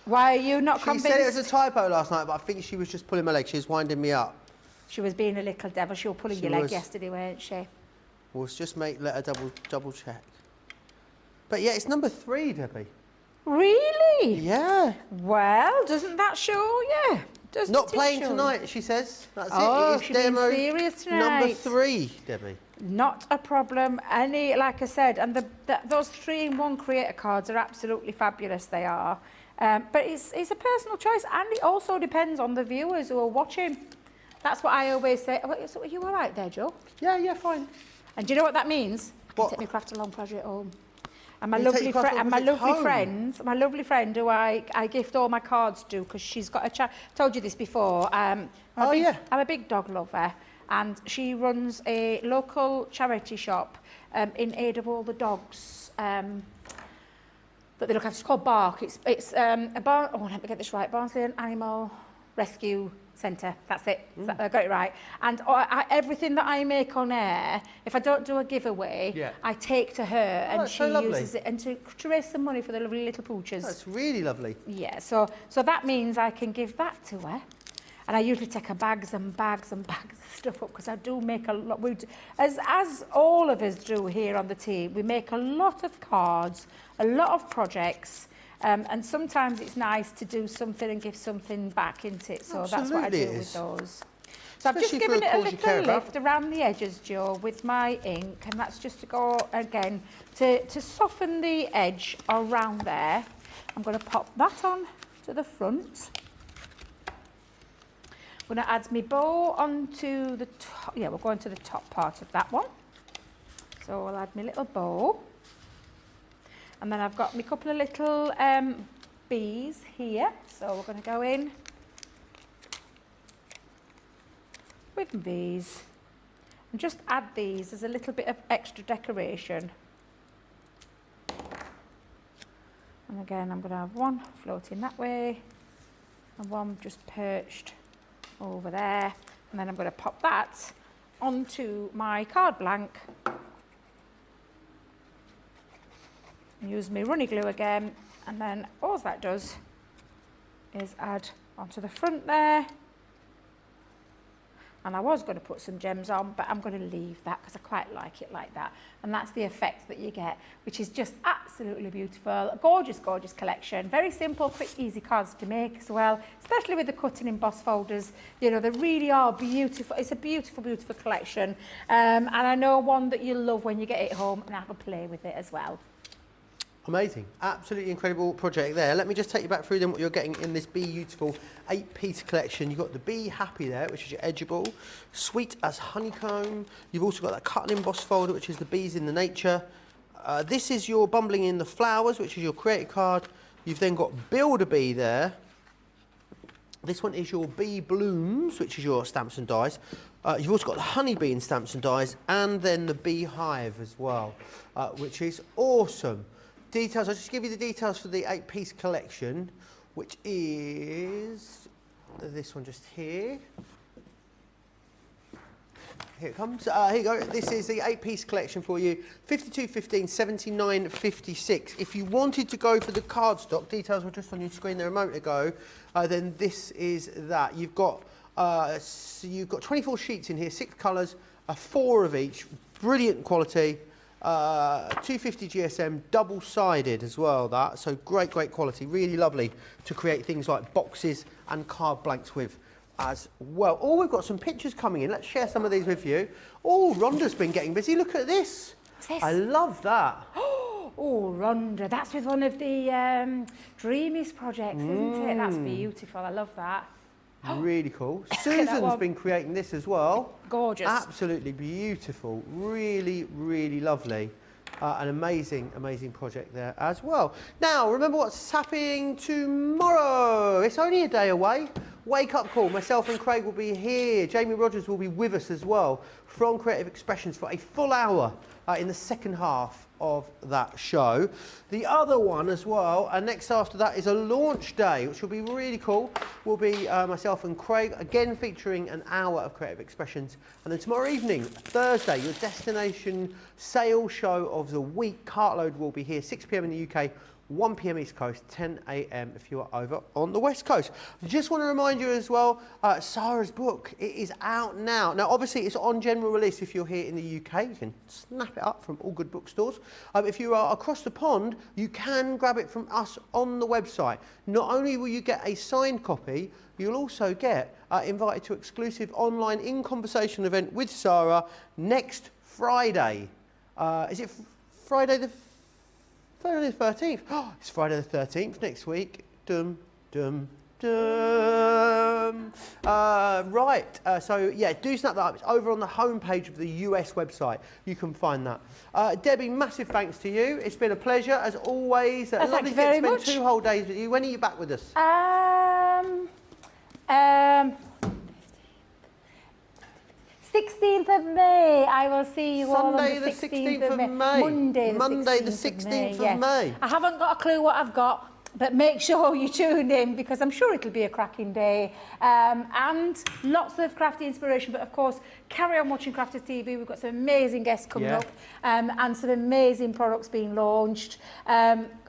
Why are you not
She
convinced?
said it was a typo last night, but I think she was just pulling my leg. She was winding me up.
She was being a little devil. She was pulling
She
your leg
was.
yesterday, weren't she?
We'll just let her double check. But yeah, it's number 3, Debbie.
Really?
Yeah.
Well, doesn't that show you? Doesn't
Not
it
playing
show you?
tonight, she says. That's
Oh,
it. It
she's
is
being
demo
serious
number
tonight.
3, Debbie.
Not a problem. Like I said, and those 3-in-1 creator cards are absolutely fabulous. They are. But it's a personal choice, and it also depends on the viewers who are watching. That's what I always say. Oh, so are you all right there, Joe?
Yeah, fine.
And do you know what that means? I can
What?
take my craft along project home. And my
You take
lovely
your craft
friend,
along project home?
my lovely friend who I gift all my cards to, because she's got a told you this before. I'm a big dog lover, and she runs a local charity shop in aid of all the dogs that they look after. It's called Bark. It's a barn. Oh, let me get this right. Barnsley Animal Rescue Centre. That's it. I got it right. And everything that I make on air, if I don't do a giveaway, I take to her, and
that's
she
so lovely.
uses it and to raise some money for the lovely little pooches.
That's really lovely.
Yeah. So that means I can give that to her. And I usually take her bags and bags and bags of stuff up, because I do make a lot. As all of us do here on the team, we make a lot of cards, a lot of projects. And sometimes it's nice to do something and give something back, isn't it? So that's what I do with those. So I've just
Especially for
given
the
it a
cause you care
little
about.
lift around the edges, Joe, with my ink, and that's just to go, again, to soften the edge around there. I'm going to pop that on to the front. I'm going to add my bow onto the top. Yeah, we're going to the top part of that one. So I'll add my little bow. And then I've got my couple of little bees here. So we're going to go in with my bees and just add these as a little bit of extra decoration. And again, I'm going to have one floating that way and one just perched over there. And then I'm going to pop that onto my card blank. Use my runny glue again. And then all that does is add onto the front there. And I was going to put some gems on, but I'm going to leave that because I quite like it like that. And that's the effect that you get, which is just absolutely beautiful. A gorgeous, gorgeous collection. Very simple, quick, easy cards to make as well, especially with the cut and emboss folders. You know, they really are beautiful. It's a beautiful, beautiful collection. And I know one that you'll love when you get it home and have a play with it as well.
Amazing, absolutely incredible project there. Let me just take you back through then what you're getting in this Bee-Youtiful 8-piece collection. You've got the Bee Happy there, which is your edgeable, Sweet as Honeycomb. You've also got that cut and emboss folder, which is the bees in the nature. This is your Bumbling in the Flowers, which is your creative card. You've then got Build a Bee there. This one is your Bee Blooms, which is your stamps and dies. You've also got the Honeybee in stamps and dies, and then the Beehive as well, which is awesome. Details, I'll just give you the details for the 8-piece collection, which is this one just here. Here it comes. Here you go. This is the 8-piece collection for you. 52.15, 79.56. If you wanted to go for the cardstock, details were just on your screen there a moment ago, then this is that. You've got 24 sheets in here, 6 colours, 4 of each. Brilliant quality. 250 GSM, double-sided as well, that. So great, great quality. Really lovely to create things like boxes and card blanks with as well. Oh, we've got some pictures coming in. Let's share some of these with you. Oh, Rhonda's been getting busy. Look at this.
What's this?
I love that.
Oh, Rhonda, that's with one of the Dreamies projects, isn't it? That's beautiful. I love that.
Really cool.
that
Susan's
one.
been creating this as well.
Gorgeous.
Absolutely beautiful. Really, really lovely. An amazing, amazing project there as well. Now, remember what's happening tomorrow. It's only a day away. Wake Up Call. Myself and Craig will be here. Jamie Rogers will be with us as well from Creative Expressions for a full hour in the second half of that show. The other one as well, and next after that is a launch day, which will be really cool. Will be myself and Craig, again featuring an hour of Creative Expressions. And then tomorrow evening, Thursday, your destination sale show of the week. Cartload will be here, 6 p.m. in the UK, 1 p.m. East Coast, 10 a.m. if you are over on the West Coast. I just want to remind you as well, Sarah's book, it is out now. Now, obviously, it's on general release if you're here in the UK. You can snap it up from all good bookstores. If you are across the pond, you can grab it from us on the website. Not only will you get a signed copy, you'll also get invited to exclusive online In Conversation event with Sarah next Friday. Is it Friday the 13th. Oh, it's Friday the 13th next week. Dum, dum, dum. Right, so yeah, do snap that up. It's over on the homepage of the US website. You can find that. Debbie, massive thanks to you. It's been a pleasure, as always.
Thank you very much.
Spend 2 whole days with you. When are you back with us?
16th of May, I will see you all on
Sunday
the
the
16th of May.
Monday the 16th of May.
I haven't got a clue what I've got, but make sure you tune in because I'm sure it'll be a cracking day. And lots of crafty inspiration, but of course, carry on watching Crafters TV. We've got some amazing guests coming up and some amazing products being launched.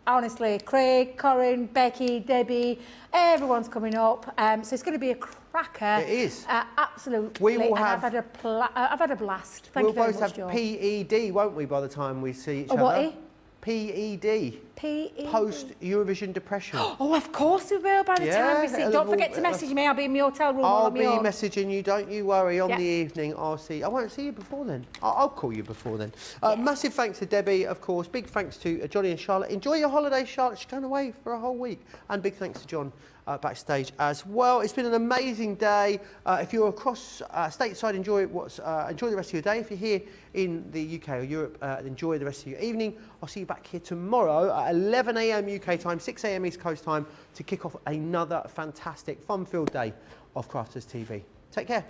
Honestly, Craig, Corinne, Becky, Debbie, everyone's coming up. So it's going to be a cracker.
It is.
Absolutely.
We will have.
I've had a blast. Thank you very much,
We'll both
Joe.
have PED, won't we, by the time we see each
A
other?
what-y?
PED.
PED.
Post Eurovision depression.
Oh, of course we will by the time we see. Don't forget to message me. I'll be in my hotel room.
I'll
while I'm
be
yours.
messaging you, don't you worry. On the evening, I'll see. I won't see you before then. I'll call you before then. Massive thanks to Debbie, of course. Big thanks to Johnny and Charlotte. Enjoy your holiday, Charlotte. She's going away for a whole week. And big thanks to John backstage as well. It's been an amazing day. If you're across stateside, enjoy the rest of your day. If you're here in the UK or Europe, enjoy the rest of your evening. I'll see you back here tomorrow at 11 a.m. UK time, 6 a.m. East Coast time to kick off another fantastic, fun-filled day of Crafters TV. Take care.